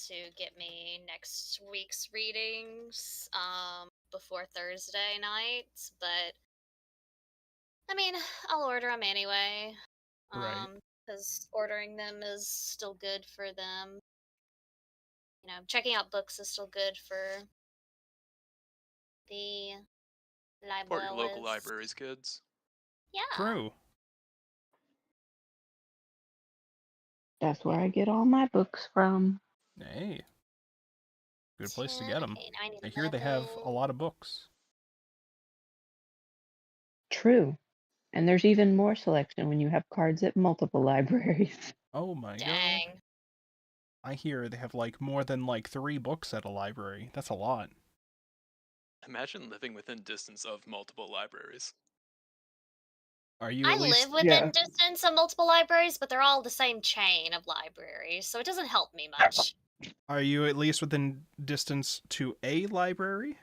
to get me next week's readings before Thursday night, but I mean, I'll order them anyway. Right. Because ordering them is still good for them. You know, checking out books is still good for the Support your local libraries. libraries, kids. Yeah. True. That's where I get all my books from. Hey. Good place to get them. Okay, now I need I hear they have a lot of books. True. And there's even more selection when you have cards at multiple libraries. Oh my god. Dang. I hear they have like more than like 3 books at a library. That's a lot. Imagine living within distance of multiple libraries. Are you I at least live within distance of multiple libraries, but they're all the same chain of libraries, so it doesn't help me much. Are you at least within distance to a library?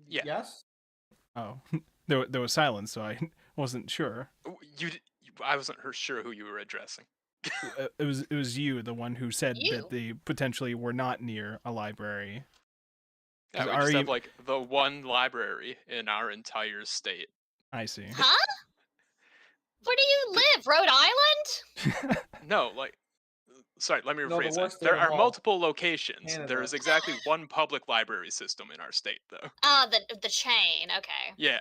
Yeah. Yes. Oh, there was silence, so I wasn't sure. I wasn't sure who you were addressing. It was you, the one who said You? that they potentially were not near a library. Yeah, we Are just you- have like the one library in our entire state. I see. Huh? Where do you live? Rhode Island? No, like, sorry, let me No, the rephrase that. worst There state of are all. multiple locations. Canada. There is exactly one public library system in our state, though. The chain. Okay. Yeah.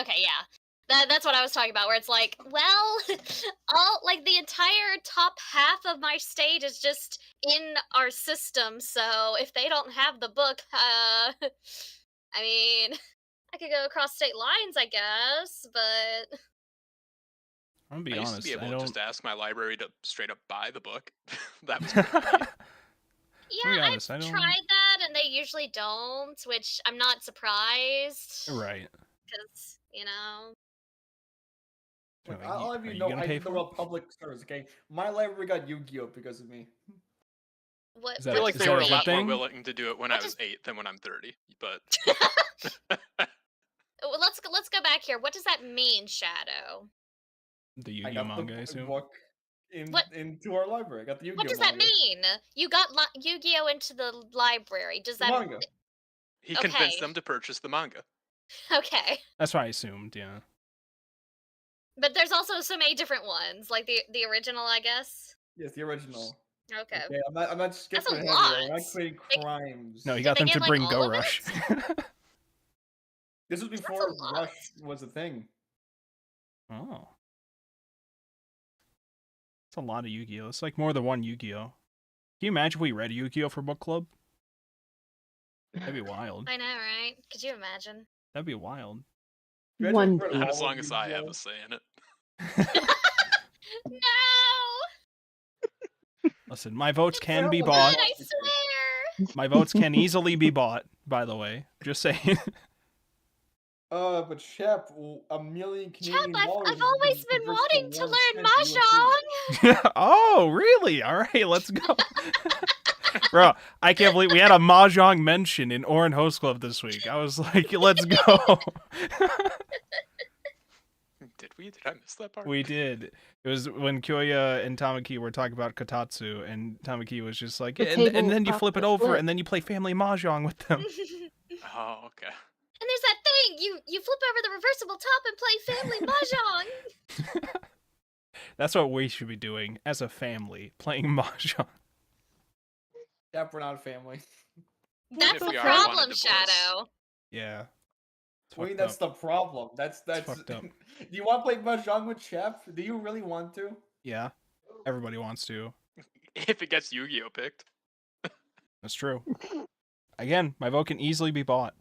Okay, yeah. That's what I was talking about, where it's like, well, all like the entire top half of my state is just in our system, so if they don't have the book, I mean, I could go across state lines, I guess, but I'm gonna be I used honest. to be I able to don't. just ask my library to straight up buy the book. That was pretty neat. yeah, be honest, I I've don't- tried that, and they usually don't, which I'm not surprised, Right. because, you know. Look, Are I'll have you you know, gonna I pay know for about public service. Okay, my library got Yu-Gi-Oh because of me. What, Is I that- feel what like does they that were a a good lot more thing? willing to do it when What I was does- 8 than when I'm 30, but Well, let's go back here. What does that mean, Shadow? The I Yu-Gi-Oh got manga, I the assume. book What? into our library. I got the Yu-Gi-Oh What does that manga. mean? You got Yu-Gi-Oh into the library. Does The that manga. he Okay. convinced them to purchase the manga. Okay? That's what I assumed. Yeah. But there's also so many different ones, like the original, I guess. Yes, the original. Okay. Okay, I'm not skipping a ahead lot. here. I'm not committing Like- crimes. No, he Did got they them get, to like, bring all Go of Rush. This was a before lot. Rush was a thing. Oh. It's a lot of Yu-Gi-Oh. It's like more than one Yu-Gi-Oh. Can you imagine if we read Yu-Gi-Oh for book club? That'd be wild. I know, right? Could you imagine? That'd be wild. You One actually read day. Not all as of long as I have Yu-Gi-Oh? a say in it. No! Listen, my votes can be Well, bought. God, I swear! My votes can easily be bought, by the way. Just saying. But Shep, a million Chap, Canadian I've dollars. always been wanting to learn mahjong. mahjong! Oh, really? Alright, let's go. Bro, I can't believe we had a Mahjong mention in Ouran Host Club this week. I was like, let's go. Did we? Did I miss that part? We did. It was when Kyoya and Tamaki were talking about Kotatsu, and Tamaki was just like, The and then you tabletop flip it over, flip. and then you play family Mahjong with them. Oh, okay. And there's that thing, you flip over the reversible top and play family mahjong. That's what we should be doing as a family, playing Mahjong. Shep, we're not a family. That's If the we are, I want a problem, divorce. Shadow. Yeah. It's Wait, fucked that's up. the problem. That's fucked up. Do you want to play mahjong with Shep? Do you really want to? Yeah. Everybody wants to. If it gets Yu-Gi-Oh picked. That's true. Again, my vote can easily be bought.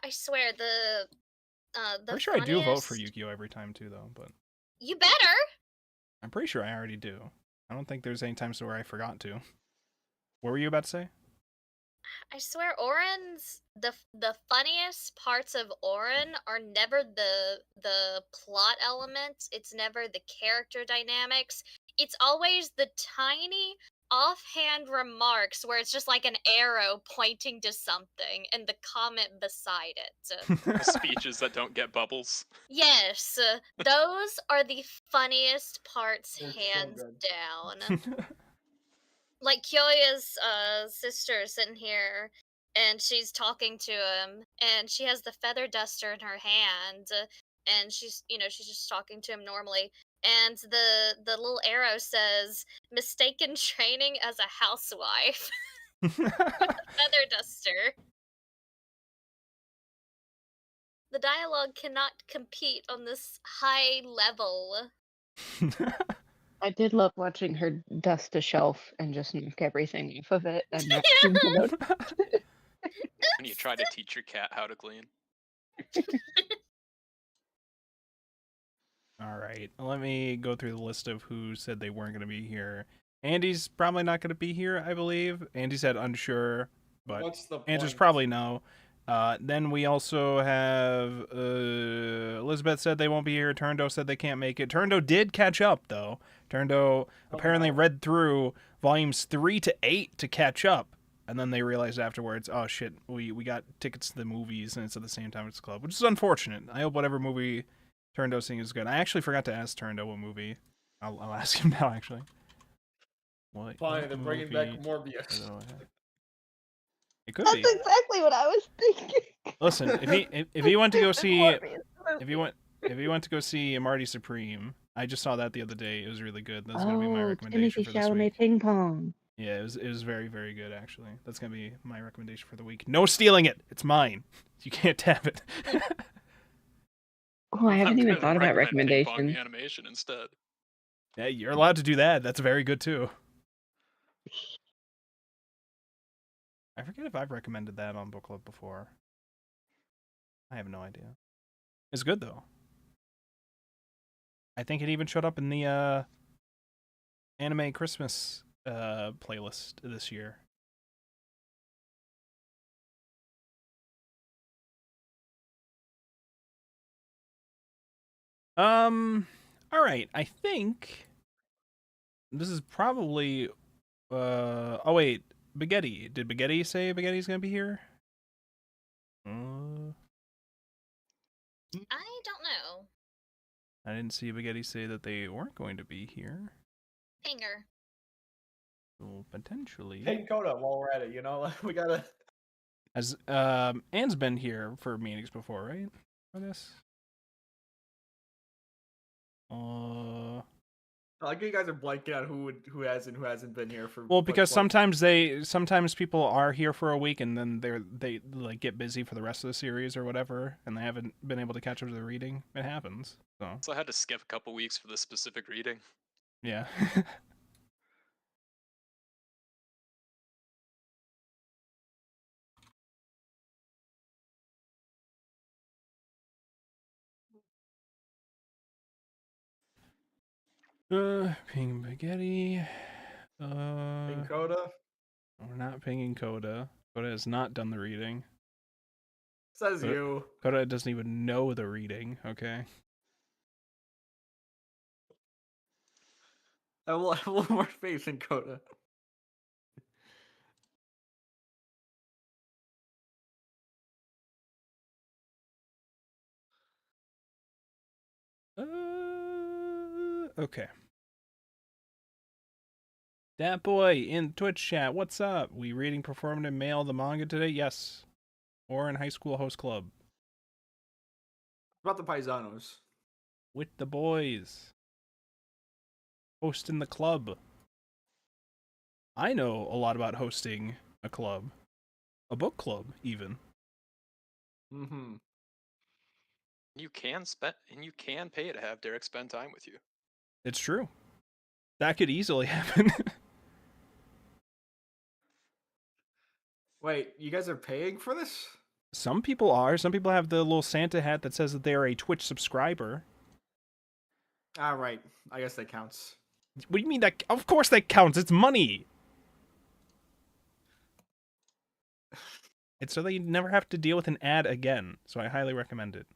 I swear the Pretty sure I do vote for funniest- Yu-Gi-Oh every time too, though. But You better. I'm pretty sure I already do. I don't think there's any times where I forgot to. What were you about to say? I swear, Ouran's the funniest parts of Ouran are never the plot elements. It's never the character dynamics. It's always the tiny, offhand remarks where it's just like an arrow pointing to something and the comment beside it. Speeches that don't get bubbles. Yes, those are the funniest parts, They're so hands good. down. Like Kyoya's sister sitting here and she's talking to him and she has the feather duster in her hand and she's just talking to him normally and the little arrow says mistaken training as a housewife. Feather duster. The dialogue cannot compete on this high level. I did love watching her dust a shelf and just knock everything off of it and not even notice. When you try to teach your cat how to clean. All right, let me go through the list of who said they weren't going to be here. Andy's probably not going to be here, I believe. Andy said unsure, but What's the answer's point? probably no. Then we also have Elizabeth said they won't be here. Turndo said they can't make it. Turndo did catch up, though. Turndo apparently no. read through volumes 3 to 8 to catch up. And then they realized afterwards, oh shit, we got tickets to the movies and it's at the same time as the club, which is unfortunate. I hope whatever movie Turndo's seeing is good. I actually forgot to ask Turndo what movie. I'll ask him now, actually. What Fine, they're bringing back Morbius. It could That's be. exactly what I was thinking. Listen, if he went to go see Morbius if he went to go see Marty Supreme, I just saw that the other day. It was really good. That's gonna be my recommendation Timothy for this Chalamet week. ping pong. Yeah, it was very, very good actually. That's gonna be my recommendation for the week. No stealing it. It's mine. You can't have it. Oh, I haven't I'm even gonna thought about recommend Ping Pong recommendations. the animation instead. Yeah, you're allowed to do that. That's very good too. I forget if I've recommended that on Book Club before. I have no idea. It's good though. I think it even showed up in the anime Christmas playlist this year. All right. I think this is probably oh wait, Baguetti. Did Baguetti say Baguetti's gonna be here? I don't know. I didn't see Baguetti say that they weren't going to be here. Finger. So potentially. Hey, Coda, while we're at it, we gotta. As Anne's been here for meetings before, right? For this. I like you guys are blanking out who has and who hasn't been here for. Well, because like, sometimes people are here for a week and then they like get busy for the rest of the series or whatever, and they haven't been able to catch up to the reading. It happens. So I had to skip a couple weeks for this specific reading. Yeah. Ping Spaghetti. Ping Coda. We're not pinging Coda. Coda has not done the reading. Says you. Coda doesn't even know the reading, okay? I have a little more faith in Coda. Okay. Dat boy in Twitch chat, what's up? We reading Performative Mail the manga today? Yes. Or in High School Host Club. About the Paisanos. With the boys. Hosting the club. I know a lot about hosting a club. A book club, even. Mm-hmm. You can pay to have Derek spend time with you. It's true. That could easily happen. Wait, you guys are paying for this? Some people are. Some people have the little Santa hat that says that they're a Twitch subscriber. All right, I guess that counts. What do you mean that? Of course that counts. It's money. It's so that you never have to deal with an ad again. So I highly recommend it.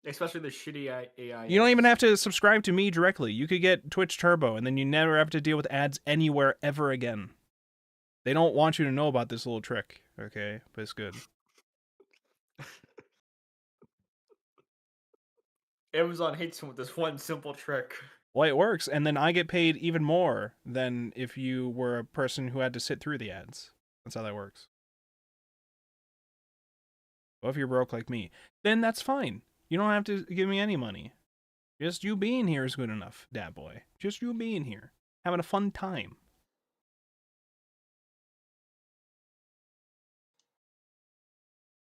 Especially the shitty AI. You don't even have to subscribe to me directly. You could get Twitch Turbo, and then you never have to deal with ads anywhere ever again. They don't want you to know about this little trick, okay? But it's good. Amazon hates him with this one simple trick. Well, it works, and then I get paid even more than if you were a person who had to sit through the ads. That's how that works. Well, if you're broke like me, then that's fine. You don't have to give me any money. Just you being here is good enough, dad boy. Just you being here. Having a fun time.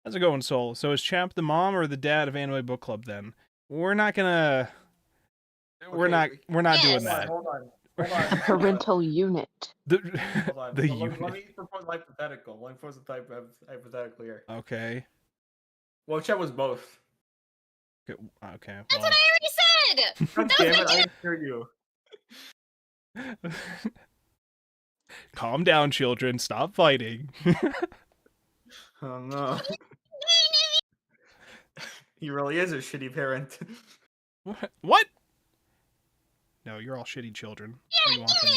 How's it going, Soul? So is Champ the mom or the dad of Anime Book Club then? We're not gonna... We're not doing that. Hold on. Parental unit. Hold on. The Let unit. me propose a hypothetical. Let me propose a type of hypothetical here. Okay. Well, Chet was both. Okay. That's what I already said! God damn it, I didn't hear you. Calm down, children. Stop fighting. Oh no. He really is a shitty parent. What? No, you're all shitty children. What do you want from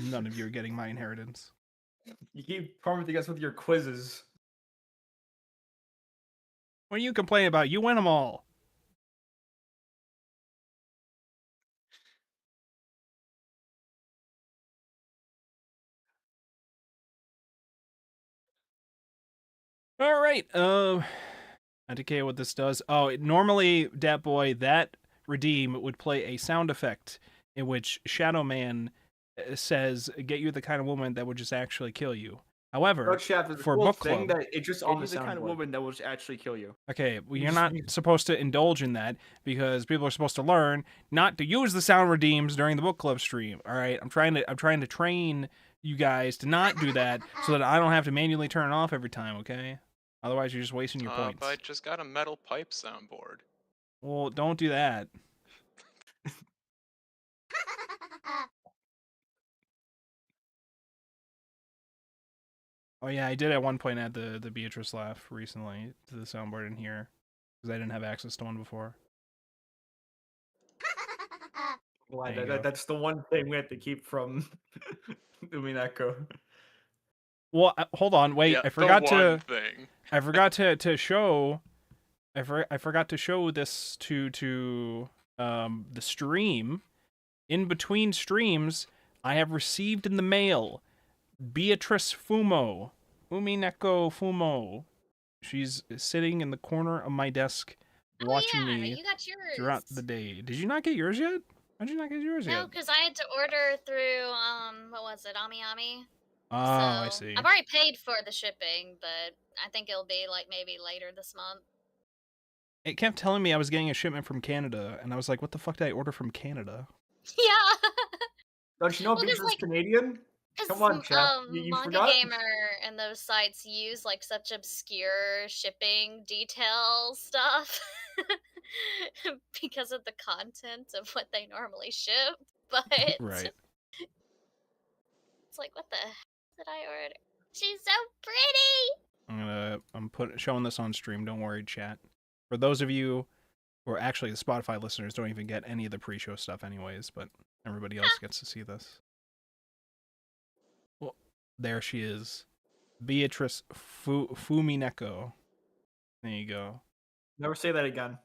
me? None of you are getting my inheritance. You keep tormenting us with your quizzes. What are you complaining about? You win them all. All right. I decay what this does. Oh, normally, Dat Boy, that redeem would play a sound effect in which Shadow Man says, "Get you the kind of woman that would just actually kill you." However, for book thing club, that it just On on the kind of woman that will actually kill you. okay, well, you're not supposed to indulge in that because people are supposed to learn not to use the sound redeems during the book club stream. All right, I'm trying to train you guys to not do that so that I don't have to manually turn it off every time. Okay, otherwise you're just wasting your points. But I just got a metal pipe soundboard. Well, don't do that. Oh yeah, I did at one point add the Beatrice laugh recently to the soundboard in here because I didn't have access to one before. Well, There you go. that's the one thing we have to keep from Umineko. Well, hold on, wait. Yeah, I forgot the one thing. I forgot to show. I forgot to show this to the stream. In between streams, I have received in the mail Beatrice Fumo, Umineko Fumo. She's sitting in the corner of my desk watching me you got yours. throughout the day. Did you not get yours yet? Why did you not get yours No, yet? because I had to order through, what was it, Ami? Oh, so I see. I've already paid for the shipping, but I think it'll be, like, maybe later this month. It kept telling me I was getting a shipment from Canada, and I was like, what the fuck did I order from Canada? Yeah! Don't you know Well, 'cause, Beatrice like, Canadian? Come on, chap. You Manga forgot? Gamer and those sites use, like, such obscure shipping detail stuff because of the content of what they normally ship, but Right. it's like, what the heck did I order? She's so pretty! I'm showing this on stream. Don't worry, chat. For those of you who are actually the Spotify listeners, don't even get any of the pre-show stuff, anyways. But everybody else gets to see this. Well, there she is, Beatrice Fumineko. There you go. Never say that again.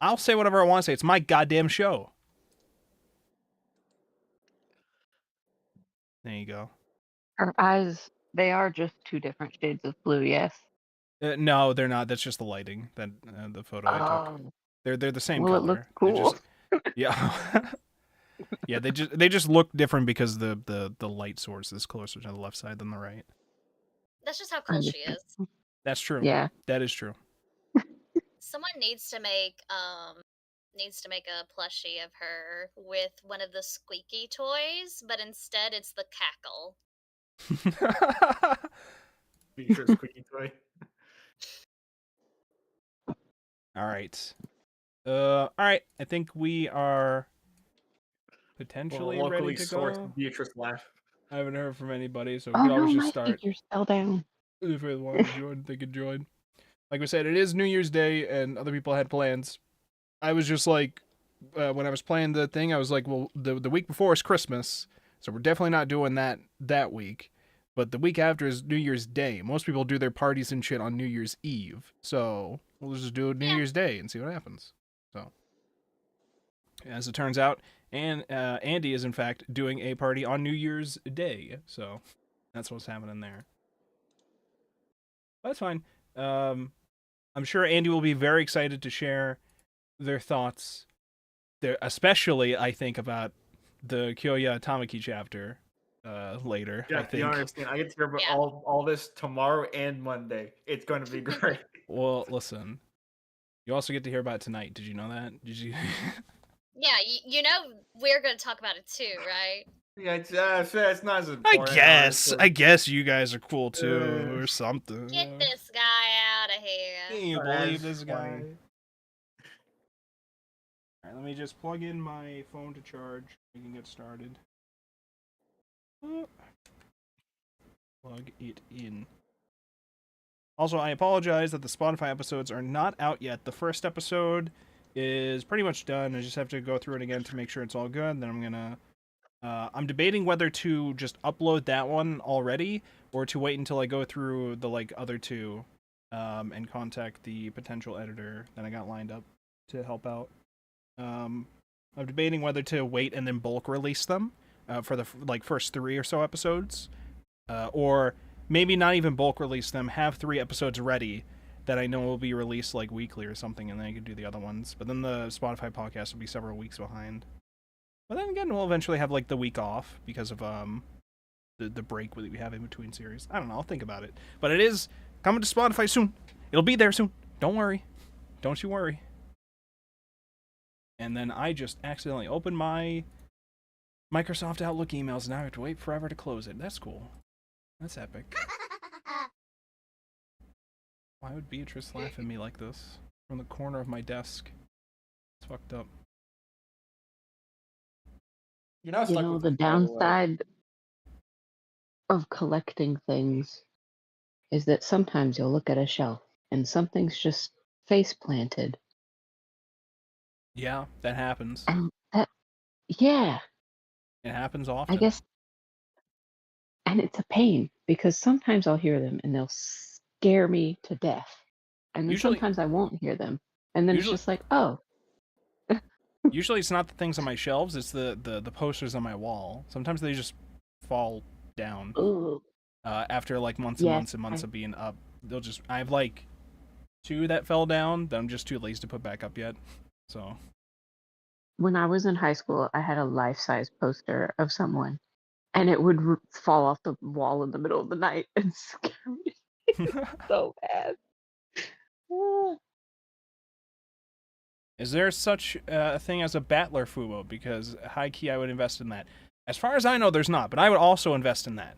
I'll say whatever I want to say. It's my goddamn show. There you go. Her eyes, they are just two different shades of blue, yes? No, they're not. That's just the lighting. That the photo I took. Oh, They're the same well, it color. looks They're cool. yeah. Yeah, they just look different because the light source is closer to the left side than the right. That's just how cool she is. That's true. Yeah. That is true. Someone needs to make a plushie of her with one of the squeaky toys, but instead it's the cackle. Beatrice squeaky toy. All right. All right. I think we are potentially ready Locally to sourced go. Beatrice laugh. I haven't heard from anybody, so we Oh could no, always my just start. figures fell down. If they want to join, they could join. like we said, it is New Year's Day, and other people had plans. I was just like, when I was playing the thing, I was like, well, the week before is Christmas, so we're definitely not doing that week. But the week after is New Year's Day. Most people do their parties and shit on New Year's Eve, so we'll just do it New Year's Day and see what happens. So, as it turns out, and Andy is in fact doing a party on New Year's Day, so that's what's happening there. But that's fine. I'm sure Andy will be very excited to share their thoughts. Especially, I think, about the Kyoya Tamaki chapter later. Yeah, I think. you understand. I get to hear about Yeah. all this tomorrow and Monday. It's going to be great. Well, listen. You also get to hear about it tonight. Did you know that? Did you? Yeah, you know we're going to talk about it too, right? Yeah, it's not as I important. guess. honestly. I guess you guys are cool too, or something. Get this guy out of here. Can you That's believe this guy? funny. Alright, let me just plug in my phone to charge. We can get started. Plug it in. Also, I apologize that the Spotify episodes are not out yet. The first episode is pretty much done. I just have to go through it again to make sure it's all good. Then I'm gonna... I'm debating whether to just upload that one already, or to wait until I go through the other two, and contact the potential editor that I got lined up to help out. I'm debating whether to wait and then bulk release them for the first 3 or so episodes, or maybe not even bulk release them. Have 3 episodes ready that I know will be released weekly or something, and then I can do the other ones. But then the Spotify podcast will be several weeks behind. But then again, we'll eventually have the week off because of the break that we have in between series. I don't know. I'll think about it. But it is coming to Spotify soon. It'll be there soon. Don't worry. Don't you worry. And then I just accidentally opened my Microsoft Outlook emails, and now I have to wait forever to close it. That's cool. That's epic. Why would Beatrice laugh at me like this? From the corner of my desk. It's fucked up. You're not You stuck know, with the it, by way. downside of collecting things is that sometimes you'll look at a shelf and something's just face planted. Yeah, that happens. And that, yeah, It happens often. I guess. And it's a pain because sometimes I'll hear them and they'll scare me to death. And then Usually- sometimes I won't hear them. And then Usually- it's just like, oh, Usually it's not the things on my shelves, it's the posters on my wall. Sometimes they just fall down. ooh. After months and Yes, months and months of being up. I have 2 that fell down that I'm just too lazy to put back up yet. So When I was in high school, I had a life-size poster of someone, and it would fall off the wall in the middle of the night and scare me so bad. Ah. is there such a thing as a Battler Fubo? Because high key I would invest in that. As far as I know, there's not, but I would also invest in that.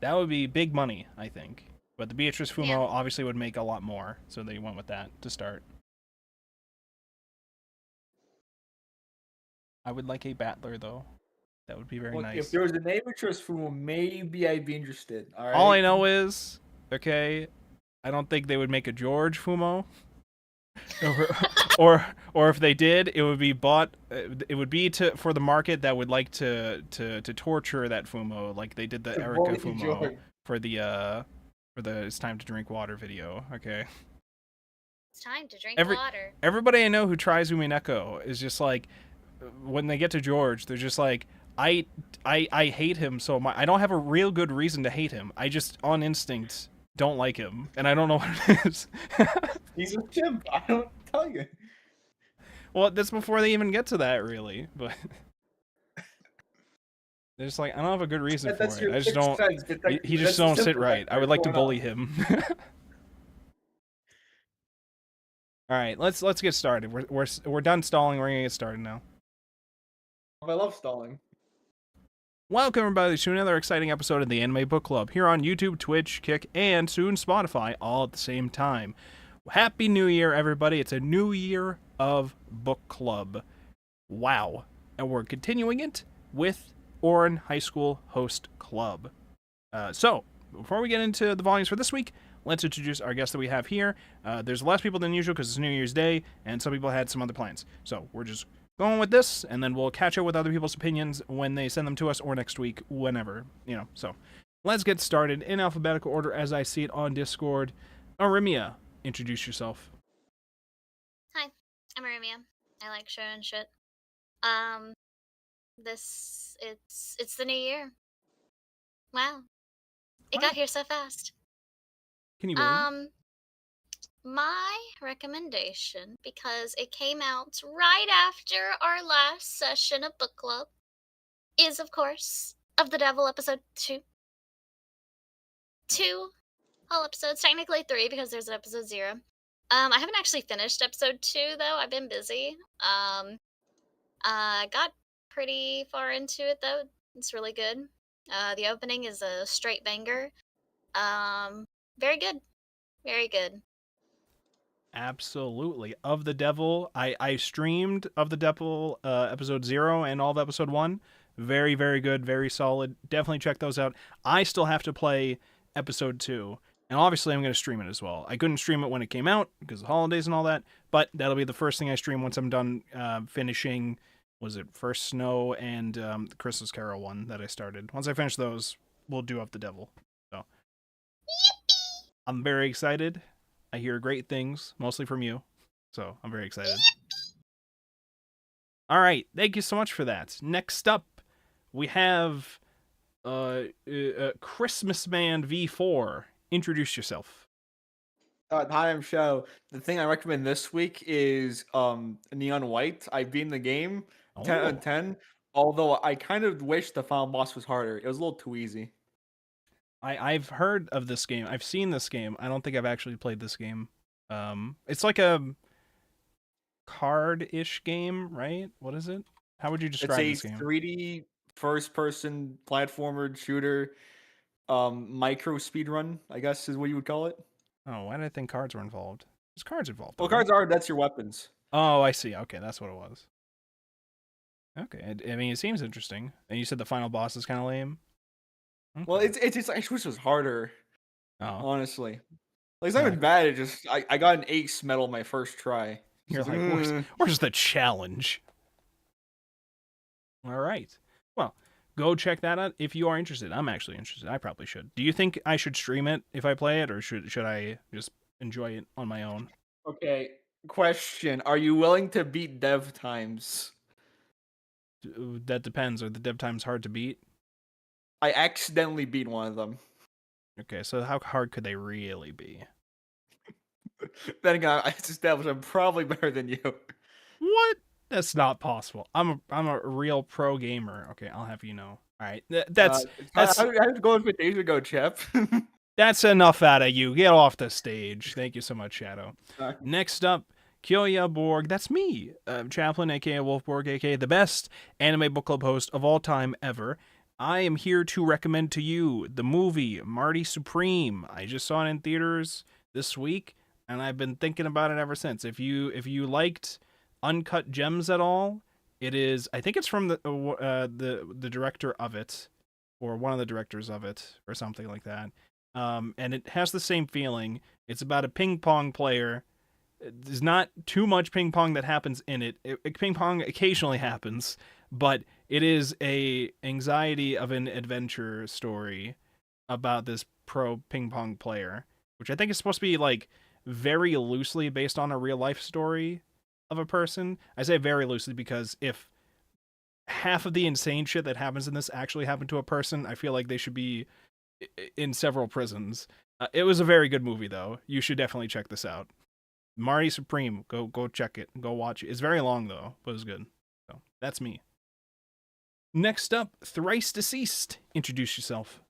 That would be big money, I think. But the Beatrice Fumo Yeah. obviously would make a lot more, so they went with that to start. I would like a Battler, though. That would be very Look, nice. if there was a name interest Fumo, maybe I'd be interested. All right. All I know is, okay, I don't think they would make a George Fumo. or if they did, it would be bought. It would be for the market that would like to torture that Fumo, like they did the To Erica bully Fumo George. for the It's Time to Drink Water video. Okay. It's time to drink Every- water. Everybody I know who tries Umineko is just when they get to George, they're just I hate him so much. I don't have a real good reason to hate him. I just on instinct don't like him, and I don't know what it is. He's a chimp. I don't tell you. Well, that's before they even get to that, really. But they're just I don't have a good reason for That's it. your I just sixth don't. sense detective. He just That's the don't sit simple right. factor I would like to going on. bully him. All right, let's get started. We're done stalling. We're gonna get started now. I love stalling. Welcome everybody to another exciting episode of the Anime Book Club here on YouTube, Twitch, Kick, and soon Spotify, all at the same time. Happy New Year, everybody! It's a new year of book club. Wow! And we're continuing it with Ouran High School Host Club. So before we get into the volumes for this week, let's introduce our guest that we have here. There's less people than usual because it's New Year's Day, and some people had some other plans. So we're just going with this, and then we'll catch up with other people's opinions when they send them to us or next week, whenever, So let's get started in alphabetical order as I see it on Discord. Arimia, introduce yourself. Hi, I'm Arimia. I like show and shit. It's the new year. Wow. It got here so fast. Can you believe? My recommendation, because it came out right after our last session of book club, is of course Of the Devil episode 2. 2 whole episodes, technically 3 because there's an episode 0. I haven't actually finished episode 2 though. I've been busy. Got pretty far into it though. It's really good. The opening is a straight banger. Very good. Very good. Absolutely. Of the Devil, I streamed Of the Devil episode 0 and all of episode 1. Very, very good, very solid. Definitely check those out. I still have to play episode 2, and obviously I'm going to stream it as well. I couldn't stream it when it came out because of holidays and all that, but that'll be the first thing I stream once I'm done finishing, was it First Snow and the Christmas Carol one that I started. Once I finish those, we'll do Of the Devil. So I'm very excited. I hear great things, mostly from you, so I'm very excited. All right, thank you so much for that. Next up, we have Christmas Man V4. Introduce yourself. Hi, I'm Sho. The thing I recommend this week is Neon White. I've beaten the game 10 out of 10, although I kind of wish the final boss was harder. It was a little too easy. I've heard of this game. I've seen this game. I don't think I've actually played this game. It's like a card-ish game, right? What is it? How would you describe this game? It's a 3D first-person platformer shooter, micro speedrun, I guess is what you would call it. Oh, why did I think cards were involved? There's cards involved. Well, cards are, that's your weapons. Oh, I see. Okay, that's what it was. Okay, I mean, it seems interesting. And you said the final boss is kind of lame? Okay. Well, it's I wish it was harder, honestly. Like, it's not even Like, bad, it just, I got an ace medal my first try. You're like, where's the challenge? All right. Well, go check that out if you are interested. I'm actually interested. I probably should. Do you think I should stream it if I play it, or should I just enjoy it on my own? Okay, question. Are you willing to beat dev times? That depends. Are the dev times hard to beat? I accidentally beat one of them. Okay, so how hard could they really be? Then again, I established I'm probably better than you. What? That's not possible. I'm a real pro gamer. Okay, I'll have you know. All right, that's I have to go with days ago, Chep. That's enough out of you. Get off the stage. Thank you so much, Shadow. Next up, Kyoya Borg. That's me, Chaplain, aka Wolfborg, aka the best anime book club host of all time ever. I am here to recommend to you the movie Marty Supreme. I just saw it in theaters this week, and I've been thinking about it ever since. If you liked Uncut Gems at all, it is. I think it's from the director of it, or one of the directors of it, or something like that. And it has the same feeling. It's about a ping pong player. There's not too much ping pong that happens in it. Ping pong occasionally happens, but it is a anxiety of an adventure story about this pro ping pong player, which I think is supposed to be like very loosely based on a real life story of a person. I say very loosely because if half of the insane shit that happens in this actually happened to a person, I feel like they should be in several prisons. It was a very good movie, though. You should definitely check this out. Marty Supreme, go check it. Go watch it. It's very long, though, but it's good. So that's me. Next up, Thrice Deceased. Introduce yourself.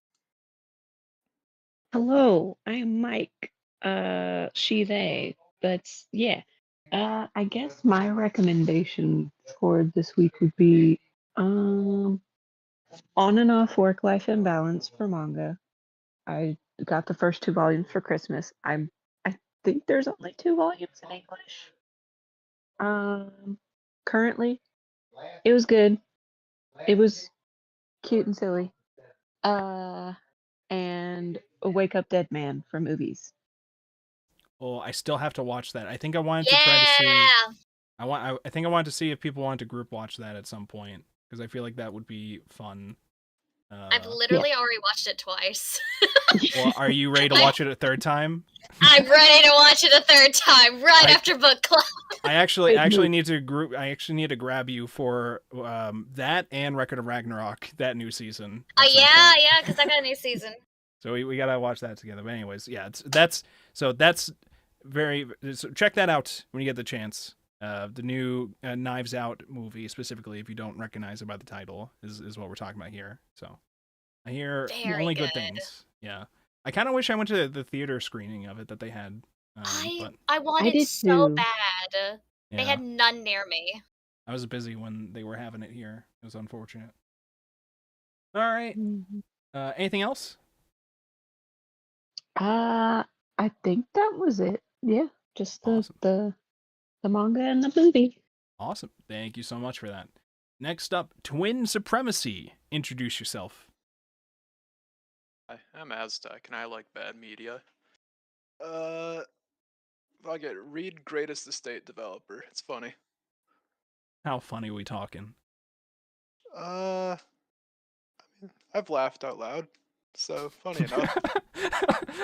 Hello, I am Mike. She, they. But yeah. I guess my recommendation for this week would be on and off work-life imbalance for manga. I got the first 2 volumes for Christmas. I think there's only 2 volumes in English. Currently, it was good. It was cute and silly. And a Wake Up Dead Man for movies. Oh, I still have to watch that. I think I wanted to try to see. Yeah. I think I wanted to see if people wanted to group watch that at some point because I feel like that would be fun. I've literally already watched it twice. Well, are you ready to watch it a third time? I'm ready to watch it a third time right after book club. I actually need to group. I actually need to grab you for that and Record of Ragnarok, that new season. Yeah, because I got a new season. So we gotta watch that together. But anyways, yeah, that's very. So check that out when you get the chance. The new Knives Out movie, specifically, if you don't recognize it by the title, is what we're talking about here. So I hear only good things. Yeah, I kind of wish I went to the theater screening of it that they had. I I wanted did so too. bad. They had none near me. I was busy when they were having it here. It was unfortunate. All right. Anything else? I think that was it. Yeah, just Awesome. the manga and the movie. Awesome. Thank you so much for that. Next up, Twin Supremacy. Introduce yourself. Hi, I'm Aztec, and I like bad media. Fuck it, read Greatest Estate Developer. It's funny. How funny are we talking? I mean, I've laughed out loud, so funny enough.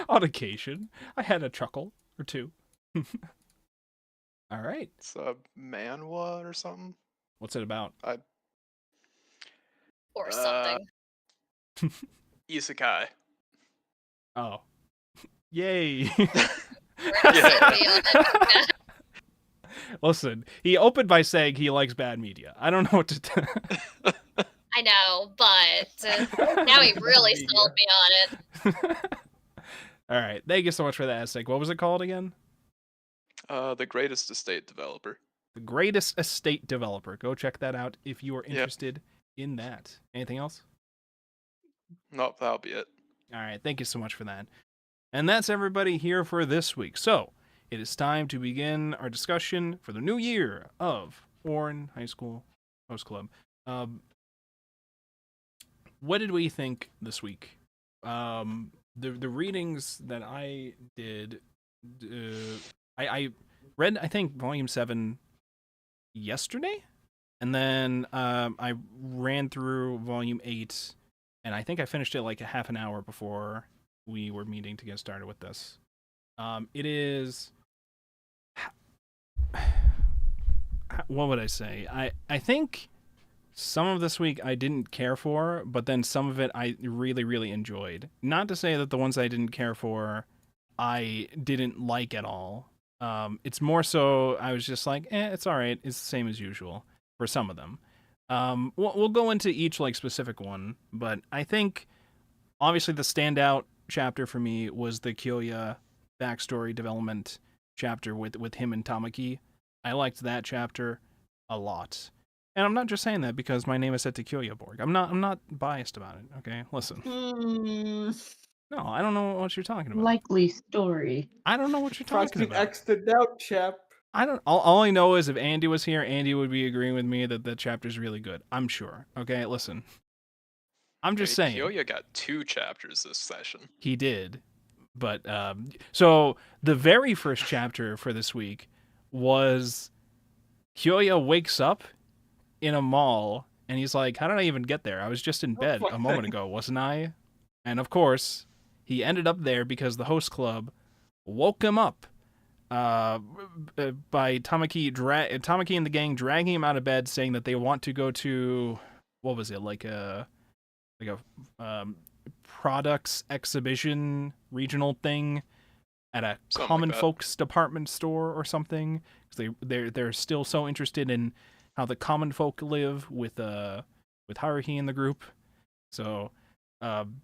On occasion, I had a chuckle or two. All right. It's a manhwa or something. What's it about? Or something. Isekai. Oh. Yay. Listen, he opened by saying he likes bad media. I don't know what to tell. I know, but now he really sold me on it. All right. Thank you so much for that, Aztec. What was it called again? The Greatest Estate Developer. The Greatest Estate Developer. Go check that out if you are interested in that. Anything else? Nope, that'll be it. All right. Thank you so much for that. And that's everybody here for this week. So it is time to begin our discussion for the new year of Ouran High School Host Club. What did we think this week? The readings that I did, I read, I think, Volume 7 yesterday, and then I ran through Volume 8, and I think I finished it like a half an hour before we were meeting to get started with this. It is... What would I say? I think some of this week I didn't care for, but then some of it I really, really enjoyed. Not to say that the ones I didn't care for I didn't like at all. It's more so I was just like, it's all right. It's the same as usual for some of them. We'll go into each like specific one, but I think obviously the standout chapter for me was the Kyoya backstory development chapter with him and Tamaki. I liked that chapter a lot. And I'm not just saying that because my name is set to Kyoya-borg. I'm not biased about it, okay? Listen. No, I don't know what you're talking about. Likely story. I don't know what you're talking about. X'd out, chap. I don't. All I know is if Andy was here, Andy would be agreeing with me that the chapter's really good. I'm sure. Okay, listen. I'm just saying. Kyoya got 2 chapters this session. He did, but so the very first chapter for this week was Kyoya wakes up in a mall and he's like, "How did I even get there? I was just in bed a moment ago, wasn't I?" And of course, he ended up there because the host club woke him up. By Tamaki and the gang dragging him out of bed, saying that they want to go to, what was it, like a products exhibition regional thing at a Something common like that. folks department store or something, because they're still so interested in how the common folk live with Haruhi in the group. So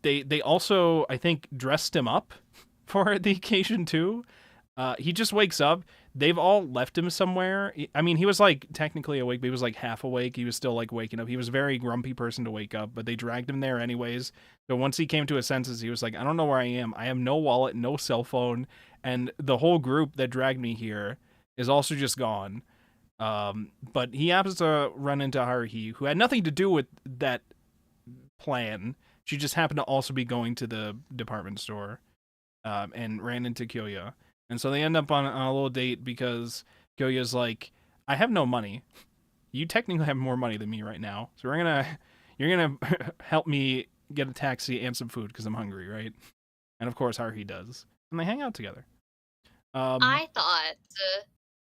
they also, I think, dressed him up for the occasion too. He just wakes up. They've all left him somewhere. I mean, he was like technically awake, but he was like half awake. He was still like waking up. He was a very grumpy person to wake up, but they dragged him there anyways. So once he came to his senses, he was like, I don't know where I am. I have no wallet, no cell phone, and the whole group that dragged me here is also just gone. But he happens to run into Haruhi, who had nothing to do with that plan. She just happened to also be going to the department store, and ran into Kyoya. And so they end up on a little date because Kyoya's like, I have no money. You technically have more money than me right now. So you're gonna help me get a taxi and some food because I'm hungry, right? And of course Haruhi does. And they hang out together. I thought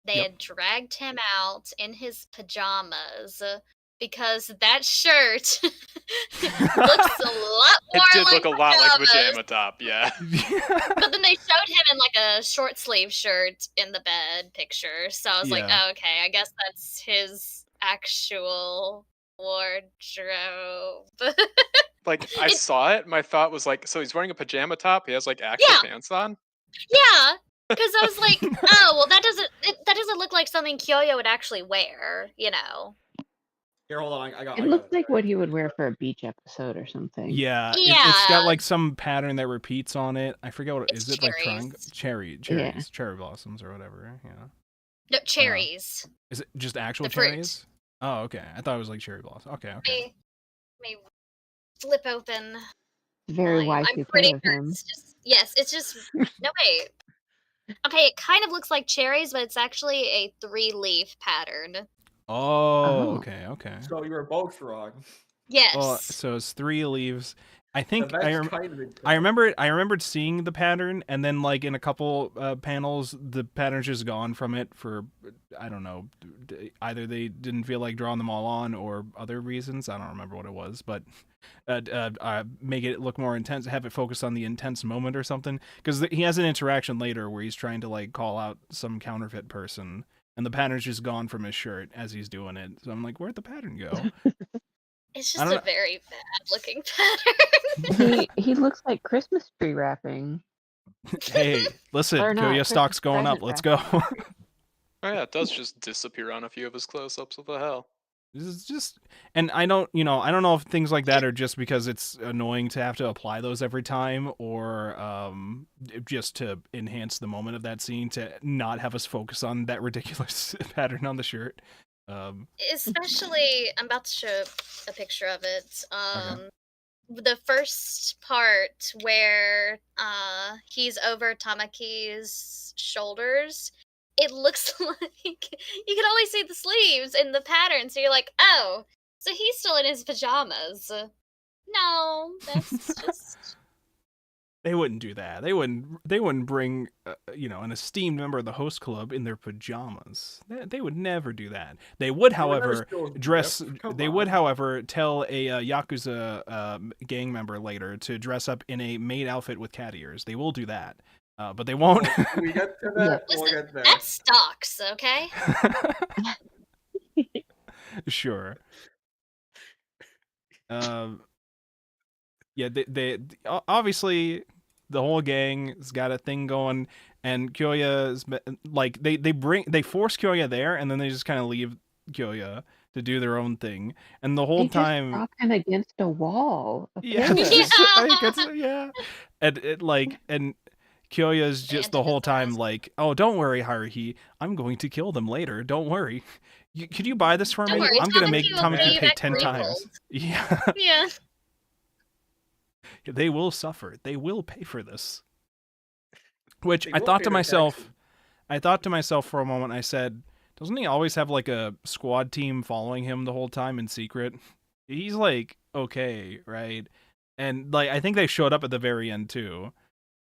they Yep. had dragged him out in his pajamas because that shirt looks a lot It more did like look a lot like a pajamas. pajama top, yeah. But then they showed him in like a short sleeve shirt in the bed picture. So I was like, Yeah. oh, okay, I guess that's his actual wardrobe. Like, I It- saw it, my thought was like, so he's wearing a pajama top, he has like actual Yeah. pants on? Yeah, because I was like, oh, well, that doesn't look like something Kyoyo would actually wear, you know. Here, hold on. I got It looks like what he would wear for a beach episode or something. Yeah, it's Yeah. got like some pattern that repeats on it. I forget what It's is it like triangle cherries. cherry blossoms or whatever. Yeah. No, cherries. Is it just actual The fruit. cherries? Oh, okay. I thought it was like cherry blossom. Okay. May flip open. Very I'm Y2K pretty of sure him. it's just no wait. Okay, it kind of looks like cherries, but it's actually a 3-leaf pattern. Oh, Oh. okay. So you were both wrong. Yes. Well, so it's 3 leaves. I think That's I kind of I remembered seeing the pattern, and then like in a couple panels, the pattern's just gone from it for I don't know, either they didn't feel like drawing them all on or other reasons. I don't remember what it was, but make it look more intense, have it focus on the intense moment or something. Because he has an interaction later where he's trying to like call out some counterfeit person, and the pattern's just gone from his shirt as he's doing it. So I'm like, where'd the pattern go? It's I just don't a know. very bad looking pattern. He looks like Christmas tree wrapping. Hey, listen, Or not, Kyoya stock's Christmas going up. present Let's go. Oh yeah, it does just disappear on a few of his close-ups. What the hell? This is just, and I don't know if things like that are just because it's annoying to have to apply those every time, or just to enhance the moment of that scene to not have us focus on that ridiculous pattern on the shirt. Especially, I'm about to show a picture of it. Okay. The first part where he's over Tamaki's shoulders, it looks like you can only see the sleeves in the pattern, so you're like, oh, so he's still in his pajamas. No, that's just They wouldn't do that. They wouldn't bring an esteemed member of the host club in their pajamas. They would never do that. They would, however, dress. They would, however, tell a Yakuza gang member later to dress up in a maid outfit with cat ears. They will do that, but they won't. We get to that. We'll listen. get there. That's stocks, okay? Sure. Yeah, they obviously the whole gang's got a thing going, and Kyoya's like they force Kyoya there, and then they just kind of leave Kyoya to do their own thing, and the whole They time, just prop him against a wall. A yeah, pillar. Yeah. and it like and Kyoya's just the whole time like, oh, don't worry, Haruhi, I'm going to kill them later. Don't worry. Could you buy this for Don't me? worry, I'm gonna make Tamaki will Tamaki pay pay back 10 times. threefold. Yeah. Yeah. They will suffer. They will pay for this. Which They I will thought pay to their myself, for a moment, I said, doesn't he always have like a squad team following him the whole time in secret? He's like, okay, right? And like, I think they showed up at the very end too.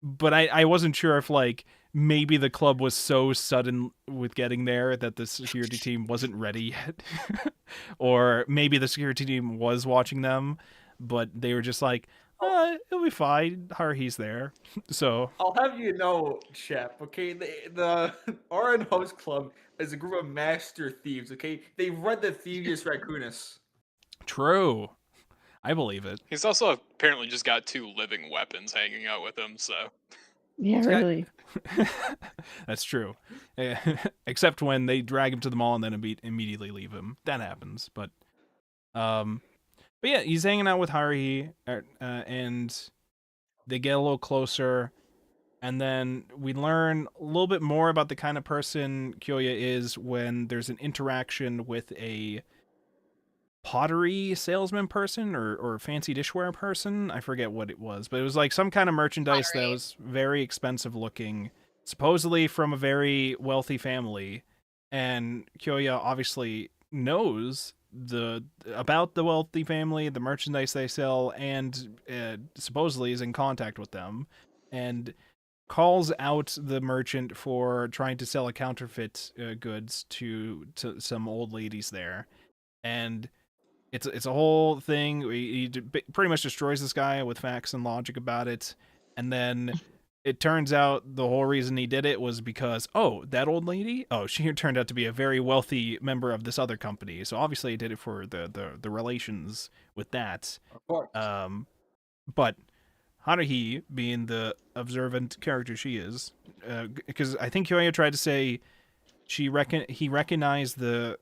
But I wasn't sure if like maybe the club was so sudden with getting there that the security team wasn't ready yet. Or maybe the security team was watching them, but they were just like, it'll be fine. Haruhi's there. So I'll have you know, Shep, okay? The Ouran Host Club is a group of master thieves, okay? They've read the Thievius Raccoonus. true. I believe it. He's also apparently just got 2 living weapons hanging out with him, so. Yeah, got- really. That's true. Except when they drag him to the mall and then immediately leave him. That happens. But yeah, he's hanging out with Haruhi, and they get a little closer, and then we learn a little bit more about the kind of person Kyoya is when there's an interaction with a pottery salesman person or fancy dishware person. I forget what it was, but it was like some kind of merchandise that Pottery. was very expensive looking, supposedly from a very wealthy family, and Kyoya obviously knows about the wealthy family, the merchandise they sell, and supposedly is in contact with them, and calls out the merchant for trying to sell a counterfeit goods to some old ladies there, and it's a whole thing. He pretty much destroys this guy with facts and logic about it, and then it turns out the whole reason he did it was because that old lady, she turned out to be a very wealthy member of this other company, so obviously he did it for the relations with that. Of course. But Haruhi, being the observant character she is, because I think Kyoya tried to say he recognized the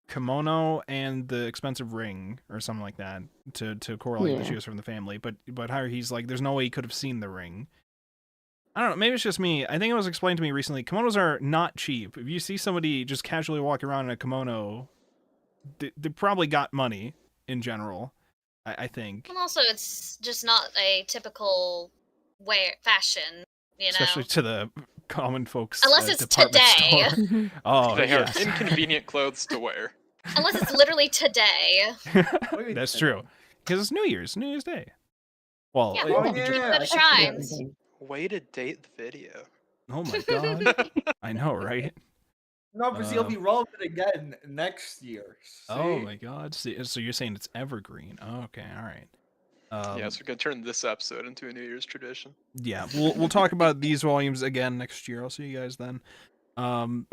kimono and the expensive ring or something like that to correlate that she was from the family, but Haruhi's like, there's no way he could have seen the ring. I don't know, maybe it's just me. I think it was explained to me recently, kimonos are not cheap. If you see somebody just casually walking around in a kimono, they probably got money in general, I think. And also, it's just not a typical fashion, you know? Especially to the common folks. Unless it's department today. Store. Oh, They yes. are inconvenient clothes to wear. Unless it's literally today. That's true. Because it's New Year's Day. Well, Yeah, Oh, keep yeah, it I shrines. Way to date the video. oh my god. I know, right? No, because he'll be relevant again next year. Oh see? my god. See, so you're saying it's evergreen. Oh, okay, all right. Yes, we're gonna turn this episode into a New Year's tradition. Yeah, we'll talk about these volumes again next year. I'll see you guys then. Or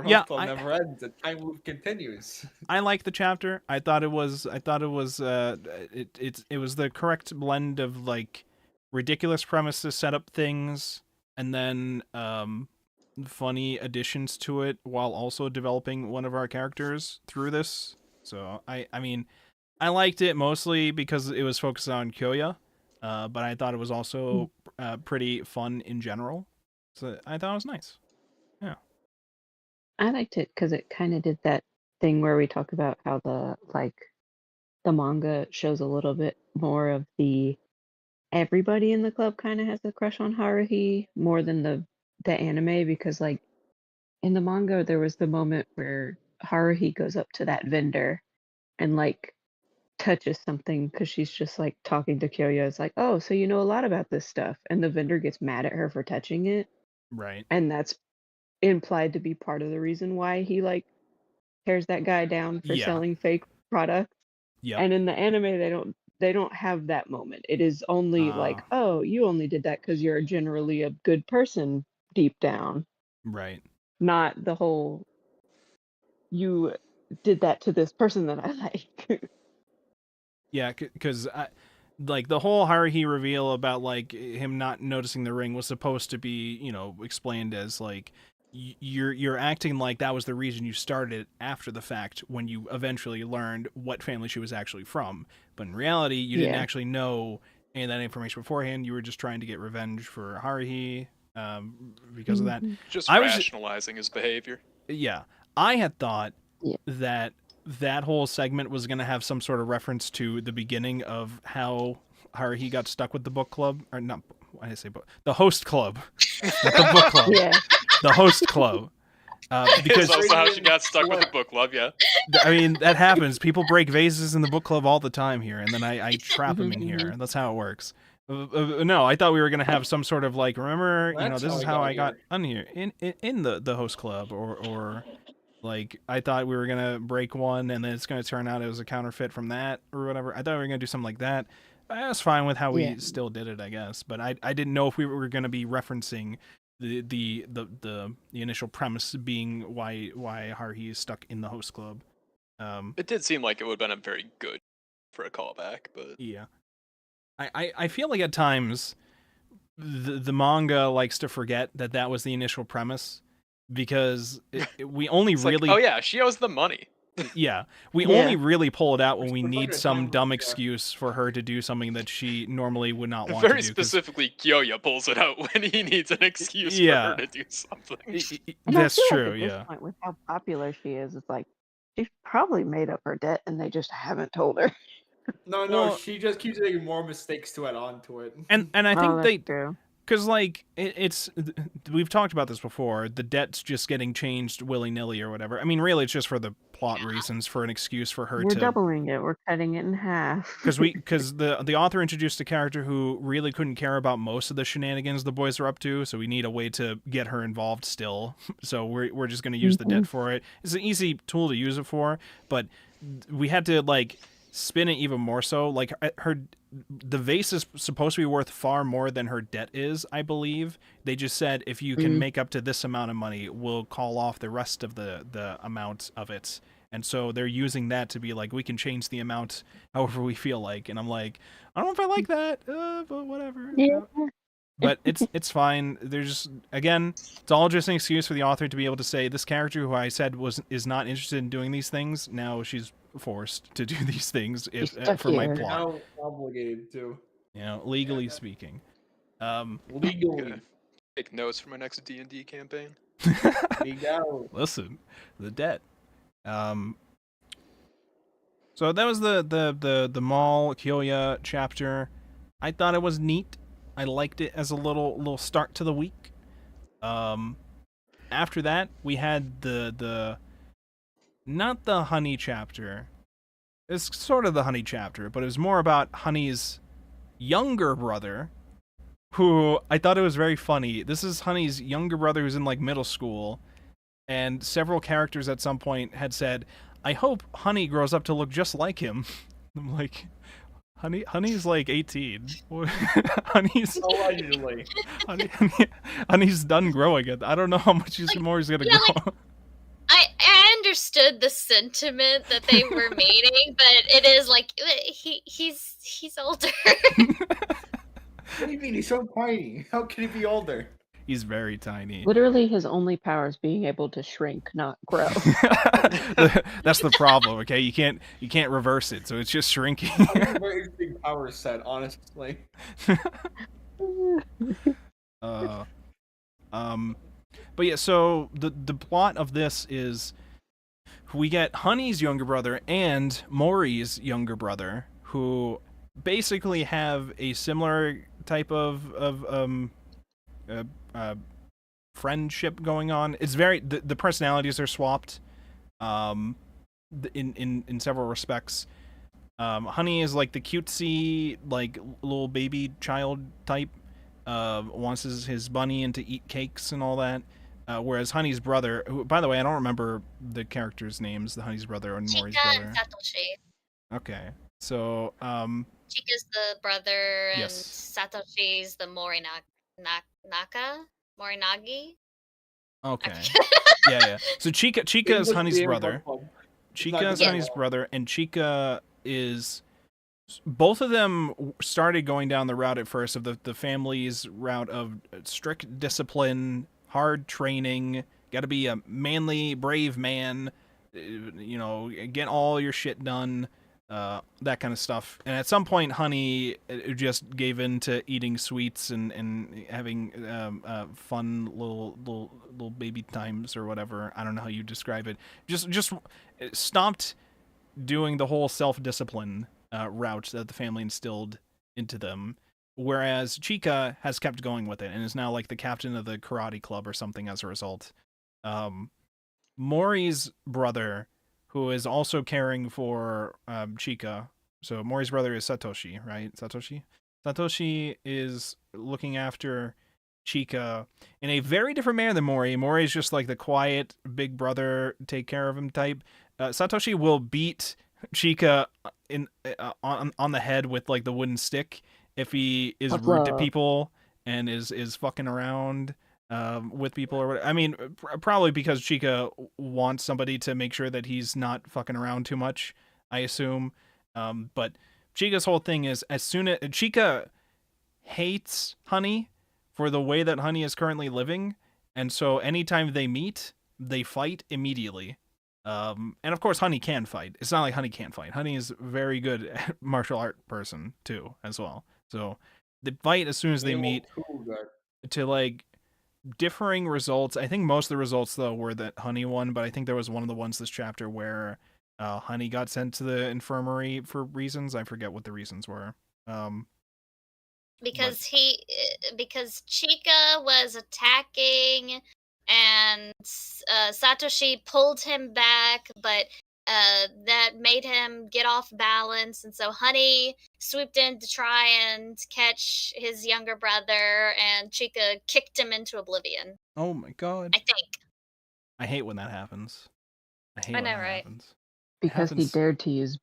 Yeah, Club never ends. The time loop continues. I like the chapter. I thought it was it was the correct blend of like ridiculous premise to set up things, and then funny additions to it while also developing one of our characters through this. So I mean, I liked it mostly because it was focused on Kyoya, but I thought it was also pretty fun in general. So I thought it was nice. Yeah. I liked it because it kind of did that thing where we talk about how the manga shows a little bit more of the everybody in the club kind of has a crush on Haruhi more than the anime, because like in the manga there was the moment where Haruhi goes up to that vendor and like touches something because she's just like talking to Kyoya. It's like, oh, so you know a lot about this stuff, and the vendor gets mad at her for touching it, Right. and that's implied to be part of the reason why he like tears that guy down for Yeah. selling fake products. Yep. And in the anime they don't have that moment. It is only like, oh, you only did that because you're generally a good person deep down. Right. Not the whole you did that to this person that I like. Yeah, because like the whole Haruhi reveal about like him not noticing the ring was supposed to be, explained as like you're acting like that was the reason you started after the fact when you eventually learned what family she was actually from. But in reality, you didn't actually know any of that information beforehand. You were just trying to get revenge for Haruhi because of that. Just rationalizing his behavior. Yeah, I had thought that whole segment was going to have some sort of reference to the beginning of how Haruhi got stuck with the book club, or not, why did I say book? The host club. Not the book club. Yeah. The host club. Because that's also how she got stuck with the book club, yeah. I mean, that happens. People break vases in the book club all the time here, and then I trap them in here. That's how it works. No, I thought we were going to have some sort of like, remember, this is how I got on here in the host club, or like, I thought we were going to break one and then it's going to turn out it was a counterfeit from that or whatever. I thought we were going to do something like that. I was fine with how we still did it, I guess. But I didn't know if we were going to be referencing the initial premise being why Haruhi is stuck in the host club. It did seem like it would have been a very good for a callback, but yeah. I feel like at times the manga likes to forget that was the initial premise. Because we only it's really... Like, oh yeah, she owes the money. Yeah, we only really pull it out when we need some dumb excuse for her to do something that she normally would not want to do. Very specifically, Kyoya pulls it out when he needs an excuse for her to do something. That's true, like at this point, with how popular she is, it's like, she's probably made up her debt and they just haven't told her. No, she just keeps making more mistakes to add on to it. And I think Because, like, we've talked about this before. The debt's just getting changed willy-nilly or whatever. I mean, really, it's just for the plot reasons, for an excuse for her We're to... doubling it. We're cutting it in half. Because the author introduced a character who really couldn't care about most of the shenanigans the boys are up to, so we need a way to get her involved still. So we're just going to use the debt for it. It's an easy tool to use it for, but we had to, like, spin it even more so. Like, the vase is supposed to be worth far more than her debt is, I believe. They just said, if you can make up to this amount of money, we'll call off the rest of the amount of it. And so they're using that to be like, we can change the amount however we feel like. And I'm like, I don't know if I like that, but whatever. Yeah. But it's fine. There's, again, it's all just an excuse for the author to be able to say, this character who I said is not interested in doing these things, now she's forced to do these things for my plot. Now obligated to. You know, legally speaking. Legally. Gonna take notes for my next D&D campaign. Legal. Listen, the debt. So that was the Mall Kyoya chapter. I thought it was neat. I liked it as a little start to the week. After that, we had the not the Honey chapter. It's sort of the Honey chapter, but it was more about Honey's younger brother, who I thought it was very funny. This is Honey's younger brother who's in, like, middle school, and several characters at some point had said, I hope Honey grows up to look just like him. I'm like, Honey's like 18. Honey's Allegedly. Honey's done growing it. I don't know how much more he's gonna grow. I understood the sentiment that they were meaning, but it is like he's older. What do you mean? He's so tiny. How can he be older? He's very tiny. Literally, his only power is being able to shrink, not grow. That's the problem. Okay, you can't reverse it, so it's just shrinking. That's a very interesting power set, honestly. But yeah, so the plot of this is we get Honey's younger brother and Mori's younger brother, who basically have a similar type of friendship going on. It's very the personalities are swapped in several respects. Honey is like the cutesy, like, little baby child type, wants his bunny and to eat cakes and all that. Whereas Honey's brother, who, by the way, I don't remember the characters' names, the Honey's brother and Mori's Chika brother. and Satoshi. Okay. So, Chika's the brother, and Yes. Satoshi's the Morinagi? okay. Yeah. So Chika is Honey's brother. Chika is Honey's brother, and Chika is... Both of them started going down the route at first of the family's route of strict discipline, hard training, gotta be a manly, brave man, you know, get all your shit done, that kind of stuff. And at some point, Honey just gave in to eating sweets and having fun little baby times or whatever. I don't know how you describe it. Just stopped doing the whole self-discipline route that the family instilled into them, whereas Chika has kept going with it and is now like the captain of the karate club or something as a result. Mori's brother, who is also caring for Chika, so Mori's brother is Satoshi, right? Satoshi is looking after Chika in a very different manner than Mori. Mori is just like the quiet big brother, take care of him type. Satoshi will beat Chika on the head with, like, the wooden stick if he is rude to people and is fucking around with people or whatever. I mean, probably because Chika wants somebody to make sure that he's not fucking around too much, I assume. But Chika's whole thing is, as soon as Chika hates Honey for the way that Honey is currently living, and so anytime they meet, they fight immediately. And of course, Honey can fight. It's not like Honey can't fight. Honey is very good martial art person too, as well. So they fight as soon as they meet, to like differing results. I think most of the results though were that Honey won, but I think there was one of the ones this chapter where Honey got sent to the infirmary for reasons. I forget what the reasons were. because because Chika was attacking and Satoshi pulled him back, but that made him get off balance, and so Honey swooped in to try and catch his younger brother, and Chika kicked him into oblivion. Oh my god. I think. I hate when that happens. I hate I when know, that right? happens. Because he happens- dared to use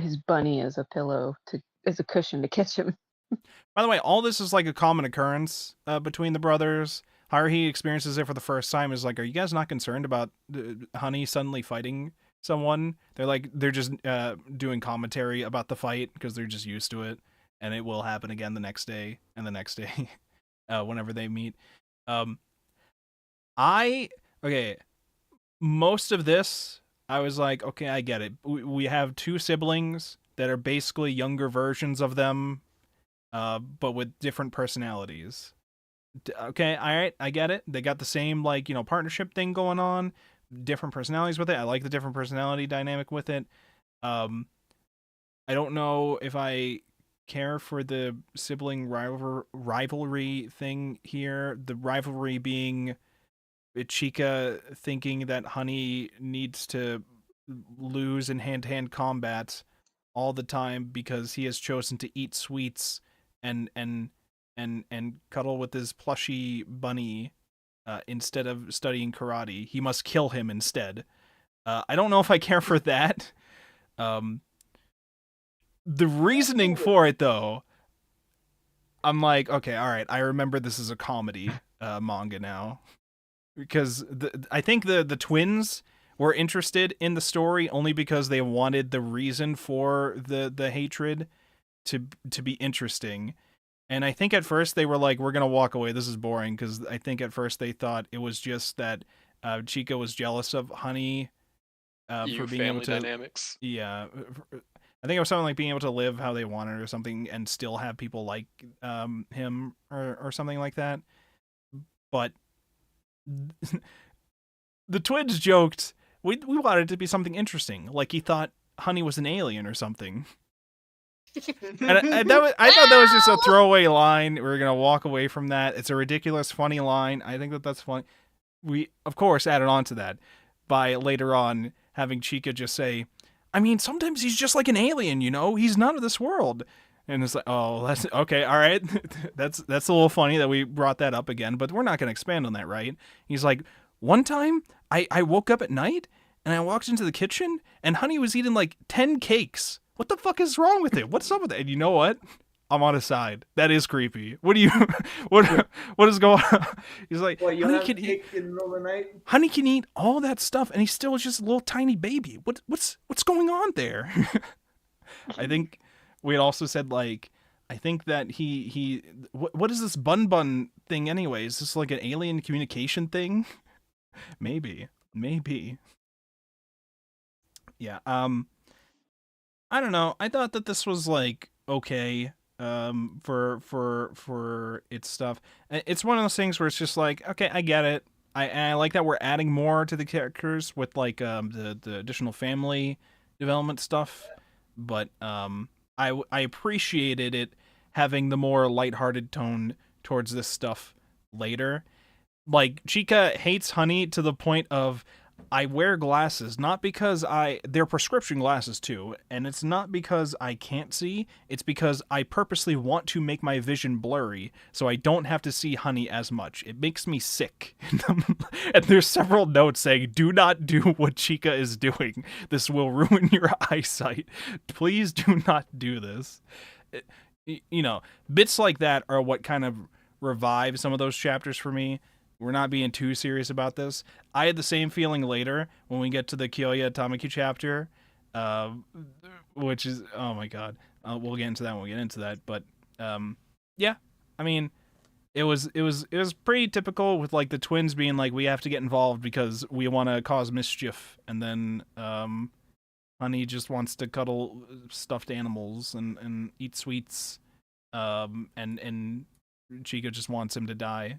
his bunny as a pillow as a cushion to catch him. By the way, all this is like a common occurrence between the brothers. Haruhi experiences it for the first time. Is like, are you guys not concerned about Honey suddenly fighting someone? They're just doing commentary about the fight because they're just used to it, and it will happen again the next day and the next day whenever they meet. Most of this, I was like, okay, I get it. We have two siblings that are basically younger versions of them, but with different personalities. Okay, all right, I get it. They got the same, like, partnership thing going on, different personalities with it. I like the different personality dynamic with it. I don't know if I care for the sibling rivalry thing here. The rivalry being Chika thinking that Honey needs to lose in hand-to-hand combat all the time because he has chosen to eat sweets and cuddle with his plushy bunny instead of studying karate. He must kill him instead. I don't know if I care for that. The reasoning for it, though, I'm like, okay, all right, I remember this is a comedy manga now. Because I think the twins were interested in the story only because they wanted the reason for the hatred to be interesting. And I think at first they were like, we're going to walk away. This is boring. Because I think at first they thought it was just that Chica was jealous of Honey for being able to... dynamics. Yeah. I think it was something like being able to live how they wanted or something and still have people like him or something like that. But the twins joked we wanted it to be something interesting. Like he thought Honey was an alien or something. And I thought that was just a throwaway line. We're going to walk away from that. It's a ridiculous, funny line. I think that's funny. We, of course, added on to that by later on having Chika just say, I mean, sometimes he's just like an alien, He's not of this world. And it's like, oh, that's okay. All right. that's a little funny that we brought that up again, but we're not going to expand on that, right? He's like, one time I woke up at night and I walked into the kitchen and Honey was eating like 10 cakes. What the fuck is wrong with it? What's up with it? And you know what? I'm on his side. That is creepy. What do you, what is going on? He's like, What, you Honey have can cake in the middle of the night? Honey can eat all that stuff and he's still just a little tiny baby. What's going on there? I think we had also said, like, I think that what is this bun thing anyway? Is this like an alien communication thing? Maybe. Yeah. I don't know. I thought that this was like okay. For its stuff. It's one of those things where it's just like, okay, I get it. I like that we're adding more to the characters with like the additional family development stuff, but I appreciated it having the more lighthearted tone towards this stuff later. Like, Chika hates Honey to the point of, I wear glasses, not because they're prescription glasses too, and it's not because I can't see, it's because I purposely want to make my vision blurry so I don't have to see Honey as much. It makes me sick. And there's several notes saying, do not do what Chika is doing. This will ruin your eyesight. Please do not do this. Bits like that are what kind of revive some of those chapters for me. We're not being too serious about this. I had the same feeling later when we get to the Kyoya Tamaki chapter, which is, oh my god. We'll get into that when we get into that. But yeah, I mean, it was pretty typical with like the twins being like, we have to get involved because we want to cause mischief, and then Honey just wants to cuddle stuffed animals and eat sweets, and Chica just wants him to die.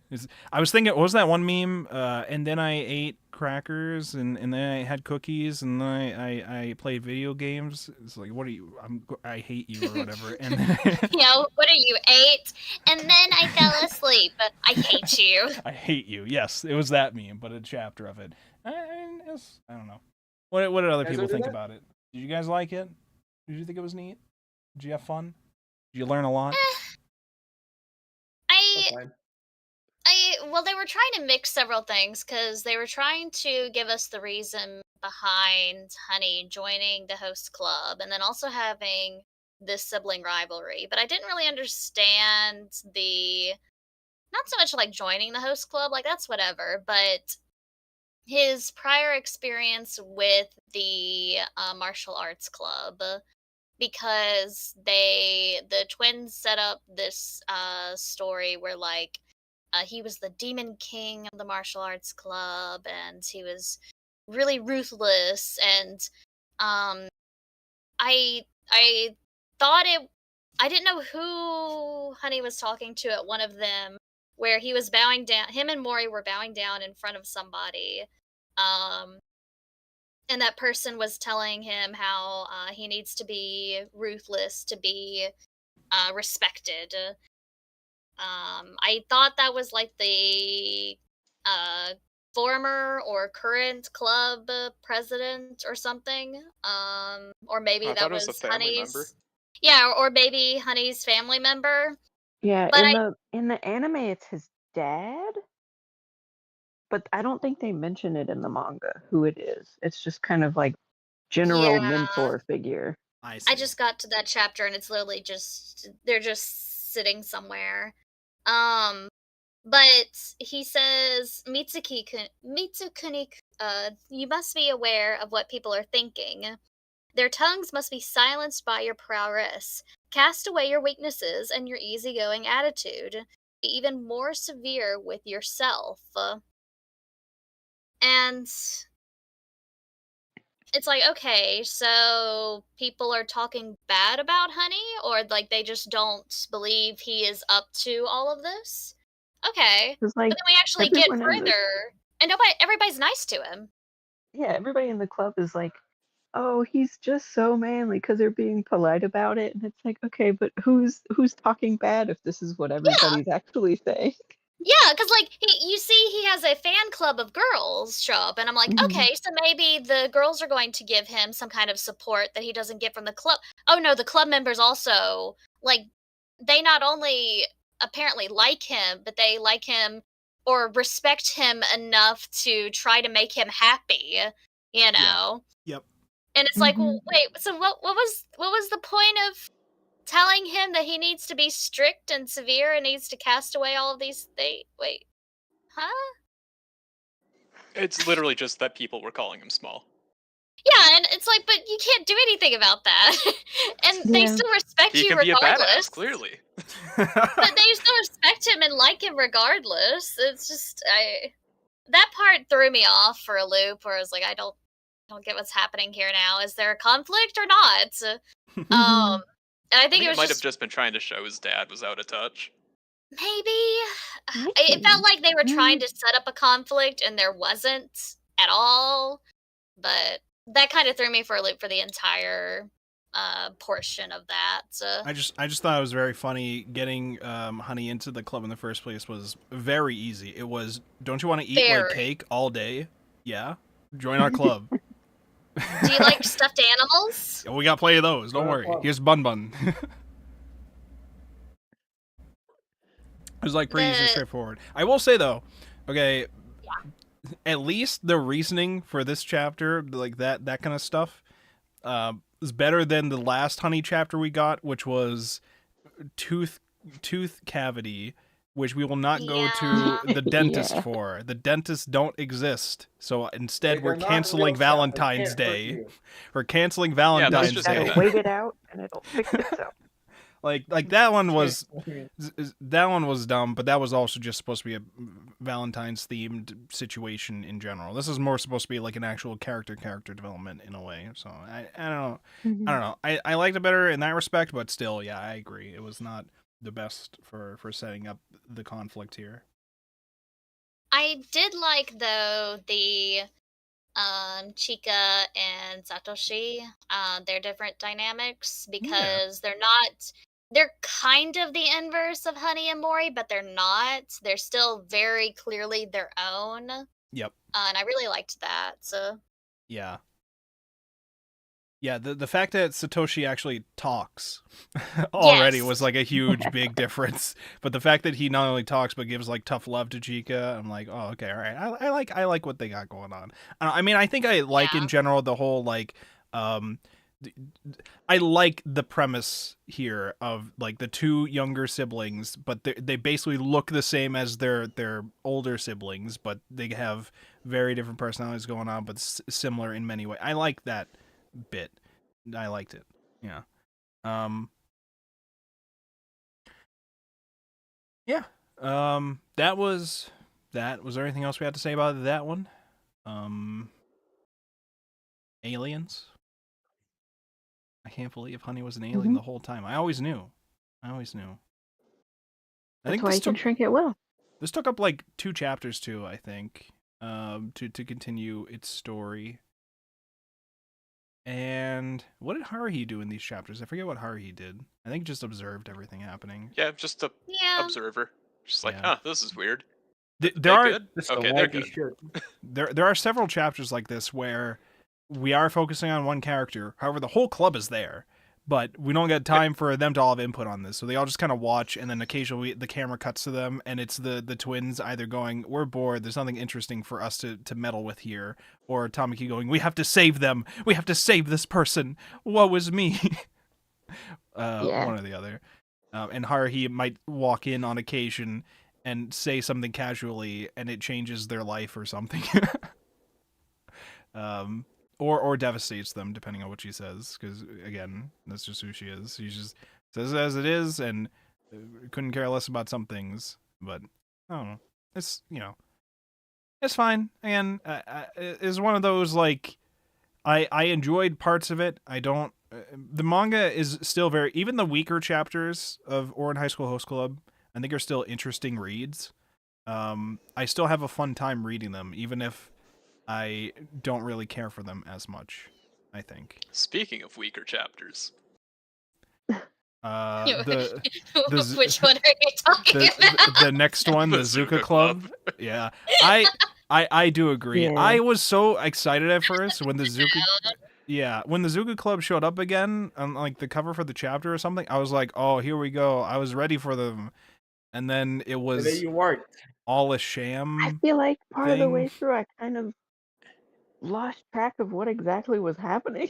I was thinking, what was that one meme? And then I ate crackers, and then I had cookies, and then I played video games. It's like, what are you? I hate you or whatever. And then, what are you, 8? And then I fell asleep. I hate you. I hate you. Yes, it was that meme, but a chapter of it. I don't know. What did other people think about it? Did you guys like it? Did you think it was neat? Did you have fun? Did you learn a lot? Well, they were trying to mix several things because they were trying to give us the reason behind Honey joining the host club and then also having this sibling rivalry. But I didn't really understand not so much like joining the host club, like that's whatever, but his prior experience with the martial arts club. Because the twins set up this story where like he was the demon king of the martial arts club and he was really ruthless and I thought I didn't know who Honey was talking to at one of them where he was bowing down, him and Mori were bowing down in front of somebody and that person was telling him how he needs to be ruthless to be respected. I thought that was like the former or current club president or something. Or maybe that was a family Honey's. member. Yeah, or maybe Honey's family member. Yeah, But in the anime, it's his dad. But I don't think they mention it in the manga who it is. It's just kind of like general mentor figure. I just got to that chapter and it's literally just they're just sitting somewhere. But he says Mitsukuni, you must be aware of what people are thinking. Their tongues must be silenced by your prowess. Cast away your weaknesses and your easygoing attitude. Be even more severe with yourself. And it's like, okay, so people are talking bad about Honey, or like they just don't believe he is up to all of this? Okay. But Like, then we actually get further, and everybody's nice to him. Yeah, everybody in the club is like, oh, he's just so manly because they're being polite about it. And it's like, okay, but who's talking bad if this is what everybody's actually saying? Yeah, because like you see, he has a fan club of girls show up, and I'm like, okay, so maybe the girls are going to give him some kind of support that he doesn't get from the club. Oh no, the club members also like they not only apparently like him, but they like him or respect him enough to try to make him happy. You know. Yep. And it's like, well, wait, so what was the point of telling him that he needs to be strict and severe and needs to cast away all of these things? Wait, huh? It's literally just that people were calling him small. Yeah, and it's like, but you can't do anything about that. And they still respect he you can regardless. Be a badass, clearly. But they still respect him and like him regardless. It's just that part threw me off for a loop where I was like, I don't get what's happening here now. Is there a conflict or not? And I think it might have just been trying to show his dad was out of touch. Maybe. It felt like they were trying to set up a conflict and there wasn't at all. But that kind of threw me for a loop for the entire portion of that. I just thought it was very funny. Getting Honey into the club in the first place was very easy. It was, don't you want to eat like cake all day? Yeah, join our club. Do you like stuffed animals? Yeah, we got plenty of those. Don't worry. Here's Bun Bun. It was like pretty easy, straightforward. I will say though, okay, at least the reasoning for this chapter, like that kind of stuff, is better than the last Honey chapter we got, which was tooth cavity, which we will not go to the dentist for. The dentists don't exist. So instead, we're canceling Valentine's Day. We're canceling Valentine's Day. Wait it out, and it'll fix itself. Like that one was dumb, but that was also just supposed to be a Valentine's themed situation in general. This is more supposed to be like an actual character development in a way. So I don't know. I don't know. I liked it better in that respect, but still, yeah, I agree. It was not the best for setting up the conflict here. I did like though the Chika and Satoshi, their different dynamics because they're kind of the inverse of Honey and Mori, but they're not. They're still very clearly their own. Yep. And I really liked that. So Yeah. Yeah, the fact that Satoshi actually talks already was like a huge big difference. But the fact that he not only talks but gives like tough love to Chika, I'm like, oh, okay, all right. I like what they got going on. I mean, I think I like in general the whole like I like the premise here of like the two younger siblings, but they basically look the same as their older siblings, but they have very different personalities going on, but similar in many ways. I like that bit. I liked it. Yeah. Yeah. That was that. Was there anything else we had to say about that one? Aliens. I can't believe Honey was an alien the whole time. I always knew. I That's think why this you can took shrink it well. this took up like 2 chapters too, I think. To continue its story. And what did Haruhi do in these chapters? I forget what Haruhi did. I think just observed everything happening. Yeah, just a observer. Just like, Yeah. this is weird. There are good? Just Okay, a they're waggy good. shit. there are several chapters like this where we are focusing on one character. However, the whole club is there, but we don't get time for them to all have input on this. So they all just kind of watch, and then occasionally the camera cuts to them, and it's the twins either going, "We're bored. There's nothing interesting for us to meddle with here," or Tamaki going, "We have to save them. We have to save this person. Woe is me." One or the other. And Haruhi might walk in on occasion and say something casually, and it changes their life or something. Or devastates them, depending on what she says. Because again, that's just who she is. She just says it as it is, and couldn't care less about some things. But I don't know. It's it's fine. And it's one of those like I enjoyed parts of it. I don't. The manga is still very, even the weaker chapters of Ouran High School Host Club, I think are still interesting reads. I still have a fun time reading them, even if I don't really care for them as much, I think. Speaking of weaker chapters. which one are you talking about? The next one, the Zuka Club. Yeah. I do agree. Yeah. I was so excited at first when the Zuka Club showed up again on like the cover for the chapter or something. I was like, "Oh, here we go." I was ready for them. And then it was There you weren't. all a sham. I feel like part of the way thing. through, I kind of lost track of what exactly was happening.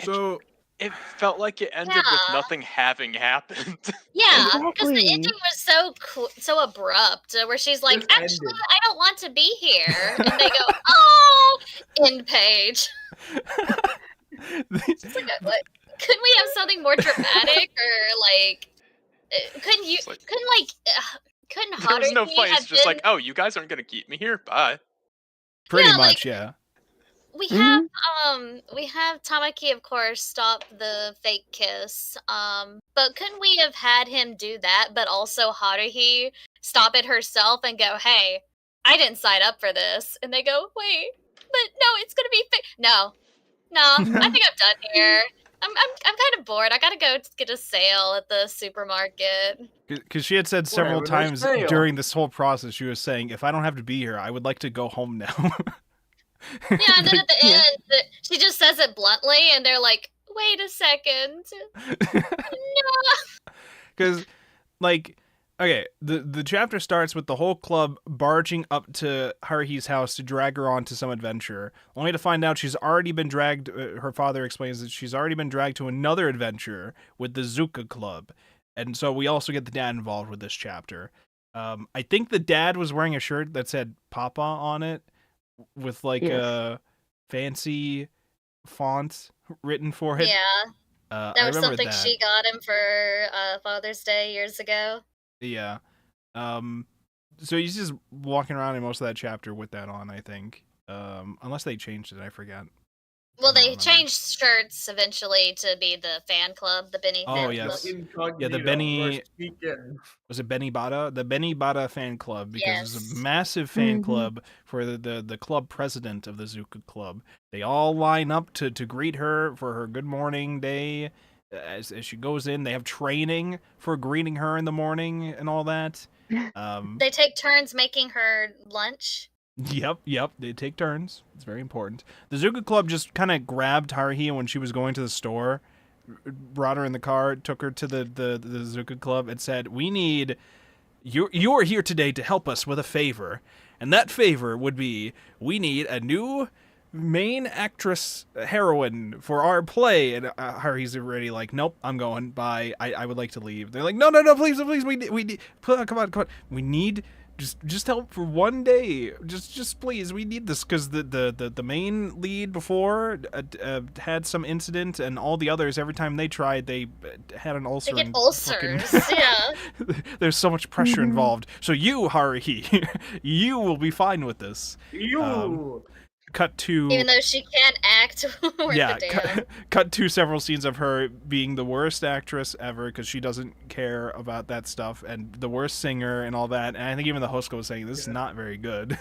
So It felt like it ended with nothing having happened. Yeah, because the Exactly. ending was so abrupt, where she's like, Just "Actually, ended. I don't want to be here," and they go, "Oh, end page." It's like, what? Couldn't we have something more dramatic, or like, couldn't It's like- couldn't There was no Hatori fight. have It's just been- like, oh, you guys aren't gonna keep me here. Bye. pretty Yeah, much, like- yeah. We Mhm. have Tamaki, of course, stop the fake kiss. But couldn't we have had him do that, but also Haruhi stop it herself and go, "Hey, I didn't sign up for this," and they go, "Wait, but no, it's gonna be fake." No, I think I'm done here. I'm kind of bored. I gotta go get a sale at the supermarket. Because she had said several Whatever, there's times sale. during this whole process, she was saying, "If I don't have to be here, I would like to go home now." Yeah, and then at the Yeah. end, she just says it bluntly, and they're like, "Wait a second, no." Because, like, okay, the chapter starts with the whole club barging up to Haruhi's house to drag her on to some adventure, only to find out she's already been dragged. Her father explains that she's already been dragged to another adventure with the Zuka Club, and so we also get the dad involved with this chapter. I think the dad was wearing a shirt that said "Papa" on it, with like Yes. a fancy font written for it. Yeah, I that was remember something that. she got him for Father's Day years ago. Yeah. So he's just walking around in most of that chapter with that on, I think. Unless they changed it, I forget. Well, I don't they remember. changed shirts eventually to be the fan club, the Benny Oh, fan yes. club. Incognito, Yeah, the Benny- or sneaking. Was it Benny Bada? The Benny Bada fan club, because it's a Yes. massive fan Mhm. club for the club president of the Zuka Club. They all line up to greet her for her good morning day. As she goes in, they have training for greeting her in the morning and all that. They take turns making her lunch. Yep. They take turns. It's very important. The Zuka Club just kind of grabbed Haruhi when she was going to the store, brought her in the car, took her to the Zuka Club, and said, "We need you are here today to help us with a favor, and that favor would be we need a new main actress heroine for our play." And Haruhi's already like, "Nope, I'm going. Bye. I would like to leave." They're like, "No, please, we need, come on, we need." Just help for one day. Just please. We need this because the main lead before had some incident, and all the others, every time they tried, they had an ulcer. They get and ulcers. fucking- Yeah. There's so much pressure Mhm. involved. So you, Haruhi, you will be fine with this. You. Cut to Even though she can't act worth yeah, a damn. cut to several scenes of her being the worst actress ever because she doesn't care about that stuff, and the worst singer and all that. And I think even the host was saying this is not very good.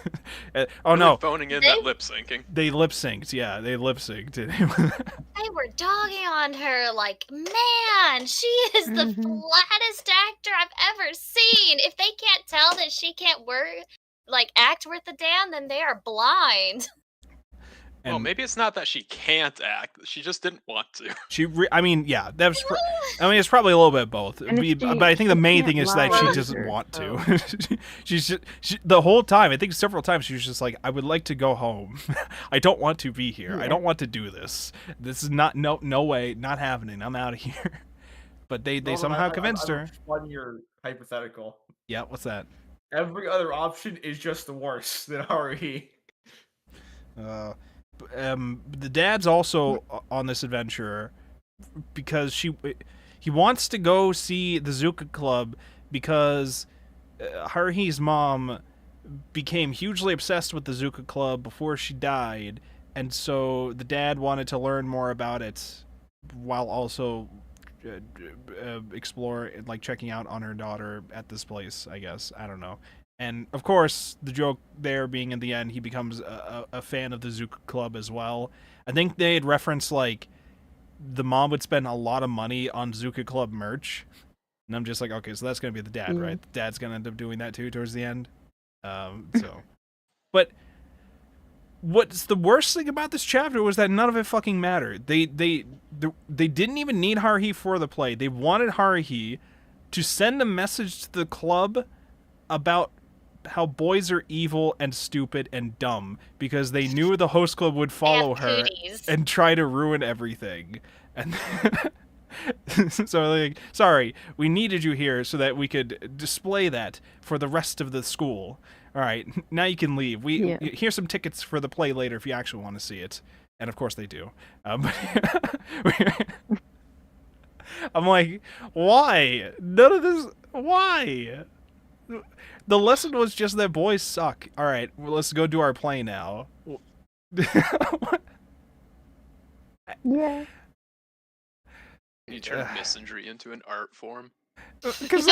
Oh Really no, phoning in They- that lip syncing. they lip synced. Yeah, they lip synced. They were dogging on her like, man, she is the Mhm. flattest actor I've ever seen. If they can't tell that she can't act worth a damn, then they are blind. Well, And maybe it's not that she can't act; she just didn't want to. I mean, yeah, I mean, it's probably a little bit of both. And if But I think the she main can't thing is that lie she either, doesn't want so- to. She's the whole time. I think several times she was just like, "I would like to go home. I don't want to be here. I Yeah. don't want to do this. This is not no way, not happening. I'm out of here." But they Hold on, somehow convinced I her. have a funnier hypothetical. Yeah, what's that? Every other option is just worse than Haruhi. The dad's also on this adventure because he wants to go see the Zuka Club because Haruhi's mom became hugely obsessed with the Zuka Club before she died, and so the dad wanted to learn more about it while also explore, like, checking out on her daughter at this place, I guess. I don't know. And of course, the joke there being in the end, he becomes a fan of the Zuka Club as well. I think they had referenced, like, the mom would spend a lot of money on Zuka Club merch. And I'm just like, okay, so that's going to be the dad, Yeah. right? The dad's going to end up doing that too towards the end. But what's the worst thing about this chapter was that none of it fucking mattered. They didn't even need Haruhi for the play. They wanted Haruhi to send a message to the club about how boys are evil and stupid and dumb because they knew the host club would follow And her cooties. and try to ruin everything. And so, like, sorry, we needed you here so that we could display that for the rest of the school. All right, now you can leave. Yeah. Here's some tickets for the play later if you actually want to see it. And of course they do. I'm like, why? None of this. Why? The lesson was just that boys suck. All right, well, let's go do our play now. Yeah. You turn misandry into an art form. Because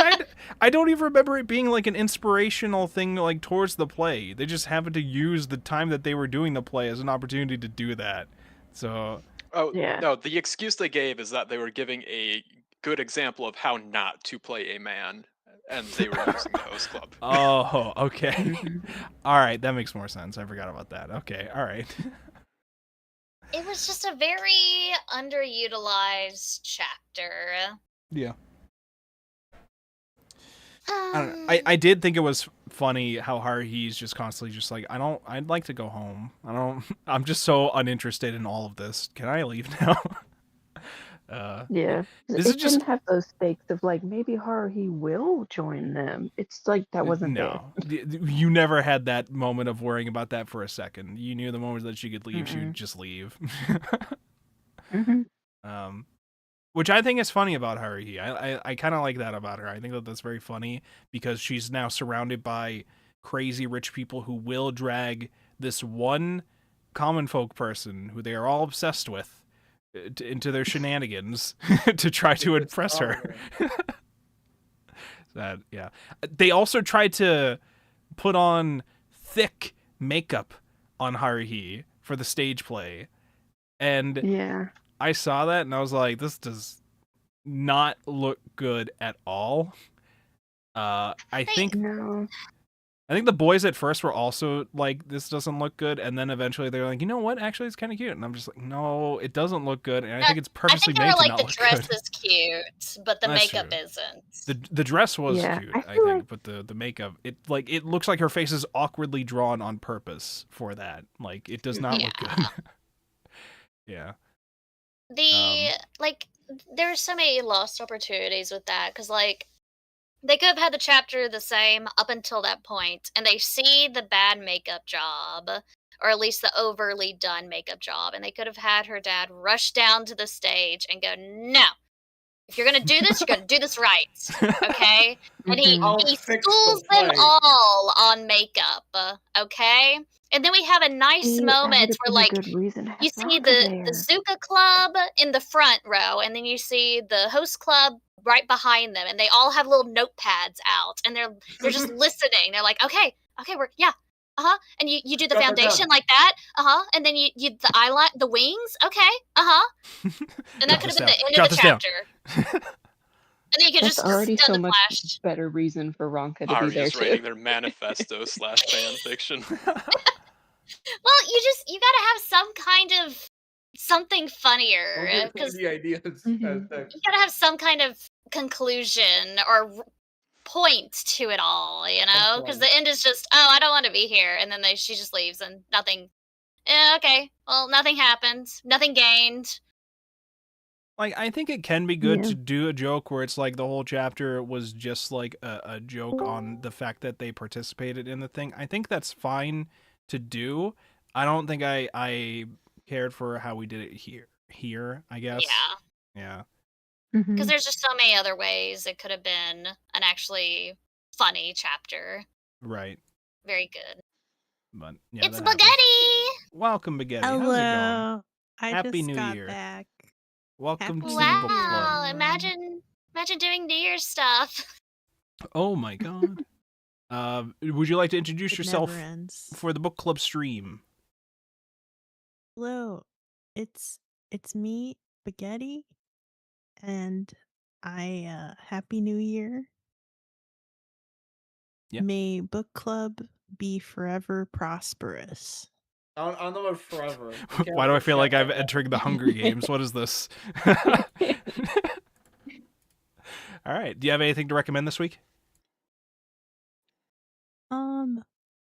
I don't even remember it being like an inspirational thing, like, towards the play. They just happened to use the time that they were doing the play as an opportunity to do that. So Oh, Yeah. no, the excuse they gave is that they were giving a good example of how not to play a man, and they were using the host club. oh, okay. Mhm. All right, that makes more sense. I forgot about that. Okay, all right. It was just a very underutilized chapter. Yeah. I don't know. I did think it was funny how Haruhi's just constantly just like, I'd like to go home. I'm just so uninterested in all of this. Can I leave now? Yeah. This It is just- didn't have those stakes of like maybe Haruhi will join them. It's like that wasn't no. You never had that moment of worrying about that for a second. You knew the moment that she could leave, she would just leave. there. Hmm. Which I think is funny about Haruhi. I kind of like that about her. I think that that's very funny because she's now surrounded by crazy rich people who will drag this one common folk person who they are all obsessed with into their shenanigans to try to impress her. That, yeah. They also tried to put on thick makeup on Haruhi for the stage play. And Yeah. I saw that and I was like, this does not look good at all. I think No. the boys at first were also like, this doesn't look good, and then eventually they were like, you know what, actually it's kind of cute, and I'm just like, no, it doesn't look good, and I think it's I purposely think they made were to like not the look dress good. is cute, but the That's makeup true. isn't. The dress was Yeah, cute, I I feel think, like- but the makeup, it looks like her face is awkwardly drawn on purpose for that. Like, it does not look good. Yeah. The like there's so many lost opportunities with that because like they could have had the chapter the same up until that point, and they see the bad makeup job, or at least the overly done makeup job, and they could have had her dad rush down to the stage and go, "No, if you're gonna do this, you're gonna do this right, okay?" And Mhm. I'll he fix the schools them play. all on makeup, okay? And then we have a nice See, that moment would've where been a like good reason to have you see Ronka the there. Zuka Club in the front row, and then you see the host club right behind them, and they all have little notepads out, and they're just listening. They're like, okay, we're and you do the Got that foundation done. like that, and then you the eyeliner, the wings, okay, and that could have been the end of the chapter. And then you could That's just already stun so the much flash. better reason for Ronka to be Ari there is too. writing their manifesto / fan fiction. Well, you gotta have some kind of something funnier Those are because the ideas. Mhm. you gotta have some kind of conclusion or point to it all, you know? Because the end is just, oh, I don't want to be here, and then she just leaves and nothing. Okay, well, nothing happened, nothing gained. Like, I think it can be good Yeah. to do a joke where it's like the whole chapter was just like a joke on the fact that they participated in the thing. I think that's fine to do. I don't think I cared for how we did it here, I guess. Yeah. Because Mhm. there's just so many other ways it could have been an actually funny chapter. Right. Very good. But yeah, It's that happens. Spaghetti! Welcome, Spaghetti. How's it going? Hello. I Happy just New got Year. back. Welcome Happy to the book New Year, club. Wow, everyone. imagine doing New Year's stuff. Oh my god. Would you like to introduce It yourself never ends. for the book club stream? Hello. It's me, Spaghetti, and I Happy New Year. Yeah. May book club be forever prosperous. I don't know about forever. Why do I feel like I'm entering the Hunger Games? What is this? All right. Do you have anything to recommend this week?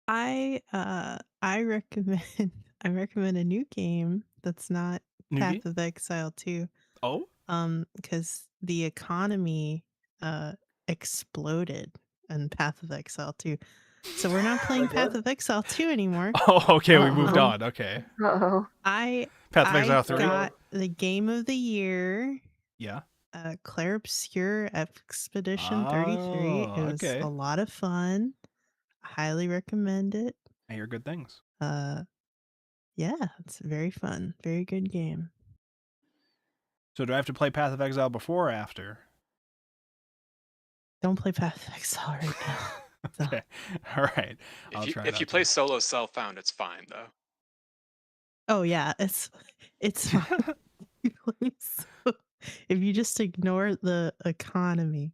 I recommend a new game that's not New Path game? of Exile 2. Oh? Because the economy exploded in Path of Exile 2. So we're not playing Path of Exile 2 anymore. Oh, okay. We moved Uh-oh. on. Okay. Uh-oh. I Path of Exile 3? got the game of the year, Yeah. Claire Obscure Expedition 33. Oh, It was okay. a lot of fun. I highly recommend it. I hear good things. Yeah, it's very fun. Very good game. So do I have to play Path of Exile before or after? Don't play Path of Exile right now. So- Okay. All right. I'll try If not you to. play solo self-found, it's fine though. Oh yeah, it's fine. If you just ignore the economy.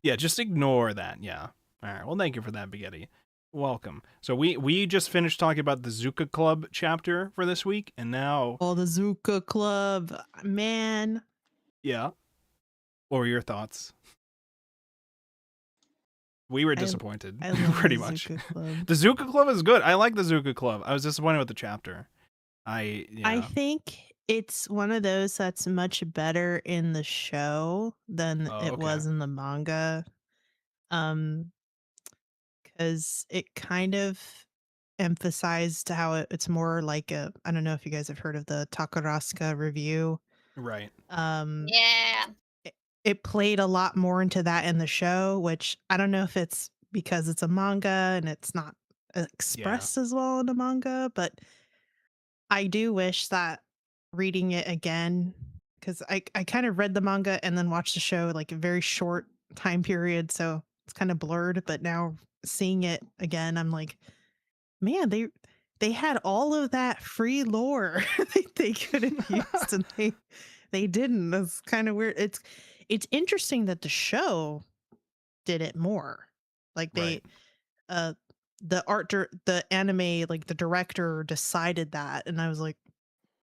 Yeah, just ignore that. Yeah. All right. Well, thank you for that, Spaghetti. Welcome. So we just finished talking about the Zuka Club chapter for this week, and now Oh, the Zuka Club, man. yeah. What were your thoughts? We were I disappointed, love pretty the much. Zuka Club. The Zuka Club is good. I like the Zuka Club. I was disappointed with the chapter. I think it's one of those that's much better in the show than it okay. was in the manga. Because it kind of emphasized how it's more like I don't know if you guys have heard of the Takaraska review. Right. Yeah. It played a lot more into that in the show, which I don't know if it's because it's a manga and it's not expressed as well in a manga, but I do wish that reading it again, because I kind of read the manga and then watched the show like a very short time period, so it's kind of blurred. But now seeing it again, I'm like, man, they had all of that free lore they could have used, and they didn't. That's kind of weird. It's interesting that the show did it more. Like Right. uh the anime, like the director decided that, and I was like,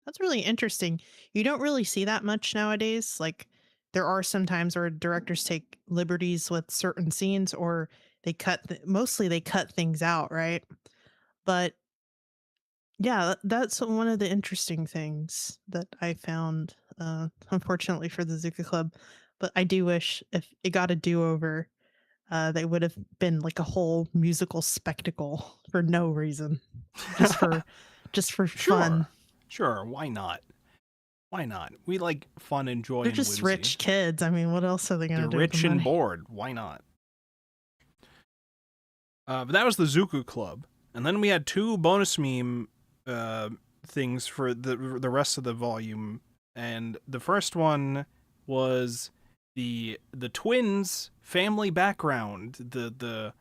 that's really interesting. You don't really see that much nowadays. Like there are some times where directors take liberties with certain scenes, or they mostly they cut things out, right? But yeah, that's one of the interesting things that I found, unfortunately for the Zuka Club. But I do wish if it got a do-over, they would have been like a whole musical spectacle for no reason, just for fun. Sure, why not? Why not? We like fun and joy They're and just whimsy. rich kids. I mean, what else are they going They're to do with rich the and money? bored. Why not? But that was the Zuku Club, and then we had 2 bonus meme things for the rest of the volume, and the first one was the twins' family background, the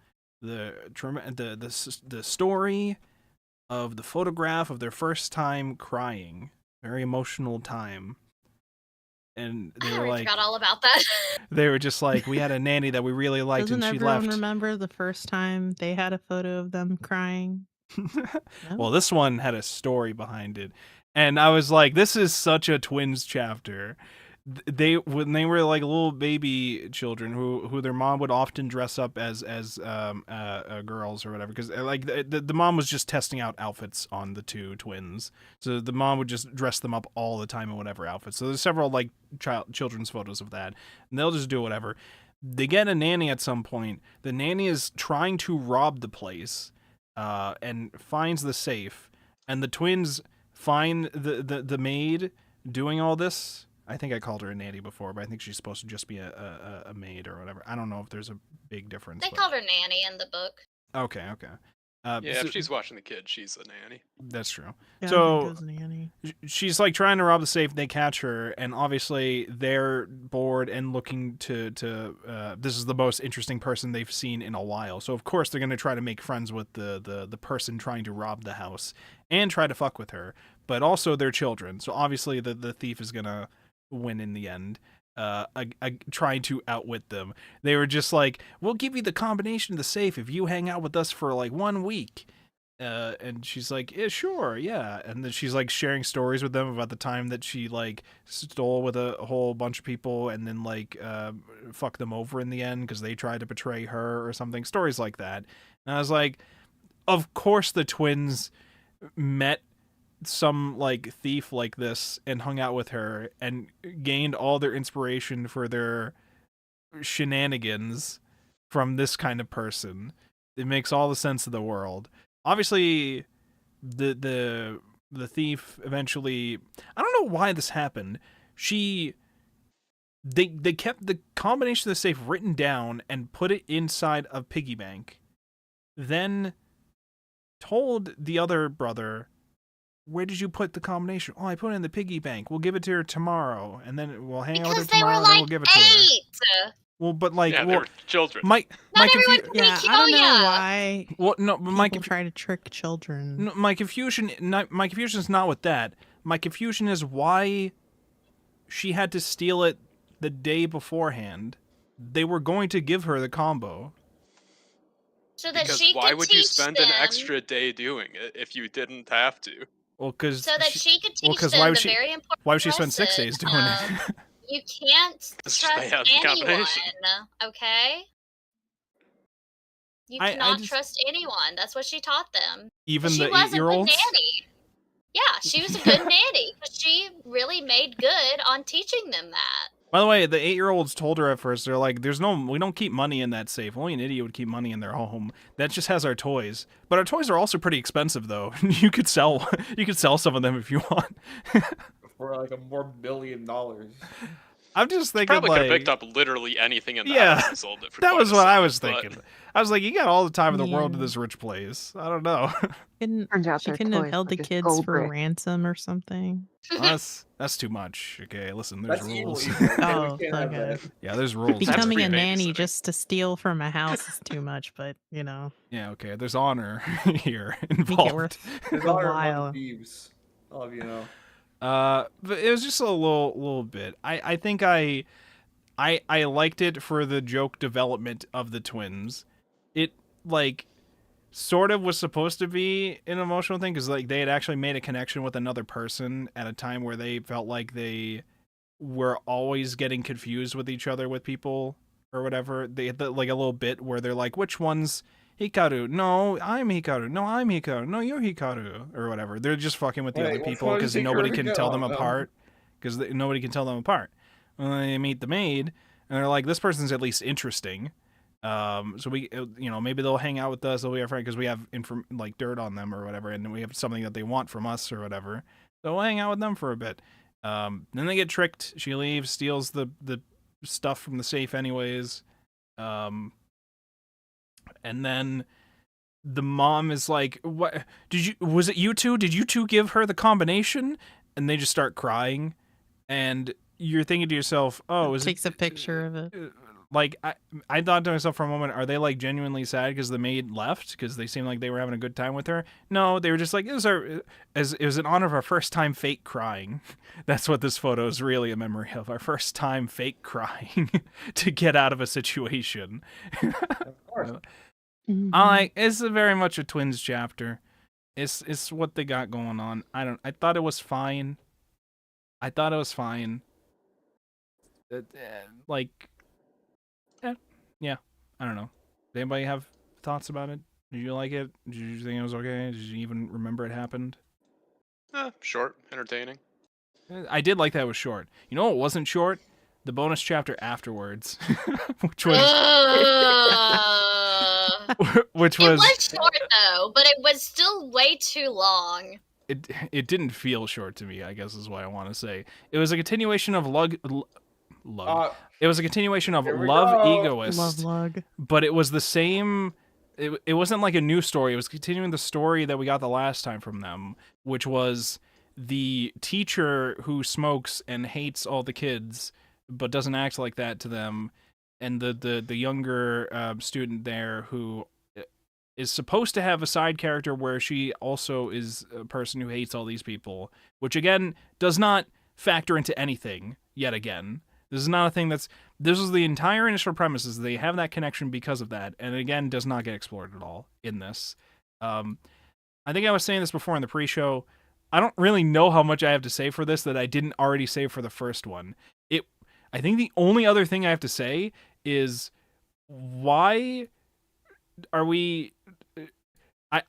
story of the photograph of their first time crying, very emotional time. And they I were already like, forgot all about that. they were just like, we had a nanny that we really liked, Doesn't and she everyone left. remember the first time they had a photo of them crying? No? Well, this one had a story behind it, and I was like, this is such a twins chapter. When they were like little baby children who their mom would often dress up as girls or whatever, because like the mom was just testing out outfits on the 2 twins, so the mom would just dress them up all the time in whatever outfits. So there's several like children's photos of that, and they'll just do whatever. They get a nanny at some point. The nanny is trying to rob the place, and finds the safe, and the twins find the maid doing all this. I think I called her a nanny before, but I think she's supposed to just be a maid or whatever. I don't know if there's a big difference. They called her Nanny in the book. Okay. Yeah, if she's watching the kid, she's a nanny. That's true. Yeah, I So think it was Nanny. she's like trying to rob the safe. They catch her, and obviously they're bored and looking to this is the most interesting person they've seen in a while. So of course they're gonna try to make friends with the person trying to rob the house and try to fuck with her. But also they're children, so obviously the thief is gonna win in the end. Trying to outwit them. They were just like, we'll give you the combination of the safe if you hang out with us for like 1 week. And she's like, yeah, sure, yeah. And then she's like sharing stories with them about the time that she like stole with a whole bunch of people and then like fucked them over in the end because they tried to betray her or something. Stories like that. And I was like, of course the twins met some like thief like this and hung out with her and gained all their inspiration for their shenanigans from this kind of person. It makes all the sense of the world. Obviously the thief eventually, I don't know why this happened. They kept the combination of the safe written down and put it inside a piggy bank, then told the other brother, where did you put the combination? Oh, I put it in the piggy bank. We'll give it to her tomorrow, and then we'll hang out with her Because they tomorrow, were and then like we'll give it to her. 8. Well, but like, Yeah, they well, were children. my Not everyone confu- can Yeah, be I don't know Kyoya. why well, no, but people try to trick children. my confusion is not with that. My confusion is why she had to steal it the day beforehand. They were going to give her the combo. So that Because she why could would you teach spend them, an extra day doing it if you didn't have to? Well, because so that she could teach 'cause them why would the she- very important why would she spend 6 lesson days doing it? you can't Just trust stay out of the anyone, combination. okay? You I cannot just- trust anyone. That's what she taught them. Even She the was a good 8-year-olds. nanny. Yeah, she was a good nanny. But she really made good on teaching them that. By the way, the 8-year-olds told her at first, they're like, we don't keep money in that safe. Only an idiot would keep money in their home. That just has our toys. But our toys are also pretty expensive, though. You could sell some of them if you want. For like $1 billion. I'm just thinking Probably could have like, picked up literally anything in the Yeah, house and sold it for that quite was a what I sum, was but- thinking. I was like, you got all the time in the world in Yeah. this rich place. I don't know. Turns out She their couldn't have toys held were the just kids gold for brick. ransom or something. That's too much. Okay, listen, there's That's evil. rules. Oh, We can't have okay. that. Yeah, there's rules. Becoming a free nanny babysitting. just to steal from a house is too much, but you know, Yeah, okay. There's honor here make it involved. worth There's a honor among while. thieves. All of you know. But it was just a little bit. I think I liked it for the joke development of the twins. It like sort of was supposed to be an emotional thing because like they had actually made a connection with another person at a time where they felt like they were always getting confused with each other with people or whatever. They had like a little bit where they're like, which one's Hikaru? No, I'm Hikaru. No, I'm Hikaru. No, you're Hikaru or whatever. They're just fucking with the Wait, other which people one because is nobody Hikaru can again? tell Oh, them no. apart because nobody can tell them apart. Well, they meet the maid and they're like, this person's at least interesting. So we, maybe they'll hang out with us. They'll be our friend because we have like dirt on them or whatever, and we have something that they want from us or whatever. So we'll hang out with them for a bit. Then they get tricked. She leaves, steals the stuff from the safe anyways. And then the mom is like, "What? Was it you two? Did you two give her the combination?" And they just start crying. And you're thinking to yourself, "Oh, is Takes a picture of it. Like I thought to myself for a moment, are they like genuinely sad because the maid left because they seemed like they were having a good time with her? No, they were just like, it was in honor of our first time fake crying. That's what this photo is really a memory of, our first time fake crying to get out of a situation. Of course. Mhm. It's very much a twins chapter. It's what they got going on. I thought it was fine. I don't know. Did anybody have thoughts about it? Did you like it? Did you think it was okay? Did you even remember it happened? Short, entertaining. I did like that it was short. You know what wasn't short? The bonus chapter afterwards, which was which It was was short though, but it was still way too long. it didn't feel short to me, I guess is what I want to say. It was a continuation of it was a continuation of Here we Love go. Egoist. Love lug. But it was the same. It wasn't like a new story. It was continuing the story that we got the last time from them, which was the teacher who smokes and hates all the kids, but doesn't act like that to them, and the younger student there who is supposed to have a side character where she also is a person who hates all these people, which again does not factor into anything yet again. This is not a thing this is the entire initial premise is they have that connection because of that, and again does not get explored at all in this. I think I was saying this before in the pre-show. I don't really know how much I have to say for this that I didn't already say for the first one. I think the only other thing I have to say is why are we...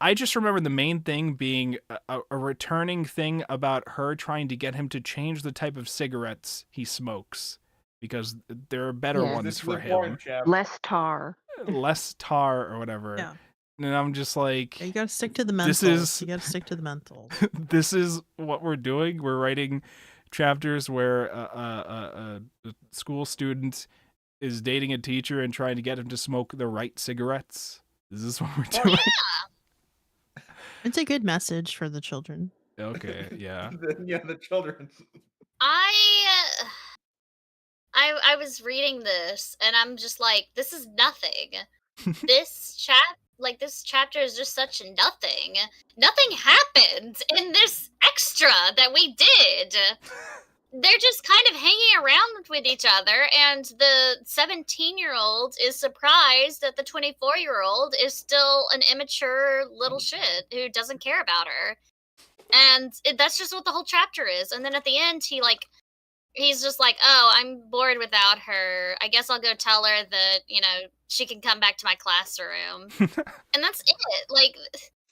I just remember the main thing being a returning thing about her trying to get him to change the type of cigarettes he smokes because there are better Yeah. ones This is for important, him. chap. Less tar. Less tar or whatever. Yeah. And I'm just like, You gotta stick to the mentals. This is- You gotta stick to the mentals. this is what we're doing. We're writing chapters where a school student is dating a teacher and trying to get him to smoke the right cigarettes. Is this what we're doing? It's a good message for the children. Okay, yeah. The children. I was reading this and I'm just like, this is nothing. This chapter is just such nothing. Nothing happened in this extra that we did. They're just kind of hanging around with each other, and the 17-year-old is surprised that the 24-year-old is still an immature little shit who doesn't care about her. And that's just what the whole chapter is. And then at the end, he's just like, oh, I'm bored without her. I guess I'll go tell her that, she can come back to my classroom. And that's it. Like,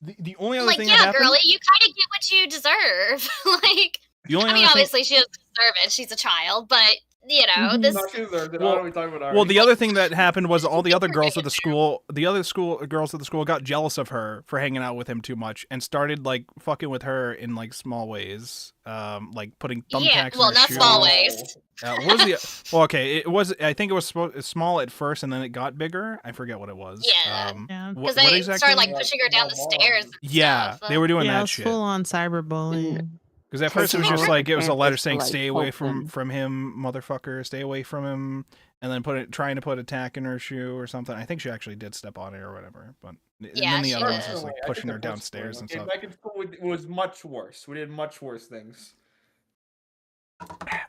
The only other like, thing yeah, that happened... girlie, you kind of get what you deserve. Like, The only I mean, other thing... obviously she doesn't deserve it. She's a child, but Mhm. this. No, she deserved it. Well- Why are we talking about Well, Ari? the other thing that happened was all the other girls at the school, girls at the school got jealous of her for hanging out with him too much and started like fucking with her in like small ways, like putting thumbtacks Yeah, well, in her not shoes. small ways. What was the? Well, okay, it was. I think it was small at first, and then it got bigger. I forget what it was. Yeah. Yeah. Because What they exactly? started like Like, pushing her down the small stairs. moms. And Yeah, stuff. they were doing Yeah, it that was shit. full on cyberbullying. Because at first it was Because just they like it was a letter Campus to, saying like, "Stay away help from them. him, motherfucker. Stay away from him," and then trying to put a tack in her shoe or something. I think she actually did step on it or whatever. But and Yeah, then the she other ones did. was like Personally, I pushing think her the first downstairs one, and okay, stuff. back in school, it was much worse. We did much worse things.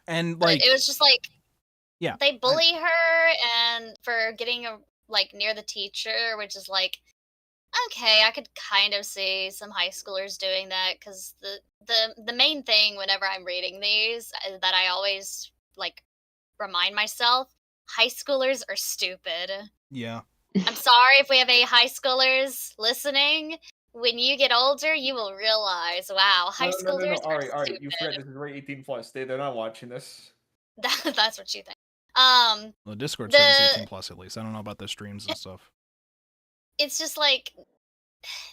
And But like, it was just like yeah, they bully her and for getting like near the teacher, which is like okay, I could kind of see some high schoolers doing that because the main thing whenever I'm reading these that I always like remind myself, high schoolers are stupid. yeah. I'm sorry if we have any high schoolers listening. When you get older, you will realize, wow, high No. schoolers All are right. stupid. You forget this is very 18 plus. They're not watching this. That's what you think. Well, the Discord The- says 18 plus at least. I don't know about the streams and stuff. It's just like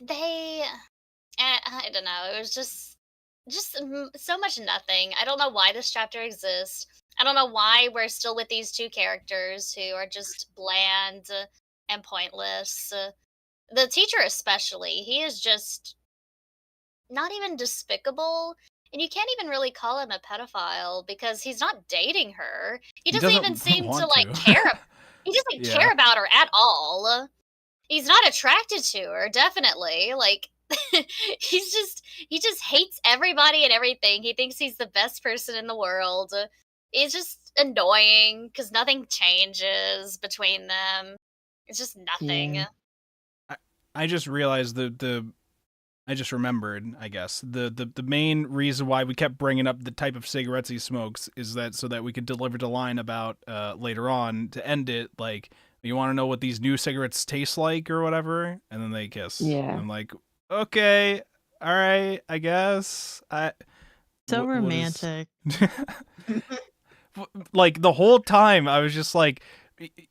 I don't know. It was just so much nothing. I don't know why this chapter exists. I don't know why we're still with these two characters who are just bland and pointless. The teacher especially, he is just not even despicable. And you can't even really call him a pedophile because he's not dating her. He doesn't even seem to want like to. care. He doesn't Yeah. care about her at all. He's not attracted to her, definitely. Like he just hates everybody and everything. He thinks he's the best person in the world. It's just annoying because nothing changes between them. It's just nothing. Yeah. I just realized I just remembered, I guess, the main reason why we kept bringing up the type of cigarettes he smokes is that so that we could deliver the line about later on to end it, like, you want to know what these new cigarettes taste like or whatever, and then they kiss. Yeah. I'm like, okay, all right, I guess. So what is- romantic. Like the whole time I was just like,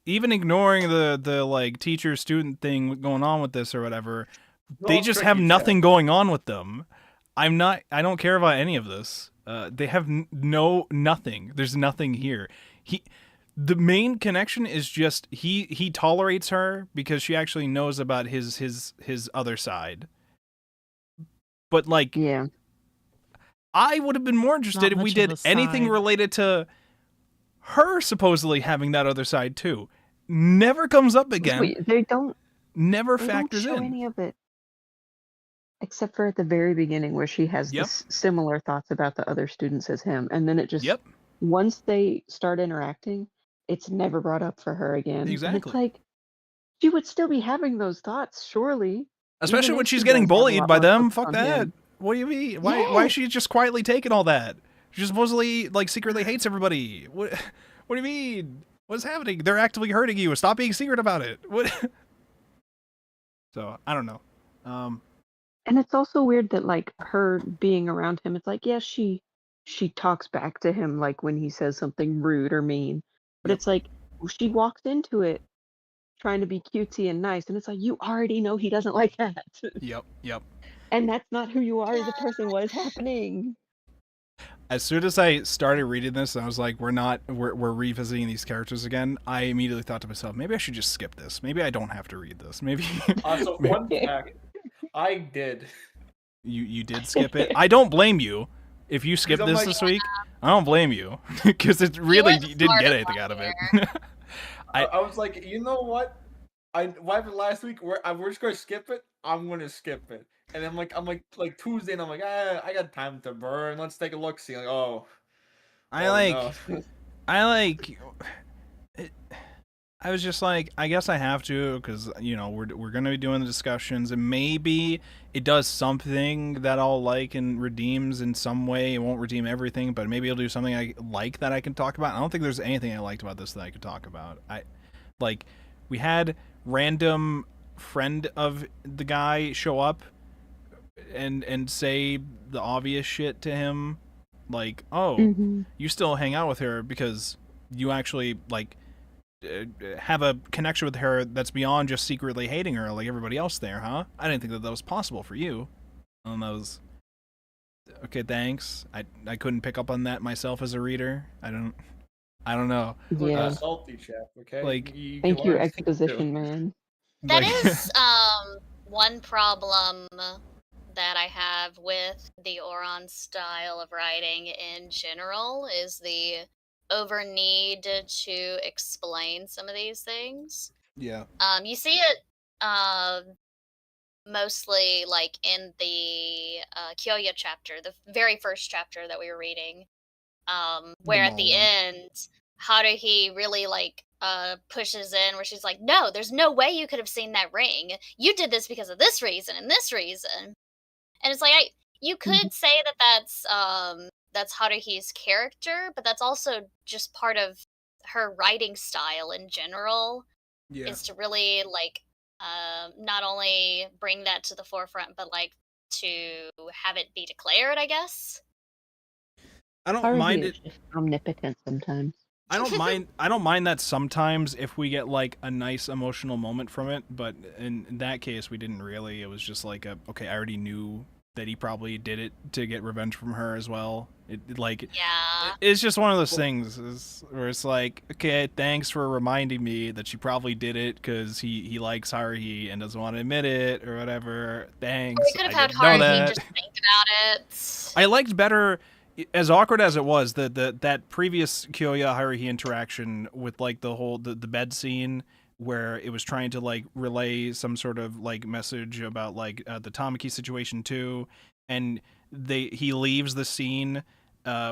even ignoring the like teacher student thing going on with this or whatever, they just have nothing going on with them. I don't care about any of this. They have nothing. There's nothing here. The main connection is just he tolerates her because she actually knows about his other side. But like, Yeah. I would have been more interested Not if we much of did a anything side. related to her supposedly having that other side too. Never comes up again. They don't Never they don't factors show in. any of it. Except for at the very beginning where she has Yep. this similar thoughts about the other students as him. And then it just Yep. once they start interacting, it's never brought up for her again. And Exactly. it's like she would still be having those thoughts, surely. Especially even when if she's she getting does have a bullied lot by more them. focus Fuck on that. him. What do you mean? Why Yeah. is she just quietly taking all that? She supposedly like secretly hates everybody. What do you mean? What's happening? They're actively hurting you. Stop being secret about it. What? So I don't know. And it's also weird that like her being around him, it's like, yeah, she talks back to him like when he says something rude or mean. But Yep. it's like she walks into it trying to be cutesy and nice, and it's like you already know he doesn't like that. Yep. And that's not who you are as a person. What is happening? As soon as I started reading this, and I was like, we're revisiting these characters again. I immediately thought to myself, maybe I should just skip this. Maybe I don't have to read this. Maybe So one fact, I did. you did skip it. I don't blame you. If you skipped I'm this like- this week, I don't blame you because it really was you didn't smart get as anything well out of it. I was like, you know what? What happened last week? We're just gonna skip it. I'm gonna skip it. And I'm like Tuesday, and I'm like, I got time to burn. Let's take a look. See, like, oh, I oh, like. no. I was just like, I guess I have to because we're gonna be doing the discussions and maybe it does something that I'll like and redeems in some way. It won't redeem everything, but maybe it'll do something I like that I can talk about. I don't think there's anything I liked about this that I could talk about. We had random friend of the guy show up and say the obvious shit to him, like, oh, Mhm. you still hang out with her because you actually like have a connection with her that's beyond just secretly hating her like everybody else there, huh? I didn't think that was possible for you. And that was okay. Thanks. I couldn't pick up on that myself as a reader. I don't. I don't know. Look, Yeah. salty chef. Okay. like- you Thank can you, learn things too. exposition man. That Like- is one problem that I have with the Ouran style of writing in general is the over need to explain some of these things. Yeah. You see it mostly like in the Kyoya chapter, the very first chapter that we were reading, where at the mall one. end, Haruhi really like pushes in where she's like, no, there's no way you could have seen that ring. You did this because of this reason and this reason. And it's like you could say that that's Haruhi's character, but that's also just part of her writing style in general. Yeah. Is to really like not only bring that to the forefront, but like to have it be declared, I guess. I don't Haruhi mind is it. just omnipotent sometimes. I don't mind that sometimes if we get like a nice emotional moment from it, but in that case we didn't really. It was just like okay, I already knew that he probably did it to get revenge from her as well. It's just one of those things where it's like, okay, thanks for reminding me that she probably did it because he likes Haruhi and doesn't want to admit it or whatever. Thanks. We could have had didn't know Haruhi that. just think about it. I liked better, as awkward as it was, that previous Kyoya Haruhi interaction with like the bed scene where it was trying to like relay some sort of like message about like the Tamaki situation too, and he leaves the scene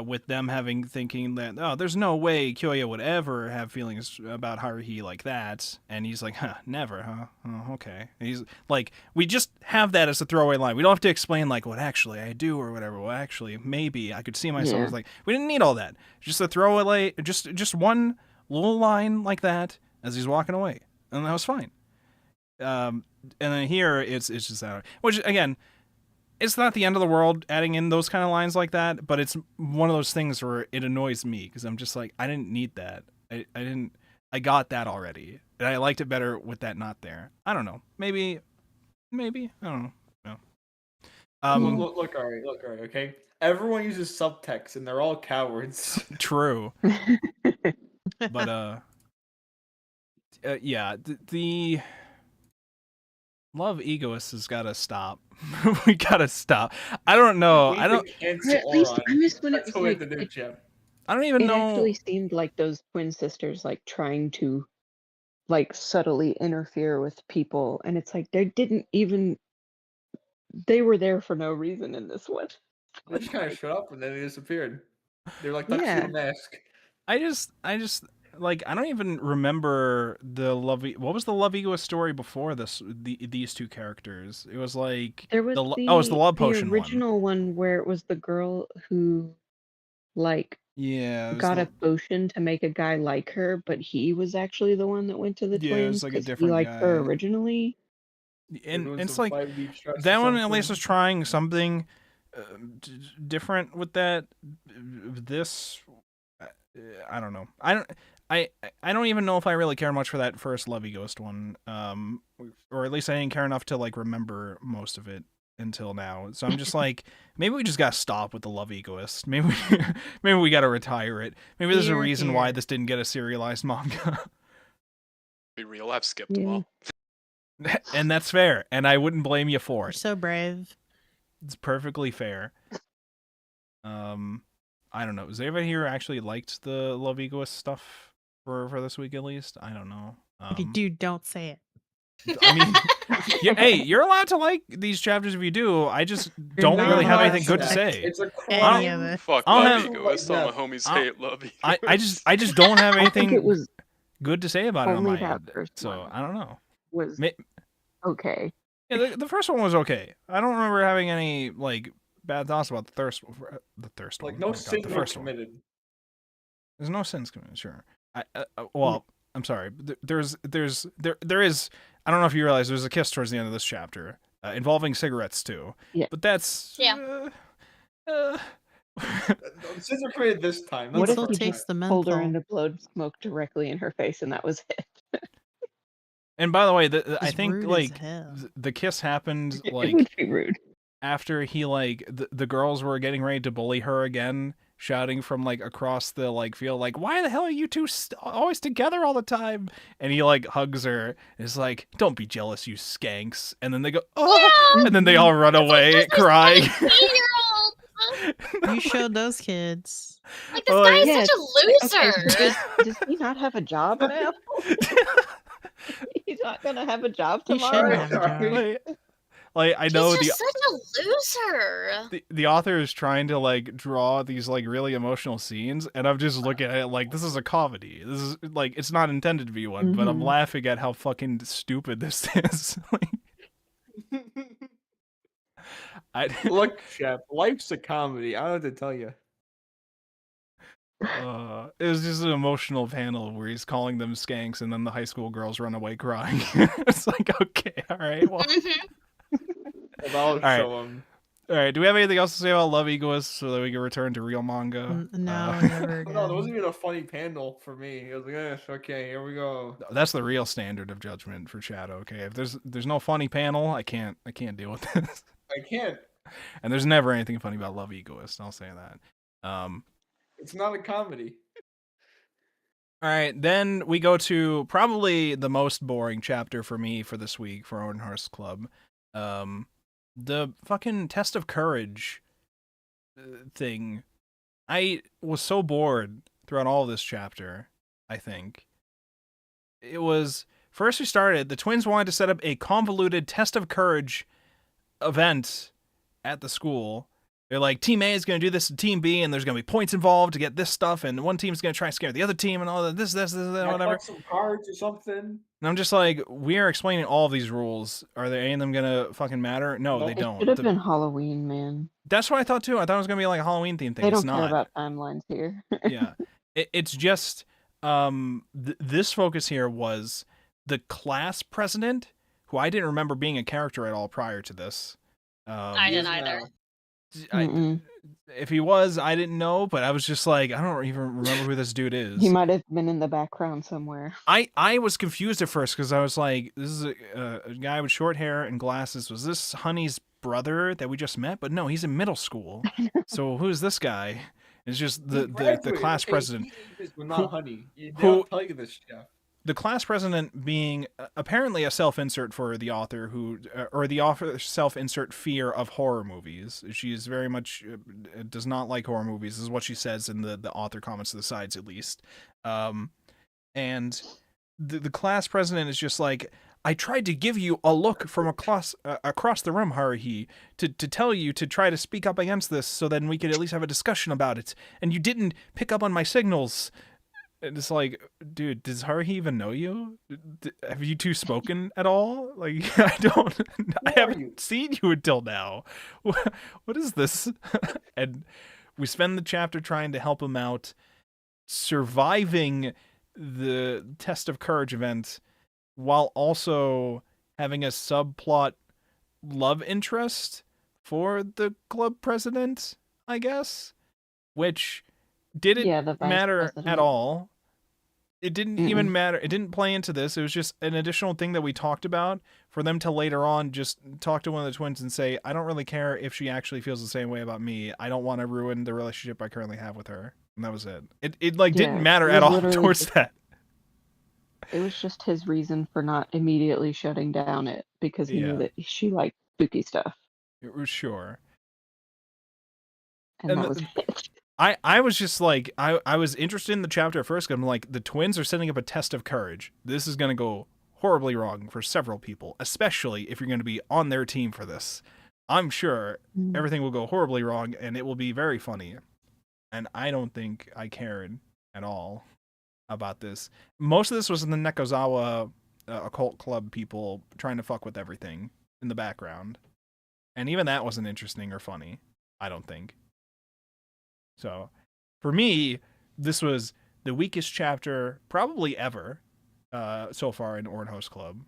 with them thinking that there's no way Kyoya would ever have feelings about Haruhi like that, and he's like, never, huh? Oh, okay. And he's like, we just have that as a throwaway line. We don't have to explain like what actually I do or whatever. Well, actually, maybe I could see myself as like, we didn't need all that. Just a throwaway, just one little line like that as he's walking away, and that was fine. And then here it's just that, which again, it's not the end of the world adding in those kind of lines like that, but it's one of those things where it annoys me because I'm just like, I didn't need that. I got that already, and I liked it better with that not there. I don't know. Maybe I don't know. No. Look, all right, okay? Everyone uses subtext, and they're all cowards. True. But yeah, the love egoist has got to stop. We gotta stop. I don't know. I don't. At least I missed when it was like, I don't even it know. actually seemed like those twin sisters like trying to like subtly interfere with people, and it's like they were there for no reason in this one. They just kind of showed up and then they disappeared. They're like Yeah. tuxedo mask. I just like I don't even remember what was the love egoist story before these two characters. It was like There was it was the love potion the original one where it was the girl who like it was got a potion to make a guy like her, but he was actually the one that went to the Yeah, it was twins like a 'cause different he liked her guy. originally. and it's like that one at least was trying something different with that. This I don't know. I don't even know if I really care much for that first Love Ghost one. Or at least I didn't care enough to like remember most of it until now. So I'm just like, maybe we just gotta stop with the Love Egoist. Maybe we gotta retire it. Maybe there's a reason why this didn't get a serialized manga. Be real, I've skipped them all. And that's fair, and I wouldn't blame you for You're it. so brave. It's perfectly fair. I don't know. Has anybody here actually liked the Love Egoist stuff for this week at least? I don't know. Dude, don't say it. I mean, hey, you're allowed to like these chapters if you do. I just don't not really have allowed anything good to to. say. It's a Any of it. Fuck I'll Love have- Egoist. All my No. homies I'll- hate Love Egoist. I just don't have I think anything it was good to say about it on only my that end. first So one. I don't know. was Ma- okay. Yeah, the first one was okay. I don't remember having any like bad thoughts about the thirst Like one. no Oh my God, sin the was first one. committed. There's no sins committed. Sure. Well, I'm sorry. There is. I don't know if you realize there's a kiss towards the end of this chapter involving cigarettes too. Yeah. But that's Sins were committed this time. What That's if the Still he first taste time. the Pulled her menthol. into blown smoke directly in her face, and that was it. And by the way, I It's think rude as like hell. the kiss happened It like would be rude. after he like the girls were getting ready to bully her again. shouting from like across the like field, like, "Why the hell are you two always together all the time?" And he like hugs her and is like, "Don't be jealous, you skanks." And then they go, "Oh," Yeah! and then they all run away crying. 17-year-old! You showed those kids. Like, this guy is Yeah, such a Okay, loser. so does he not have a job now? He's not gonna have a job He shouldn't tomorrow. have a job. Like I know He's just such a loser. the author is trying to like draw these like really emotional scenes, and I'm just looking at it like, this is a comedy. This is like, it's not intended to be one, but I'm Mhm. laughing at how fucking stupid this is. Like, Look, Chef, life's a comedy. I don't know what to tell you. it was just an emotional panel where he's calling them skanks, and then the high school girls run away crying. It's like, okay, all right, well, Mhm. I'll right. show him. all right. Do we have anything else to say about Love Egoist so that we can return to real manga? No, never No, there wasn't again. even a funny panel for me. It was like, yes, okay, here we go. That's the real standard of judgment for Shadow. Okay, if there's no funny panel, I can't deal with this. I can't. And there's never anything funny about Love Egoist. I'll say that. It's not a comedy. All right, then we go to probably the most boring chapter for me for this week for Ouran Club. The fucking test of courage thing. I was so bored throughout all of this chapter, I think. It was, first we started, the twins wanted to set up a convoluted test of courage event at the school. They're like, Team A is going to do this to Team B, and there's going to be points involved to get this stuff, and one team's going to try and scare the other team, and all that, this, that, whatever. Some cards or something. And I'm just like, we are explaining all of these rules. Are there any of them going to fucking matter? No, they It don't. should have been Halloween, man. That's what I thought too. I thought it was going to be like a Halloween theme thing. They It's don't care not. about timelines here. Yeah. It's just, this focus here was the class president, who I didn't remember being a character at all prior to this. I didn't either. If he was, I didn't know, but I was just like, I don't even remember who this dude is. He might have been in the background somewhere. I was confused at first because I was like, this is a guy with short hair and glasses. Was this Honey's brother that we just met? But no, he's in middle school. So who's this guy? It's just the class president. Not Honey. They who- don't tell you this stuff. The class president being apparently a self-insert for the author who, or the author's self-insert fear of horror movies. She's very much does not like horror movies, is what she says in the author comments to the sides, at least. And the class president is just like, I tried to give you a look from across the room, Haruhi, to tell you to try to speak up against this so then we could at least have a discussion about it. And you didn't pick up on my signals. And it's like, dude, does Haruhi even know you? Have you two spoken at all? Like, I haven't seen you until now. What is this? And we spend the chapter trying to help him out, surviving the test of courage event, while also having a subplot love interest for the club president, I guess, which didn't the vice matter president. at all. It didn't even matter. It didn't play into this. It was just an additional thing that we talked about for them to later on just talk to one of the twins and say, I don't really care if she actually feels the same way about me. I don't want to ruin the relationship I currently have with her. And that was it. It like didn't matter it at was all literally towards just- that. It was just his reason for not immediately shutting down it because he knew that she liked spooky stuff. It was sure. And And that was it. I was just like, I was interested in the chapter at first. 'Cause I'm like, the twins are setting up a test of courage. This is going to go horribly wrong for several people, especially if you're going to be on their team for this. I'm sure everything will go horribly wrong and it will be very funny. And I don't think I cared at all about this. Most of this was in the Nekozawa occult club people trying to fuck with everything in the background. And even that wasn't interesting or funny, I don't think. So, for me, this was the weakest chapter probably ever so far in Ouran Club.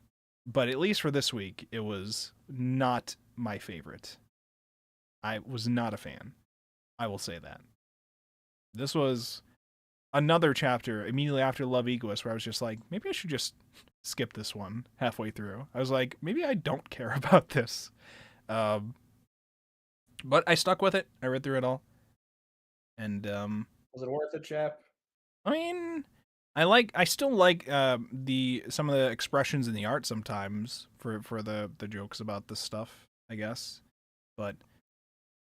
But at least for this week, it was not my favorite. I was not a fan. I will say that. This was another chapter immediately after Love Egoist where I was just like, maybe I should just skip this one halfway through. I was like, maybe I don't care about this. But I stuck with it. I read through it all. And Was it worth it, chap? I mean, I still like some of the expressions in the art sometimes for the jokes about this stuff, I guess. But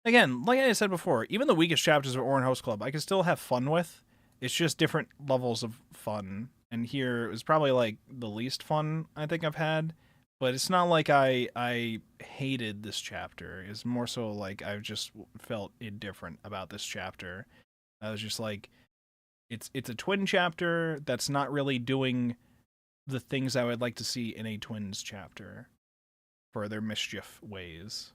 again, like I said before, even the weakest chapters of Ouran Host Club, I can still have fun with. It's just different levels of fun. And here it was probably like the least fun I think I've had. But it's not like I hated this chapter. It's more so like I just felt indifferent about this chapter. I was just like, it's a twin chapter that's not really doing the things I would like to see in a twins chapter for their mischief ways.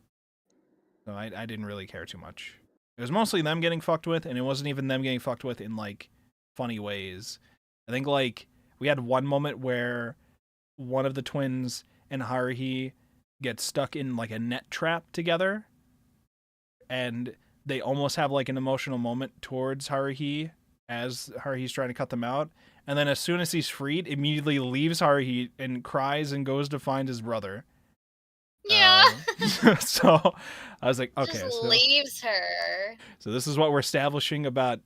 So I didn't really care too much. It was mostly them getting fucked with, and it wasn't even them getting fucked with in like funny ways. I think like we had one moment where one of the twins and Haruhi get stuck in like a net trap together, and they almost have like an emotional moment towards Haruhi as Haruhi's trying to cut them out. And then as soon as he's freed, immediately leaves Haruhi and cries and goes to find his brother. Yeah. So I was like, okay. Just So, leaves her. so this is what we're establishing about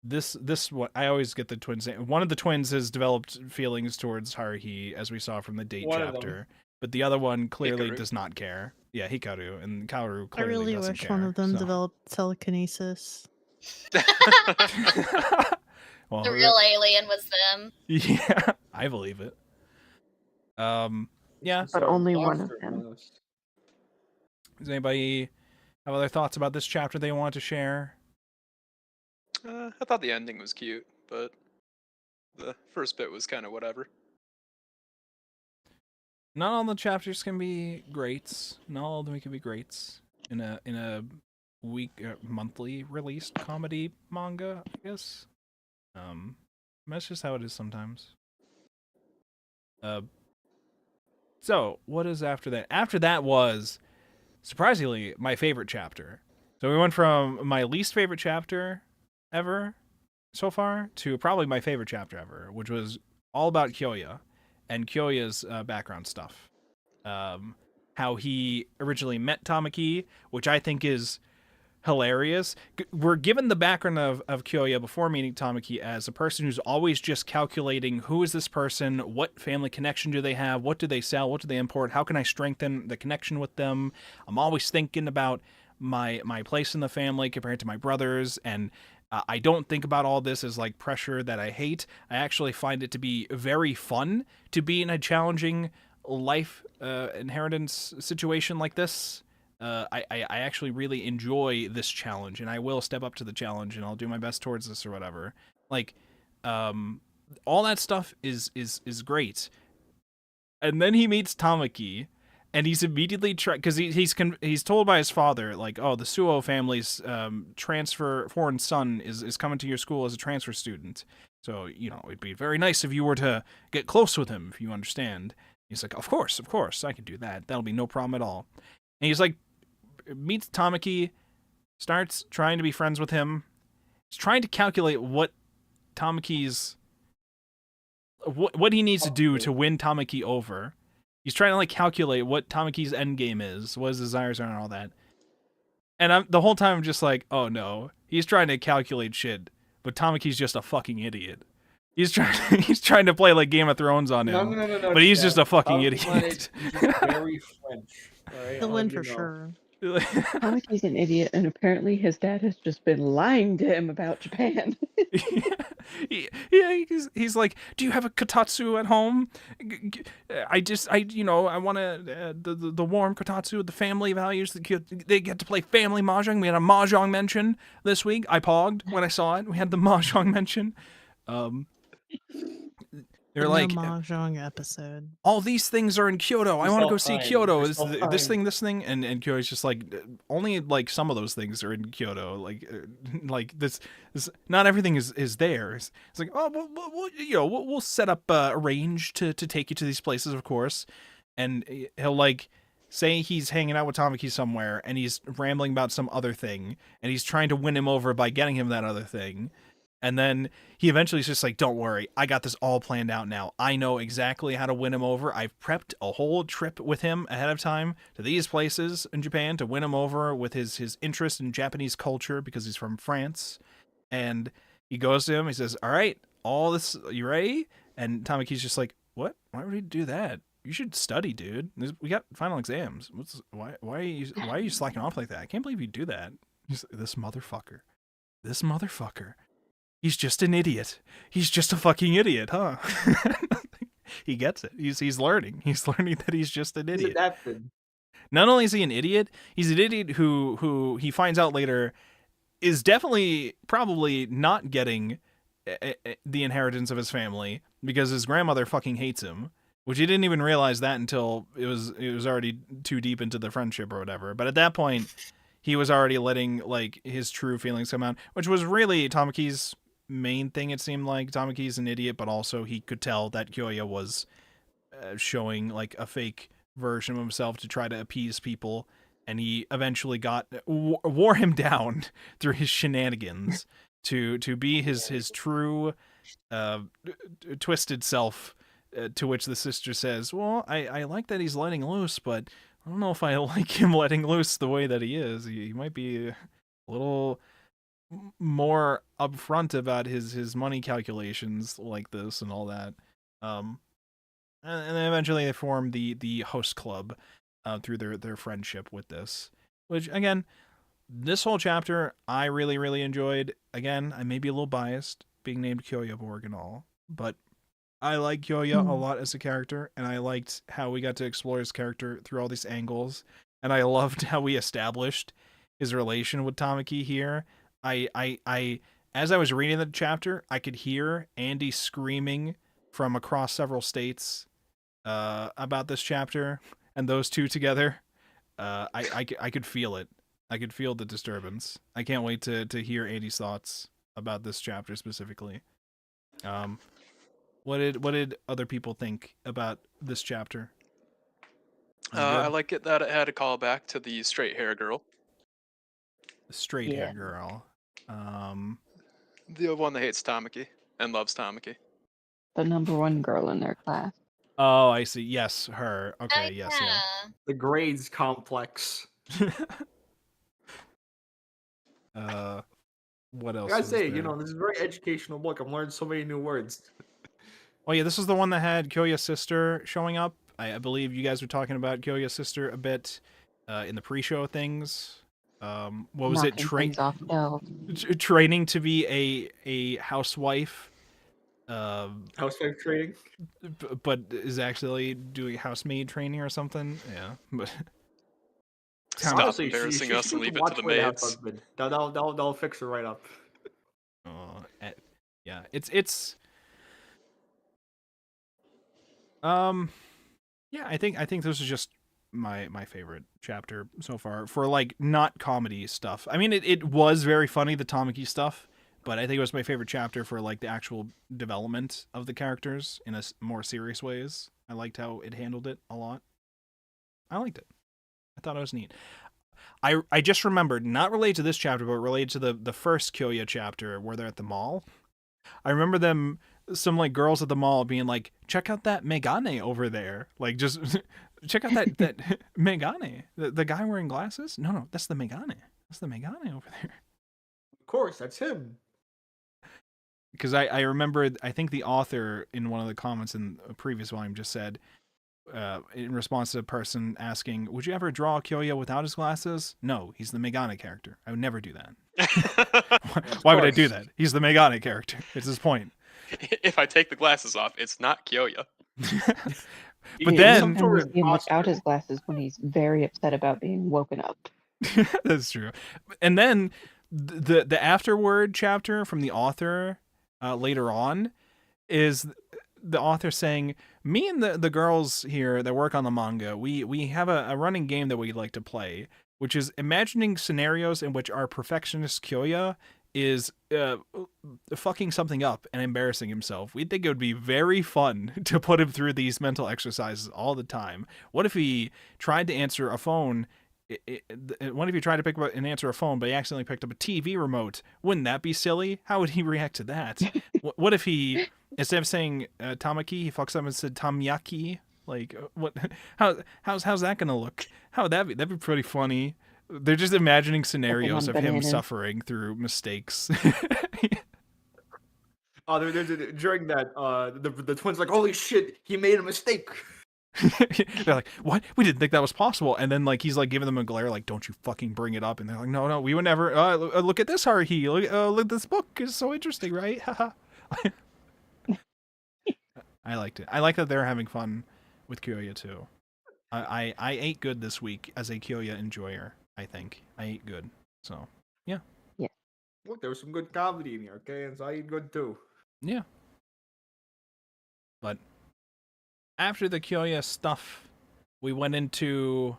this what I always get the twins. One of the twins has developed feelings towards Haruhi, as we saw from the date chapter. But the other one clearly Hikaru. does not care. Yeah, Hikaru. And Kaoru I clearly really doesn't wish care. one of them so. developed telekinesis. Well, The real alien was them. yeah, I believe it. Yeah. But only one of them. Does anybody have other thoughts about this chapter they want to share? I thought the ending was cute, but the first bit was kind of whatever. Not all the chapters can be greats. Not all of them can be greats in a monthly released comedy manga, I guess. That's just how it is sometimes. So what is after that? After that was surprisingly my favorite chapter. So we went from my least favorite chapter ever so far to probably my favorite chapter ever, which was all about Kyoya and Kyoya's background stuff. How he originally met Tamaki, which I think is hilarious. We're given the background of Kyoya before meeting Tamaki as a person who's always just calculating who is this person, what family connection do they have, what do they sell, what do they import, how can I strengthen the connection with them. I'm always thinking about my place in the family compared to my brothers, and I don't think about all this as like pressure that I hate. I actually find it to be very fun to be in a challenging life inheritance situation like this. I actually really enjoy this challenge, and I will step up to the challenge, and I'll do my best towards this or whatever. Like, all that stuff is great. And then he meets Tamaki, and he's immediately because he's told by his father, like, oh, the Suo family's foreign son is coming to your school as a transfer student. So, you know, it'd be very nice if you were to get close with him, if you understand. He's like, of course, I can do that. That'll be no problem at all. And he's like, meets Tamaki, starts trying to be friends with him. He's trying to calculate what Tamaki's what he needs to do to win Tamaki over. He's trying to like calculate what Tamaki's end game is, what his desires are, and all that. And the whole time I'm just like, oh no, he's trying to calculate shit, but Tamaki's just a fucking idiot. He's trying to play like Game of Thrones on him, No, but he's just a fucking Tamaki's idiot. very French. Right? He'll win for sure. Tamaki's an idiot, and apparently his dad has just been lying to him about Japan. He's like, do you have a kotatsu at home? I want the warm kotatsu, the family values. They get to play family mahjong. We had a mahjong mention this week. I pogged when I saw it. We had the mahjong mention. They're like, mahjong episode. all these things are in Kyoto. I want to go see Kyoto. This thing, and Kyoto's just like, only like some of those things are in Kyoto. Like this not everything is there. It's like, oh, we'll set up a range to take you to these places, of course. And he'll like say he's hanging out with Tamaki somewhere, and he's rambling about some other thing, and he's trying to win him over by getting him that other thing. And then he eventually is just like, don't worry, I got this all planned out now. I know exactly how to win him over. I've prepped a whole trip with him ahead of time to these places in Japan to win him over with his interest in Japanese culture because he's from France. And he goes to him, he says, all right, all this, you ready? And Tamaki's just like, what? Why would he do that? You should study, dude. We got final exams. Why are you slacking off like that? I can't believe you do that. He's like, this motherfucker. He's just an idiot. He's just a fucking idiot, huh? He gets it. He's learning. He's learning that he's just an idiot. He's adapted. Not only is he an idiot, he's an idiot who he finds out later is definitely probably not getting the inheritance of his family because his grandmother fucking hates him, which he didn't even realize that until it was already too deep into the friendship or whatever. But at that point, he was already letting like his true feelings come out, which was really Tamaki's main thing. It seemed like Tamaki's an idiot, but also he could tell that Kyoya was showing like a fake version of himself to try to appease people, and he eventually wore him down through his shenanigans to be his true twisted self, to which the sister says, well, I like that he's letting loose, but I don't know if I like him letting loose the way that he is. He might be a little more upfront about his money calculations like this and all that. And then eventually they form the host club through their friendship with this, which again, this whole chapter I really, really enjoyed. Again, I may be a little biased being named Kyoyaborg and all, but I like Kyoya a lot as a character, and I liked how we got to explore his character through all these angles, and I loved how we established his relation with Tamaki here. I as I was reading the chapter, I could hear Andy screaming from across several states about this chapter, and those two together. I could feel it. I could feel the disturbance. I can't wait to hear Andy's thoughts about this chapter specifically. What did other people think about this chapter? I like it that it had a callback to the straight hair girl. The straight hair girl. The one that hates Tamaki and loves Tamaki. The number one girl in their class. Oh, I see. Yes, her. Okay, yes, yeah. The grades complex. What else? I gotta say, this is a very educational book. I'm learning so many new words. Oh yeah, this is the one that had Kyoya's sister showing up. I believe you guys were talking about Kyoya's sister a bit in the pre-show things. What was it? Training to be a housewife. Housewife training, but is actually doing housemaid training or something. Yeah, but stop honestly, embarrassing us and leave it to the maids. They'll fix her right up. Yeah, it's. Yeah, I think this is just my favorite chapter so far for like not comedy stuff. I mean, it was very funny, the Tamaki stuff, but I think it was my favorite chapter for like the actual development of the characters in a more serious ways. I liked how it handled it a lot. I liked it. I thought it was neat. I just remembered, not related to this chapter, but related to the first Kyoya chapter where they're at the mall. I remember some like girls at the mall being like, check out that Megane over there. Like, just check out that Megane. The guy wearing glasses? No, that's the Megane. That's the Megane over there. Of course, that's him. Because I remembered, I think the author in one of the comments in a previous volume just said, in response to a person asking, would you ever draw Kyoya without his glasses? No, he's the Megane character. I would never do that. Why would I do that? He's the Megane character. It's his point. If I take the glasses off, it's not Kyoya. But then sometimes he without his glasses when he's very upset about being woken up. That's true. And then the afterword chapter from the author later on is the author saying, me and the girls here that work on the manga, we have a running game that we like to play, which is imagining scenarios in which our perfectionist Kyoya is fucking something up and embarrassing himself. We think it would be very fun to put him through these mental exercises all the time. What if he tried to answer a phone One of you tried to pick up and answer a phone, but he accidentally picked up a TV remote. Wouldn't that be silly? How would he react to that? What if he, instead of saying Tamaki, he fucks up and said Tamyaki? Like, what? How's that gonna look? How would that be? That'd be pretty funny. They're just imagining scenarios of him bananas. suffering through mistakes. Oh, during that, the twins like, holy shit, he made a mistake. They're like, what? We didn't think that was possible. And then like he's like giving them a glare, like, don't you fucking bring it up. And they're like, no, we would never. Look at this, Haruhi. Look, this book is so interesting, right? I liked it. I like that they're having fun with Kyoya too. I ate good this week as a Kyoya enjoyer. I think I ate good. So yeah. Look, there was some good comedy in here, okay? And so I eat good too. Yeah. But after the Kyoya stuff, we went into,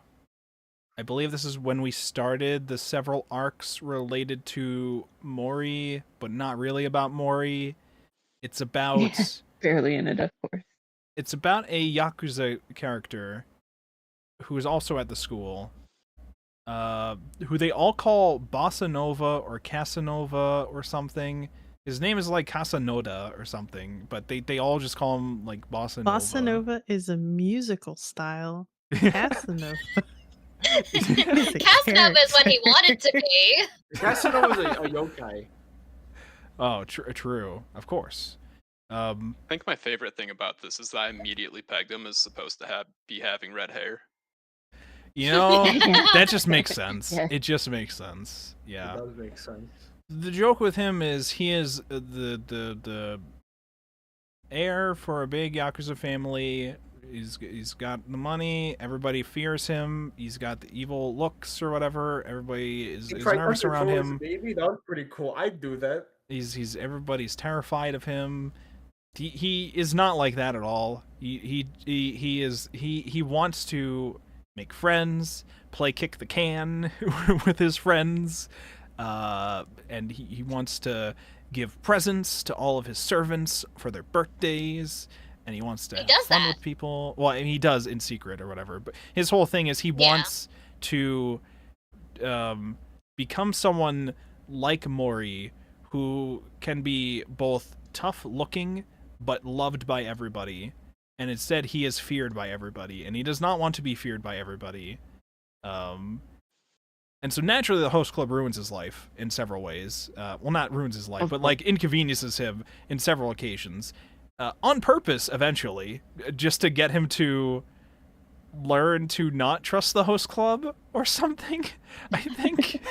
I believe this is when we started the several arcs related to Mori, but not really about Mori. It's about Barely in it, of course. It's about a Yakuza character who is also at the school, who they all call Bossa Nova or Casanova or something. His name is like Casanoda or something, but they all just call him like Bossa Nova. Bossa Nova is a musical style. Casanova. Casanova is what he wanted to be. Casanova is a yokai. Oh, true. Of course. I think my favorite thing about this is that I immediately pegged him as supposed to be having red hair. You know, that just makes sense. Yeah. It just makes sense. Yeah. It does make sense. The joke with him is he is the heir for a big Yakuza family. He's got the money. Everybody fears him. He's got the evil looks or whatever. Everybody is nervous around him. Baby, that was pretty cool. I'd do that. Everybody's terrified of him. He is not like that at all. He wants to make friends, play kick the can with his friends, and he wants to give presents to all of his servants for their birthdays, and he wants to have fun with people. Well, and he does in secret or whatever, but his whole thing is he wants to become someone like Mori, who can be both tough-looking but loved by everybody. And instead, he is feared by everybody, and he does not want to be feared by everybody. And so naturally, the host club ruins his life in several ways. Well, not ruins his life, but like inconveniences him in several occasions, on purpose. Eventually, just to get him to learn to not trust the host club or something. I think.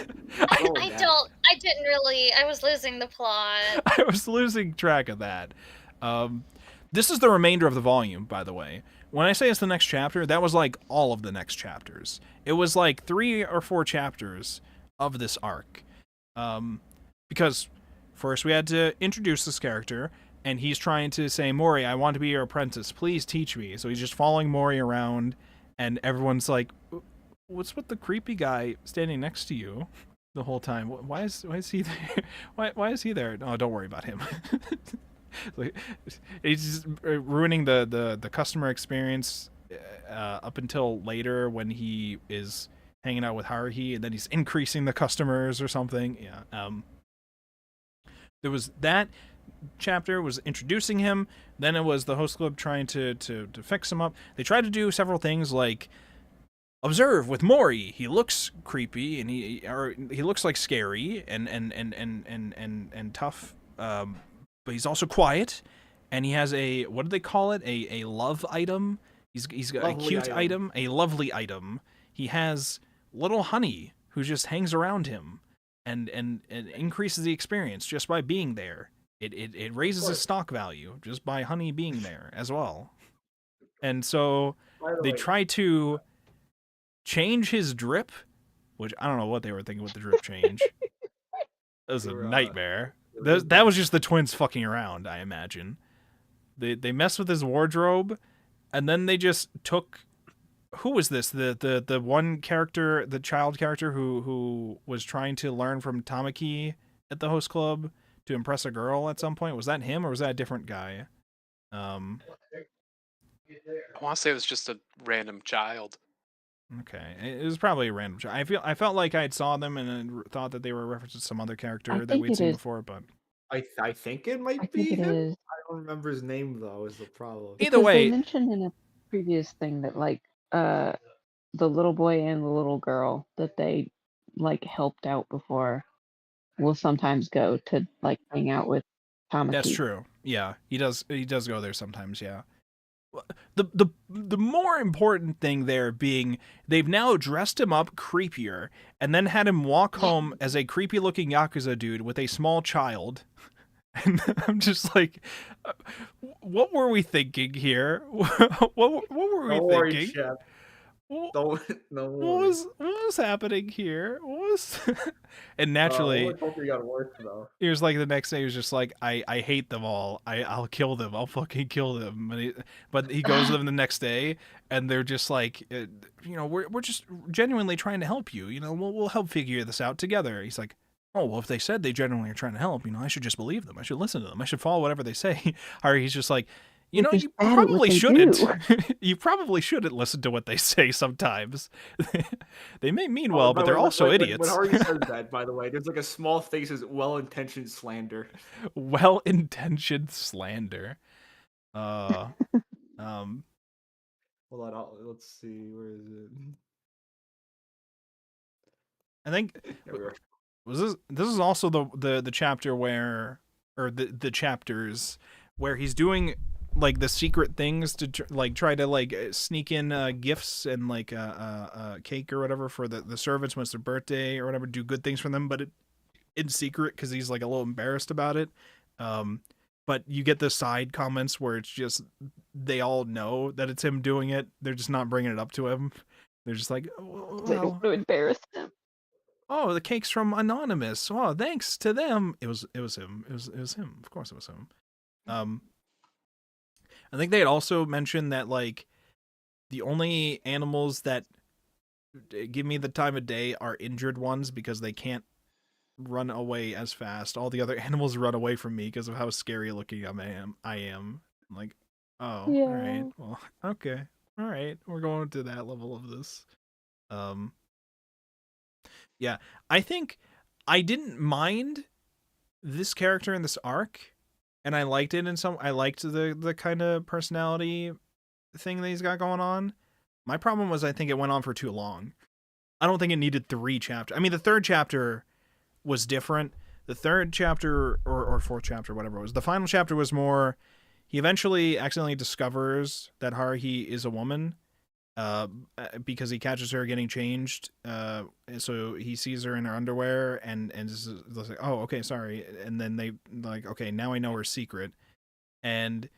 I didn't really. I was losing the plot. I was losing track of that. This is the remainder of the volume, by the way. When I say it's the next chapter, that was like all of the next chapters. It was like 3 or 4 chapters of this arc. Because first we had to introduce this character, and he's trying to say, Mori, I want to be your apprentice. Please teach me. So he's just following Mori around, and everyone's like, what's with the creepy guy standing next to you the whole time? Why is he there? Why is he there? Oh, don't worry about him. Like, he's just ruining the customer experience up until later when he is hanging out with Haruhi, and then he's increasing the customers or something. Yeah. There was that chapter was introducing him. Then it was the host club trying to fix him up. They tried to do several things like observe with Mori. He looks creepy and he looks like scary and tough. But he's also quiet, and he has a, what do they call it? A love item. He's got lovely a cute item, a lovely item. He has little honey who just hangs around him, and increases the experience just by being there. It raises his stock value just by honey being there as well. And so they try to change his drip, which I don't know what they were thinking with the drip change. It was a nightmare. That was just the twins fucking around, I imagine. They messed with his wardrobe, and then they just took, who was this? The one character, the child character who was trying to learn from Tamaki at the host club to impress a girl at some point. Was that him, or was that a different guy? I want to say it was just a random child. Okay, it was probably a random shot. I felt like I saw them and thought that they were a reference to some other character that think we'd it seen is. before, but I think it I might think be it him. is. I don't remember his name though. Is the problem? either Because they way, mentioned in a previous thing that like the little boy and the little girl that they like helped out before will sometimes go to like hang out with that's Tamaki. true. Yeah, he does go there sometimes. Yeah. The more important thing there being they've now dressed him up creepier and then had him walk home as a creepy looking Yakuza dude with a small child. And I'm just like, what were we thinking here? what were we Don't worry, thinking? Chef. What No worry. was happening here? What was and I naturally always hope you got worse though. he was like the next day he was just like I hate them all. I'll kill them. I'll fucking kill them. But he goes to them the next day and they're just like we're just genuinely trying to help you. We'll help figure this out together. He's like, oh well, if they said they genuinely are trying to help, I should just believe them. I should listen to them. I should follow whatever they say. Or he's just like, They're just you bad at what probably they shouldn't. do. You probably shouldn't listen to what they say sometimes. They may mean Oh, well, by but the they're way, also when idiots. Hatori says that, by the way, there's like a small thing that says well-intentioned slander. Well-intentioned slander. Hold on, let's see, where is it? I think There we are. this is also the chapter where, or the chapters where he's doing like the secret things to try to sneak in gifts and like a cake or whatever for the servants when it's their birthday or whatever, do good things for them, but in secret because he's like a little embarrassed about it. But you get the side comments where it's just they all know that it's him doing it. They're just not bringing it up to him. They're just like, They well, don't want to embarrass them. oh, the cake's from Anonymous. Oh, thanks to them. It was him. It was him. Of course it was him. I think they had also mentioned that like the only animals that give me the time of day are injured ones because they can't run away as fast. All the other animals run away from me because of how scary looking I am. I'm like, oh, Yeah. all right. Well, okay. All right. We're going to that level of this. Yeah, I think I didn't mind this character in this arc, and I liked it I liked the kind of personality thing that he's got going on. My problem was I think it went on for too long. I don't think it needed 3 chapters. I mean, the 3rd chapter was different. The 3rd chapter or 4th chapter, whatever it was, the final chapter was more. He eventually accidentally discovers that Haruhi is a woman. Because he catches her getting changed, so he sees her in her underwear and just like, oh, okay, sorry, and then they like, okay, now I know her secret, and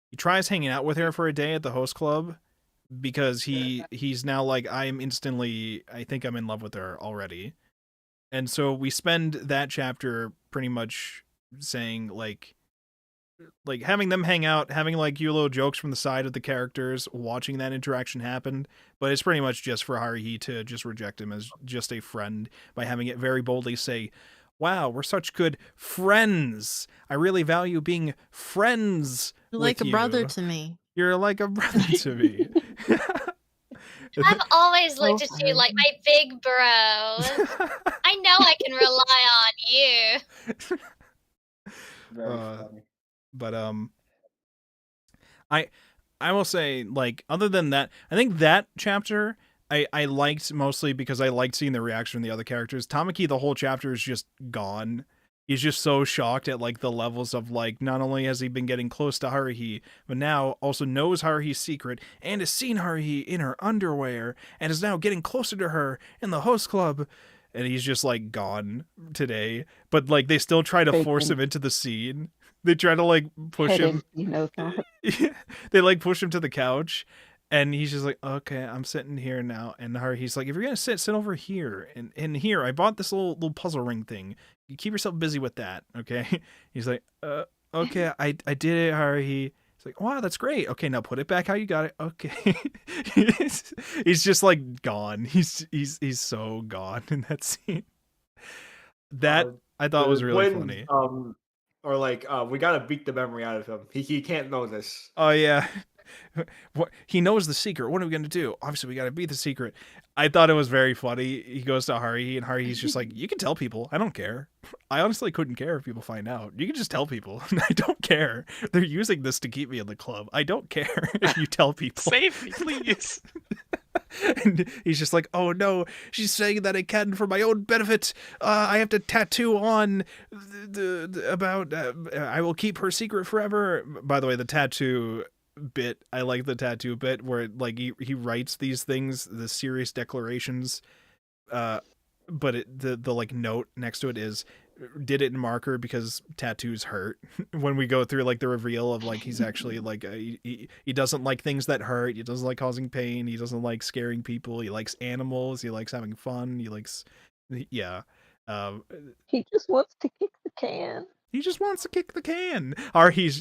he tries hanging out with her for a day at the host club because he's now like, I think I'm in love with her already, and so we spend that chapter pretty much saying like having them hang out, having like you little jokes from the side of the characters, watching that interaction happen. But it's pretty much just for Haruhi to just reject him as just a friend by having it very boldly say, wow, we're such good friends. I really value being friends. You're like a brother to me. You're like a brother to me. I've always looked So at you like my big bro. I know I can rely on you. Very funny. But I will say, like, other than that, I think that chapter I liked mostly because I liked seeing the reaction of the other characters. Tamaki, the whole chapter is just gone. He's just so shocked at like the levels of like, not only has he been getting close to Haruhi, but now also knows Haruhi's secret and has seen Haruhi in her underwear and is now getting closer to her in the host club. And he's just like gone today. But like they still try to force him into the scene. They try to like push him. They like push him to the couch, and he's just like, okay, I'm sitting here now. And he's like, if you're gonna sit over here. And here, I bought this little puzzle ring thing. You keep yourself busy with that, okay? He's like, okay, I did it, Haruhi. He's like, wow, that's great. Okay, now put it back how you got it. Okay. He's just like gone. He's so gone in that scene. That I thought was really funny. Or like, we gotta beat the memory out of him. He can't know this. Oh yeah. what he knows the secret. What are we gonna do? Obviously, we gotta beat the secret. I thought it was very funny. He goes to Haruhi, and Haruhi's just like, "You can tell people. I don't care. I honestly couldn't care if people find out. You can just tell people. I don't care. They're using this to keep me in the club. I don't care if you tell people. Save me, please." And he's just like, "Oh no, she's saying that I can for my own benefit. I have to tattoo on about I will keep her secret forever." By the way, the tattoo bit, I like the tattoo bit where like he writes these things, the serious declarations, but the like note next to it is, did it in marker because tattoos hurt. When we go through like the reveal of like he's actually like he doesn't like things that hurt, he doesn't like causing pain, he doesn't like scaring people, he likes animals, he likes having fun, he likes He just wants to kick the can. he just wants to kick the can. Or he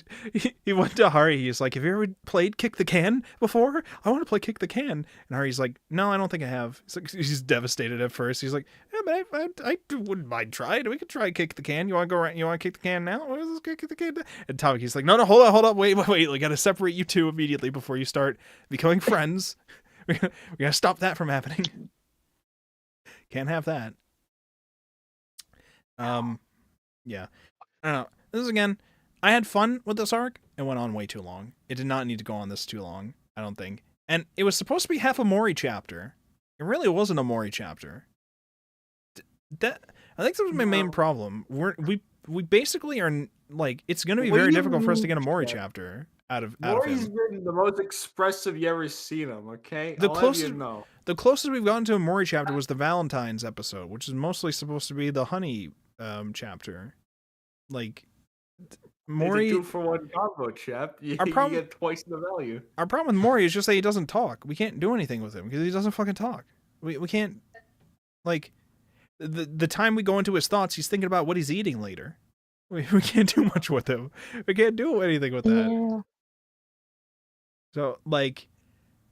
went to Hari. He's like, "Have you ever played Kick the Can before? I want to play Kick the Can." And Hari's like, "No, I don't think I have." He's devastated at first. He's like, "Yeah, but I wouldn't mind trying. We could try Kick the Can. You want to go right? You want to kick the can now? Let's kick the can." And Tamaki's like, "No, hold up, wait. We got to separate you two immediately before you start becoming friends. we got to stop that from happening. Can't have that." Yeah. I don't know. This is, again, I had fun with this arc. It went on way too long. It did not need to go on this too long, I don't think. And it was supposed to be half a Mori chapter. It really wasn't a Mori chapter. I think that was my main problem. We basically are, like, it's going to be very difficult for us to get a Mori chapter out of Mori's him. been the most expressive you ever seen him, okay? The I'll closest, have you know. The closest we've gotten to a Mori chapter was the Valentine's episode, which is mostly supposed to be the honey chapter. Like, Mori, it's a 2-for-1 combo, Chep. You get twice the value. Our problem with Mori is just that he doesn't talk. We can't do anything with him because he doesn't fucking talk. We can't, like, the time we go into his thoughts, he's thinking about what he's eating later. We can't do much with him. We can't do anything with that. Yeah. So, like,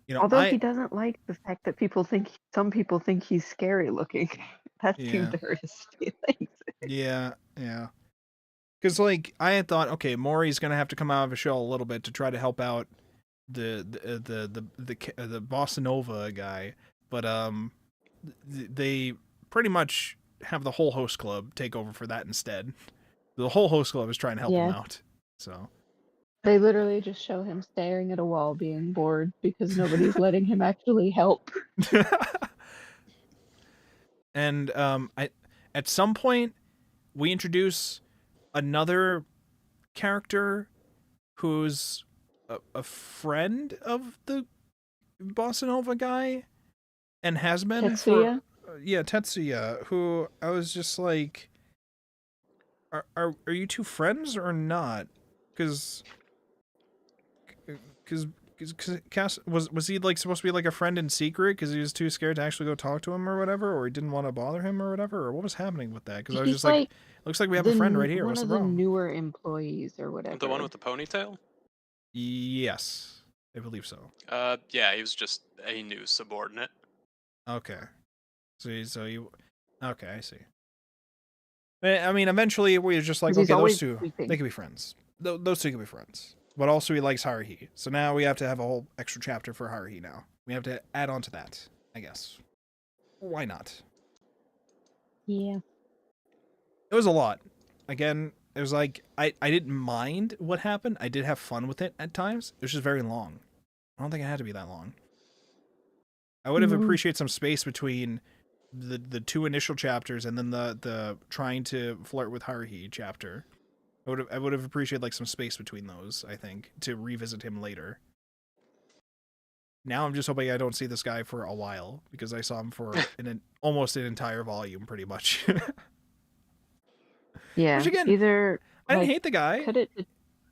you know, although he doesn't like the fact that some people think he's scary looking. That seemed to hurt his feelings. Yeah. Because, like, I had thought, okay, Mori's gonna have to come out of his shell a little bit to try to help out the Bossa Nova guy, but they pretty much have the whole host club take over for that instead. The whole host club is trying to help him out. So they literally just show him staring at a wall, being bored because nobody's letting him actually help. And at some point, we introduce another character who's a friend of the Bossa Nova guy and has been Tetsuya? Tetsuya, who I was just like, are you two friends or not? Because Cass was he like supposed to be like a friend in secret because he was too scared to actually go talk to him or whatever, or he didn't want to bother him or whatever, or what was happening with that? Because I was just like, looks like we have a friend right here. What's the problem? One of the newer employees or whatever. The one with the ponytail? Yes, I believe so. Yeah, he was just a new subordinate. Okay, okay, I see. I mean, eventually we were just like, okay, those two, they can be friends. Those two can be friends. But also he likes Haruhi. So now we have to have a whole extra chapter for Haruhi now. We have to add on to that, I guess. Why not? Yeah. It was a lot. Again, it was like, I didn't mind what happened. I did have fun with it at times. It was just very long. I don't think it had to be that long. I would have appreciated some space between the two initial chapters and then the trying to flirt with Haruhi chapter. I would have appreciated like some space between those, I think, to revisit him later. Now I'm just hoping I don't see this guy for a while because I saw him for almost an entire volume, pretty much. Yeah. Which again, either I didn't hate the guy. Cut it to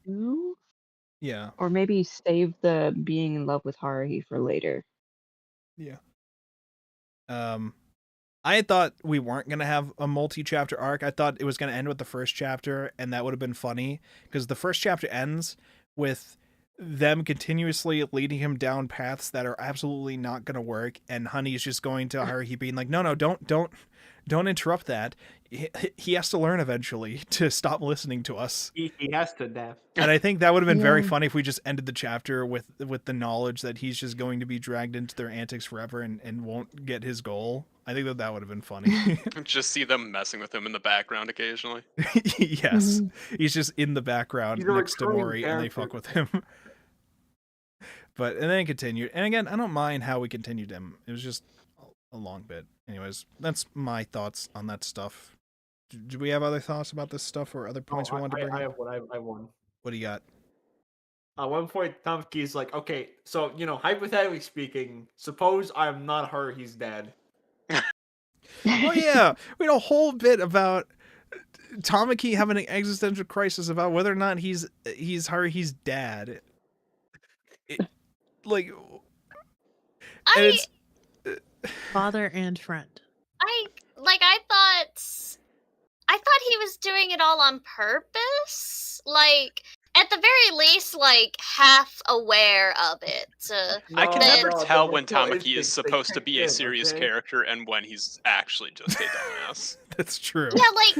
2. Yeah. Or maybe save the being in love with Haruhi for later. Yeah. I had thought we weren't going to have a multi-chapter arc. I thought it was going to end with the first chapter, and that would have been funny, because the first chapter ends with them continuously leading him down paths that are absolutely not going to work, and Honey's just going to Haruhi being like, no, don't don't interrupt that. He has to learn eventually to stop listening to us. He has to nap. And I think that would have been very Yeah. funny if we just ended the chapter with the knowledge that he's just going to be dragged into their antics forever and won't get his goal. I think that would have been funny. Just see them messing with him in the background occasionally. Yes. Mhm. He's just in the background He's a next to recurring Mori and they character. fuck with him. And then it continued. And again, I don't mind how we continued him. It was just a long bit. Anyways, that's my thoughts on that stuff. Do we have other thoughts about this stuff or other points we wanted to bring I up? have one. I have one. What do you got? At one point, Tamki's like, okay, so, hypothetically speaking, suppose I'm not her, he's dead. Oh yeah, we had a whole bit about Tamaki having an existential crisis about whether or not he's Haruhi's dad. Like, and I it's Father and friend. I thought he was doing it all on purpose. Like, at the very least, like, half aware of it. I can then- never No, tell the when initial Tamaki instinct, is they supposed to kicked be a in, serious okay? character and when he's actually just a dumbass. that's true. Yeah, like,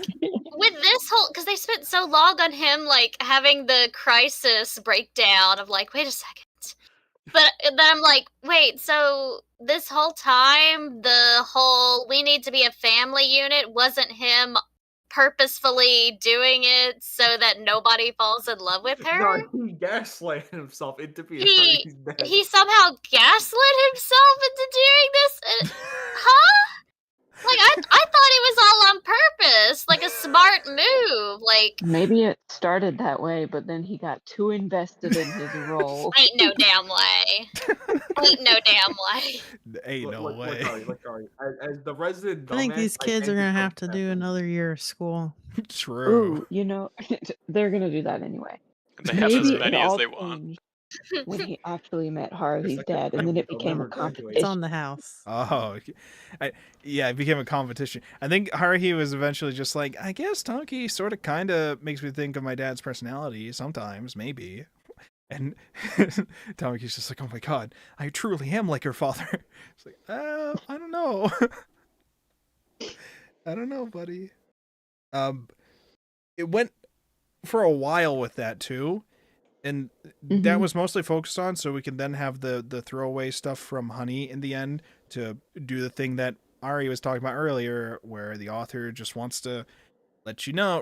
with this whole, because they spent so long on him, like, having the crisis breakdown of, like, wait a second. But then I'm like, wait, so this whole time, the whole we need to be a family unit wasn't him purposefully doing it so that nobody falls in love with her? No, he gaslighted himself into being her, He- he's dead. He somehow gaslit himself into doing this? Huh? Like, I thought it was all on purpose, like a smart move. Like, Maybe it started that way, but then he got too invested in his role. ain't no damn way. Ain't no damn way. Ain't no way. Look, Ari, as the resident I think dumbass, these kids are thank you gonna for have to do accepting. another year of school. True. Ooh, they're gonna do that anyway. They have as Maybe many it as all they want. changed when he actually met Haruhi's like the dad, and then it they'll became a never graduate. It's competition. on the house. Oh, yeah, it became a competition. I think Haruhi was eventually just like, I guess Tamaki sort of kind of makes me think of my dad's personality sometimes, maybe. And Tamaki's just like, oh my god, I truly am like her father. It's like, I don't know. I don't know, buddy. It went for a while with that too. And that Mhm. was mostly focused on so we can then have the throwaway stuff from Honey in the end to do the thing that Ari was talking about earlier, where the author just wants to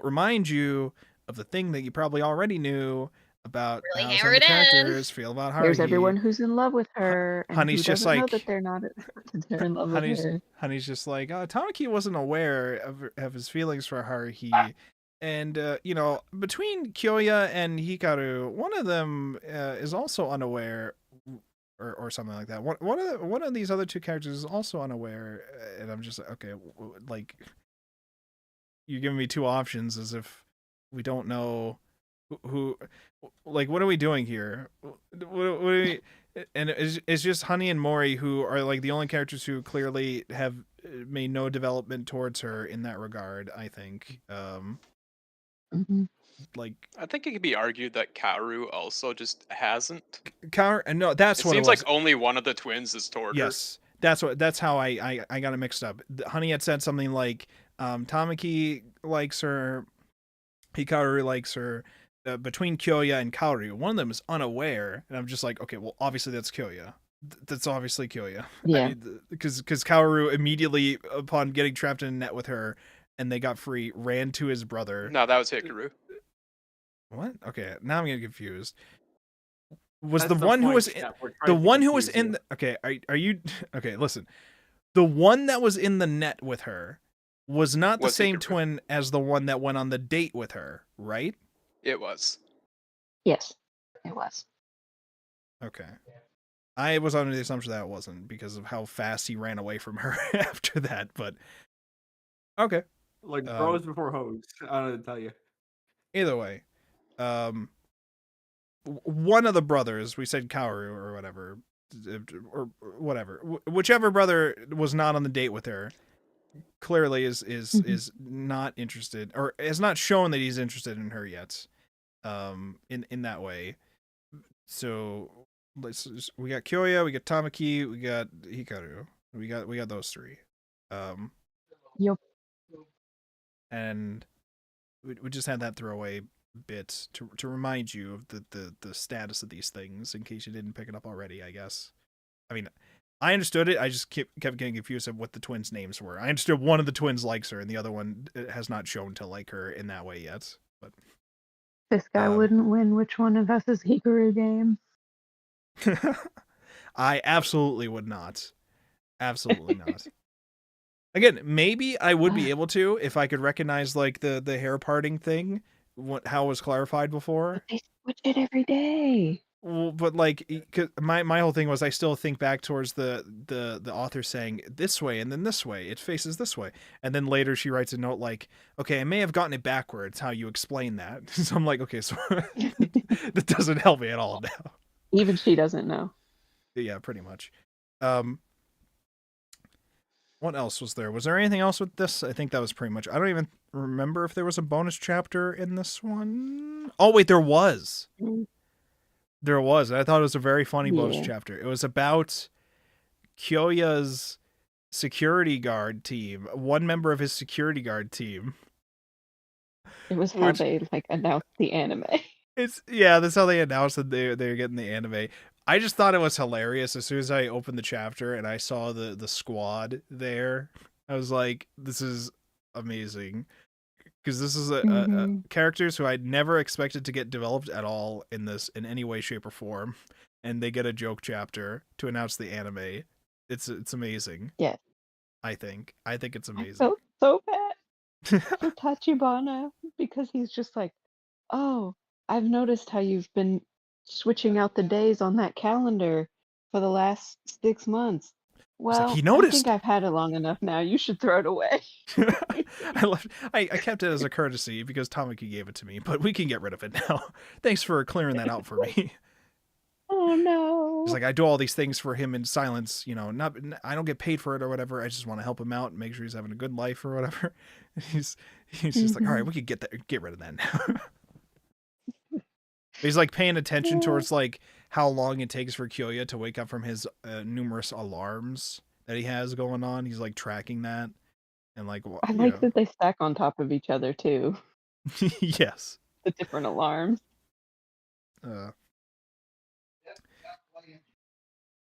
remind you of the thing that you probably already knew about Really how hammer some of the it in. characters feel about Haruhi. Here's everyone who's in love with her, and Honey's who just doesn't know like- that they're not. They're in love with her. Honey's just like, Tamaki wasn't aware of his feelings for Haruhi. And, between Kyoya and Hikaru, one of them is also unaware, or something like that. One of these other two characters is also unaware, and I'm just like, okay, like, you're giving me two options as if we don't know who like, what are we doing here? What are we... And it's just Honey and Mori who are like the only characters who clearly have made no development towards her in that regard, I think. Mhm. Like, I think it could be argued that Kaoru also just hasn't. no, that's It what seems it was. like only one of the twins is toward her. Yes, that's how I got it mixed up. Honey had said something like, Tamaki likes her, Hikaru likes her. Between Kyoya and Kaoru, one of them is unaware, and I'm just like, okay, well, obviously that's Kyoya. That's obviously Kyoya. Yeah. Because Kaoru immediately, upon getting trapped in a net with her, and they got free, ran to his brother. No, that was Hikaru. What? Okay, now I'm getting confused. Was That's the one who point, was Steph, we're the trying to one who was confuse in you. okay? Are you okay? Listen, the one that was in the net with her was not the Was same Hikaru. twin as the one that went on the date with her, right? It was. Yes, it was. Okay. I was under the assumption that it wasn't because of how fast he ran away from her after that, but okay. Like bros before hoes. I don't know what to tell you. Either way, one of the brothers, we said Kaoru or whatever, whichever brother was not on the date with her, clearly is not interested, or has not shown that he's interested in her yet, in that way. So we got Kyoya, we got Tamaki, we got Hikaru, we got those three. Yep. and we just had that throwaway bit to remind you of the status of these things in case you didn't pick it up already, I guess. I mean, I understood it. I just kept getting confused of what the twins' names were. I understood one of the twins likes her, and the other one has not shown to like her in that way yet. But This guy wouldn't win. Which one of us is Hikaru game? I absolutely would not. Absolutely not. Again, maybe I would be able to if I could recognize like the hair parting thing, how it was clarified before. But they switch it every day. Well, but like, my whole thing was I still think back towards the author saying this way and then this way, it faces this way, and then later she writes a note like, okay, I may have gotten it backwards. How you explain that? So I'm like, okay, so that doesn't help me at all now. Even she doesn't know. Yeah, pretty much. What else was there? Was there anything else with this? I think that was pretty much. I don't even remember if there was a bonus chapter in this one. Oh wait, there was. There was. I thought it was a very funny bonus chapter. It was about Kyoya's security guard team. One member of his security guard team. It was how they like announced the anime. That's how they announced that they're getting the anime. I just thought it was hilarious. As soon as I opened the chapter and I saw the squad there, I was like, this is amazing. Because this is a characters who I'd never expected to get developed at all in any way, shape, or form, and they get a joke chapter to announce the anime. It's amazing. Yeah, I think it's amazing. I felt so bad for Tachibana because he's just like, oh, I've noticed how you've been switching out the days on that calendar for the last 6 months. Well, he noticed. I think I've had it long enough now. You should throw it away. I kept it as a courtesy because Tamaki gave it to me, but we can get rid of it now. Thanks for clearing that out for me. Oh no. He's like, I do all these things for him in silence, I don't get paid for it or whatever. I just want to help him out and make sure he's having a good life or whatever. He's just like, all right, we could get rid of that now. He's like paying attention towards like how long it takes for Kyoya to wake up from his numerous alarms that he has going on. He's like tracking that, and like I like that they stack on top of each other too. Yes, the different alarms. But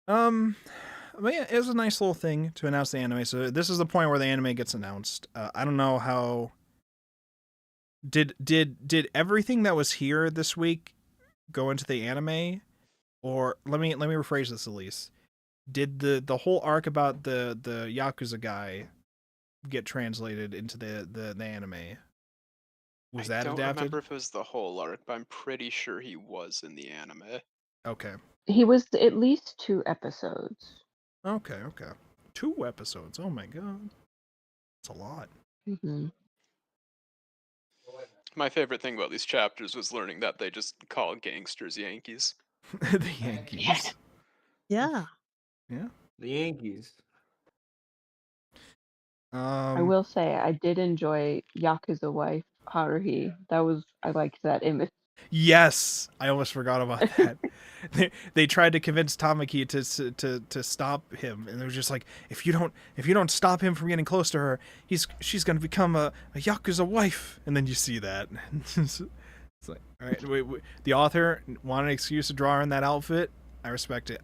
yeah, it was a nice little thing to announce the anime. So this is the point where the anime gets announced. I don't know how. Did everything that was here this week go into the anime, or let me rephrase this, Elise. Did the whole arc about the Yakuza guy get translated into the anime? Was that adapted? I don't remember if it was the whole arc, but I'm pretty sure he was in the anime. Okay. He was at least 2 episodes. Okay. 2 episodes. Oh my god, that's a lot. Mm-hmm. My favorite thing about these chapters was learning that they just call gangsters Yankees. The Yankees. Yeah. The Yankees. I will say I did enjoy Yakuza wife Haruhi. I liked that image. Yes, I almost forgot about that. They tried to convince Tamaki to stop him, and they were just like, if you don't stop him from getting close to her, she's gonna become a Yakuza wife. And then you see that. It's like, all right, the author wanted an excuse to draw her in that outfit. I respect it.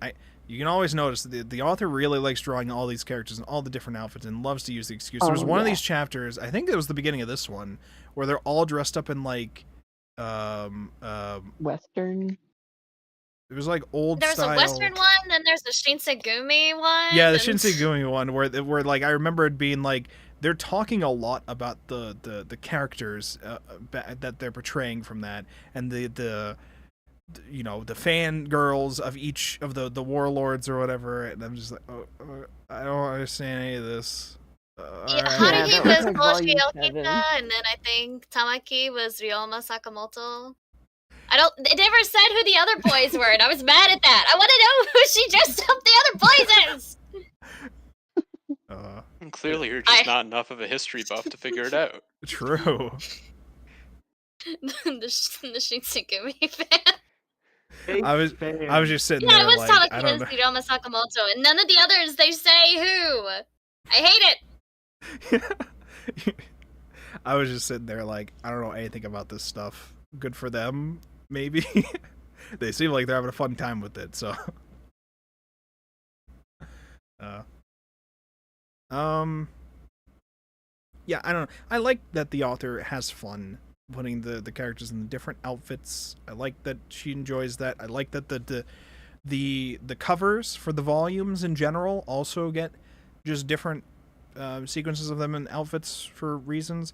You can always notice the author really likes drawing all these characters in all the different outfits and loves to use the excuse. There was one of these chapters, I think it was the beginning of this one, where they're all dressed up in like Western. It was like old There's style. a Western one, then there's the Shinsegumi one. Yeah, the Shinsegumi one where like I remember it being like they're talking a lot about the characters that they're portraying from that, and the fangirls of each of the warlords or whatever, and I'm just like, I don't understand any of this. Haruhi was Moshi Okita, and then I think Tamaki was Ryoma Sakamoto. It never said who the other boys were, and I was mad at that. I want to know who she dressed up the other boys as! Clearly you're just not enough of a history buff to figure it out. True. the Shinsegumi fan. I was just sitting there it was like, Tamaki I don't and know. Ryoma Sakamoto, and none of the others, they say who. I hate it. I was just sitting there like, I don't know anything about this stuff. Good for them, maybe. They seem like they're having a fun time with it, so. Yeah, I don't know. I like that the author has fun putting the characters in the different outfits. I like that she enjoys that. I like that the covers for the volumes in general also get just different sequences of them in outfits for reasons.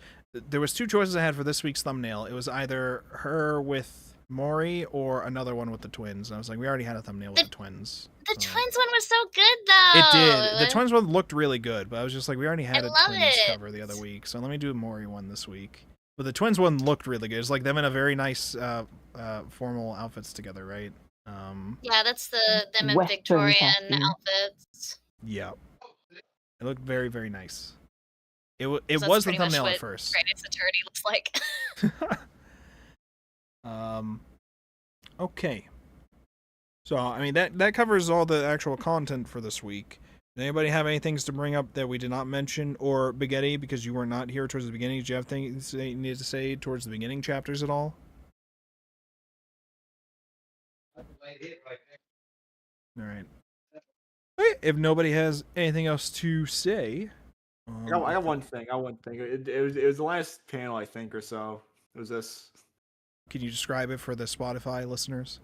There was two choices I had for this week's thumbnail. It was either her with Mori or another one with the twins. And I was like, we already had a thumbnail with the twins. The so. twins one was so good, though. It did. The twins one looked really good, but I was just like, we already had I a love twins it. cover the other week, so let me do a Mori one this week. But the twins one looked really good. It's like them in a very nice formal outfits together, right? Yeah, that's them in Western Victorian costume. outfits. Yeah. It looked very, very nice. It So was that's the pretty much thumbnail at what first. Great Ace Attorney looks like. Okay. So, I mean, that covers all the actual content for this week. Did anybody have any things to bring up that we did not mention? Or, Baguetti, because you were not here towards the beginning, did you have things that you needed to say towards the beginning chapters at all? Alright. Okay, if nobody has anything else to say... I got one thing. It was the last panel, I think, or so. It was this. Can you describe it for the Spotify listeners?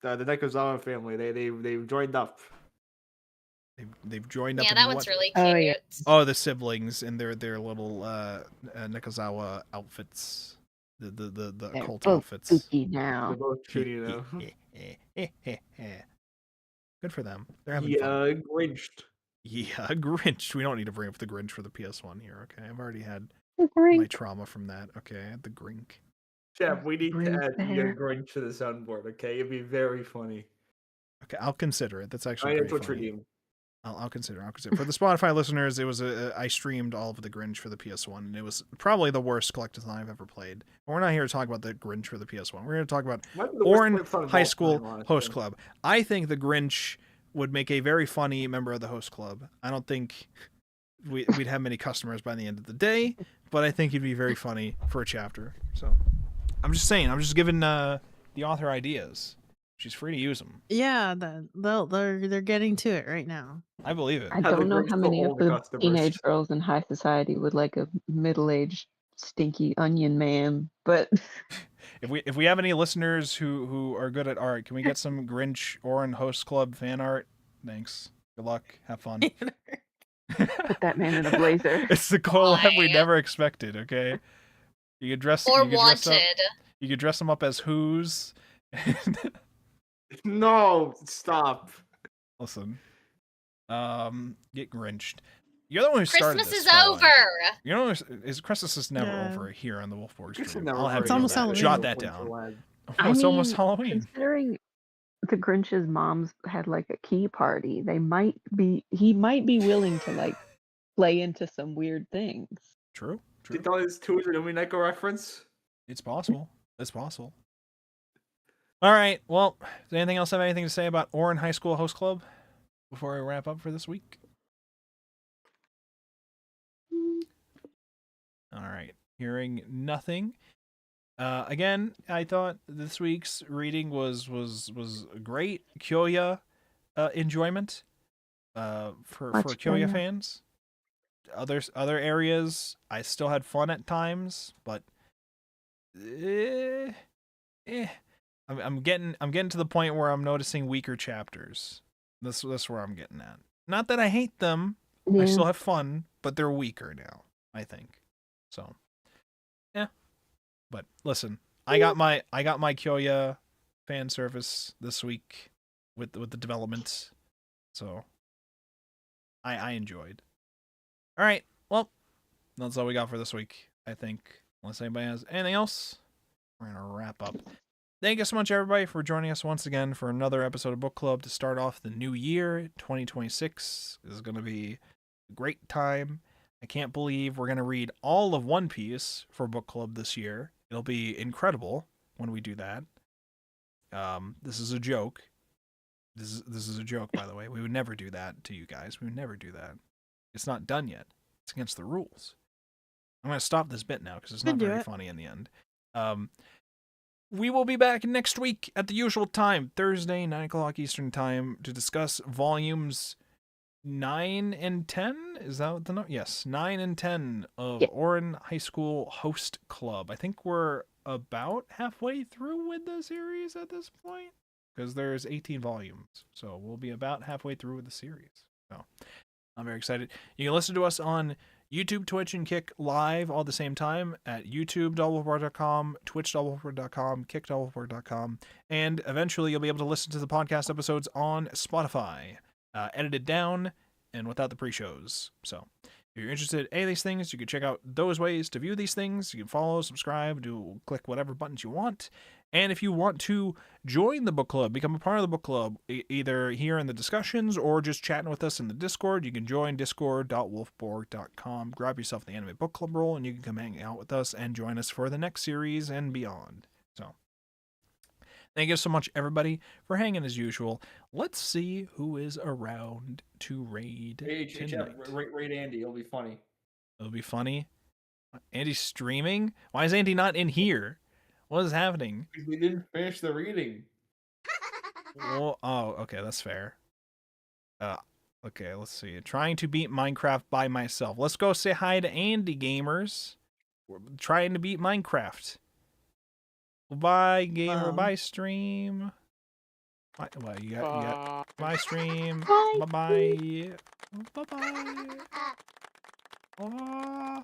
The Nekozawa family. They've joined up. They've joined up. Yeah, in that what? one's really cute. Oh, yeah. Oh, the siblings in their little Nekozawa outfits. The They're occult both outfits. spooky now. They're both shooty, you know. Good for them. They're having Yeah, fun. Grinched. Yeah, Grinch. We don't need to bring up the Grinch for the PS1 here, okay? I've already had The my Grinch. trauma from that. Okay, the Grink. Jeff, we need to Grinch add there. your Grinch to the soundboard, okay? It'd be very funny. Okay, I'll consider it. That's actually I know pretty what you're funny. doing. I'll consider. For the Spotify listeners, it was I streamed all of the Grinch for the PS1, and it was probably the worst collectathon I've ever played. But we're not here to talk about the Grinch for the PS1. We're here to talk about Might be the worst Ouran collectathon of High all School time, honestly. Host Club. I think the Grinch would make a very funny member of the host club. I don't think we'd have many customers by the end of the day, but I think he'd be very funny for a chapter. So I'm just saying. I'm just giving the author ideas. She's free to use them. Yeah, they're getting to it right now. I believe it. I How the don't know Grinch how will many of hold the the customers. teenage girls in high society would like a middle-aged stinky onion man, but If we have any listeners who are good at art, can we get some Grinch Ouran Host Club fan art? Thanks. Good luck. Have fun. put that man in a blazer. It's the collab we Why? never expected. Okay, you could dress Or you could dress up, wanted. you could dress them up as Who's. No, stop. Listen, get Grinched. You're the one who started Christmas this, is by the way. over. You know, Christmas is never Yeah. over here on the Wolfborg It's stream. never I'll have very It's almost good. Halloween. Jot that Winter down. lag. Oh, it's almost mean, Halloween. Considering the Grinch's moms had like a key party, he might be willing to like play into some weird things. True. Did you thought his tours were doing Neko reference? It's possible. It's possible. All right. Well, does anything else have anything to say about Ouran High School Host Club before we wrap up for this week? All right. Hearing nothing. Again, I thought this week's reading was great. Kyoya enjoyment for Much Kyoya Kyoya. fans. Other areas, I still had fun at times, but I'm getting to the point where I'm noticing weaker chapters. That's where I'm getting at. Not that I hate them. Yeah. I still have fun, but they're weaker now, I think. So, yeah. But listen, I got my Kyoya fan service this week with the development. So, I enjoyed. All right. Well, that's all we got for this week, I think. Unless anybody has anything else, we're going to wrap up. Thank you so much, everybody, for joining us once again for another episode of Book Club to start off the new year. 2026 is going to be a great time. I can't believe we're going to read all of One Piece for Book Club this year. It'll be incredible when we do that. This is a joke. This is a joke, by the way. We would never do that to you guys. We would never do that. It's not done yet. It's against the rules. I'm going to stop this bit now because it's Could not do very it. funny in the end. We will be back next week at the usual time, Thursday, 9 o'clock Eastern Time, to discuss volumes 9 and 10. Is that what the number? Yes, 9 and 10 of Yeah. Ouran High School Host Club. I think we're about halfway through with the series at this point because there's 18 volumes. So we'll be about halfway through with the series. So I'm very excited. You can listen to us on YouTube, Twitch, and Kick live all at the same time at youtube.wolfborg.com, twitch.wolfborg.com, kick.wolfborg.com, and eventually you'll be able to listen to the podcast episodes on Spotify, edited down and without the pre-shows. So if you're interested in any of these things, you can check out those ways to view these things. You can follow, subscribe, click whatever buttons you want. And if you want to join the book club, become a part of the book club, either here in the discussions or just chatting with us in the Discord, you can join discord.wolfborg.com, grab yourself the anime book club role, and you can come hang out with us and join us for the next series and beyond. So, thank you so much, everybody, for hanging as usual. Let's see who is around to raid tonight. Raid Andy. It'll be funny. It'll be funny. Andy's streaming? Why is Andy not in here? What is happening? We didn't finish the reading. Well, oh, okay, that's fair. Okay, let's see. Trying to beat Minecraft by myself. Let's go say hi to Andy, gamers. We're trying to beat Minecraft. Bye, gamer. Bye, stream. Bye. Well, you got. Bye, stream. Bye. Bye-bye. Bye-bye.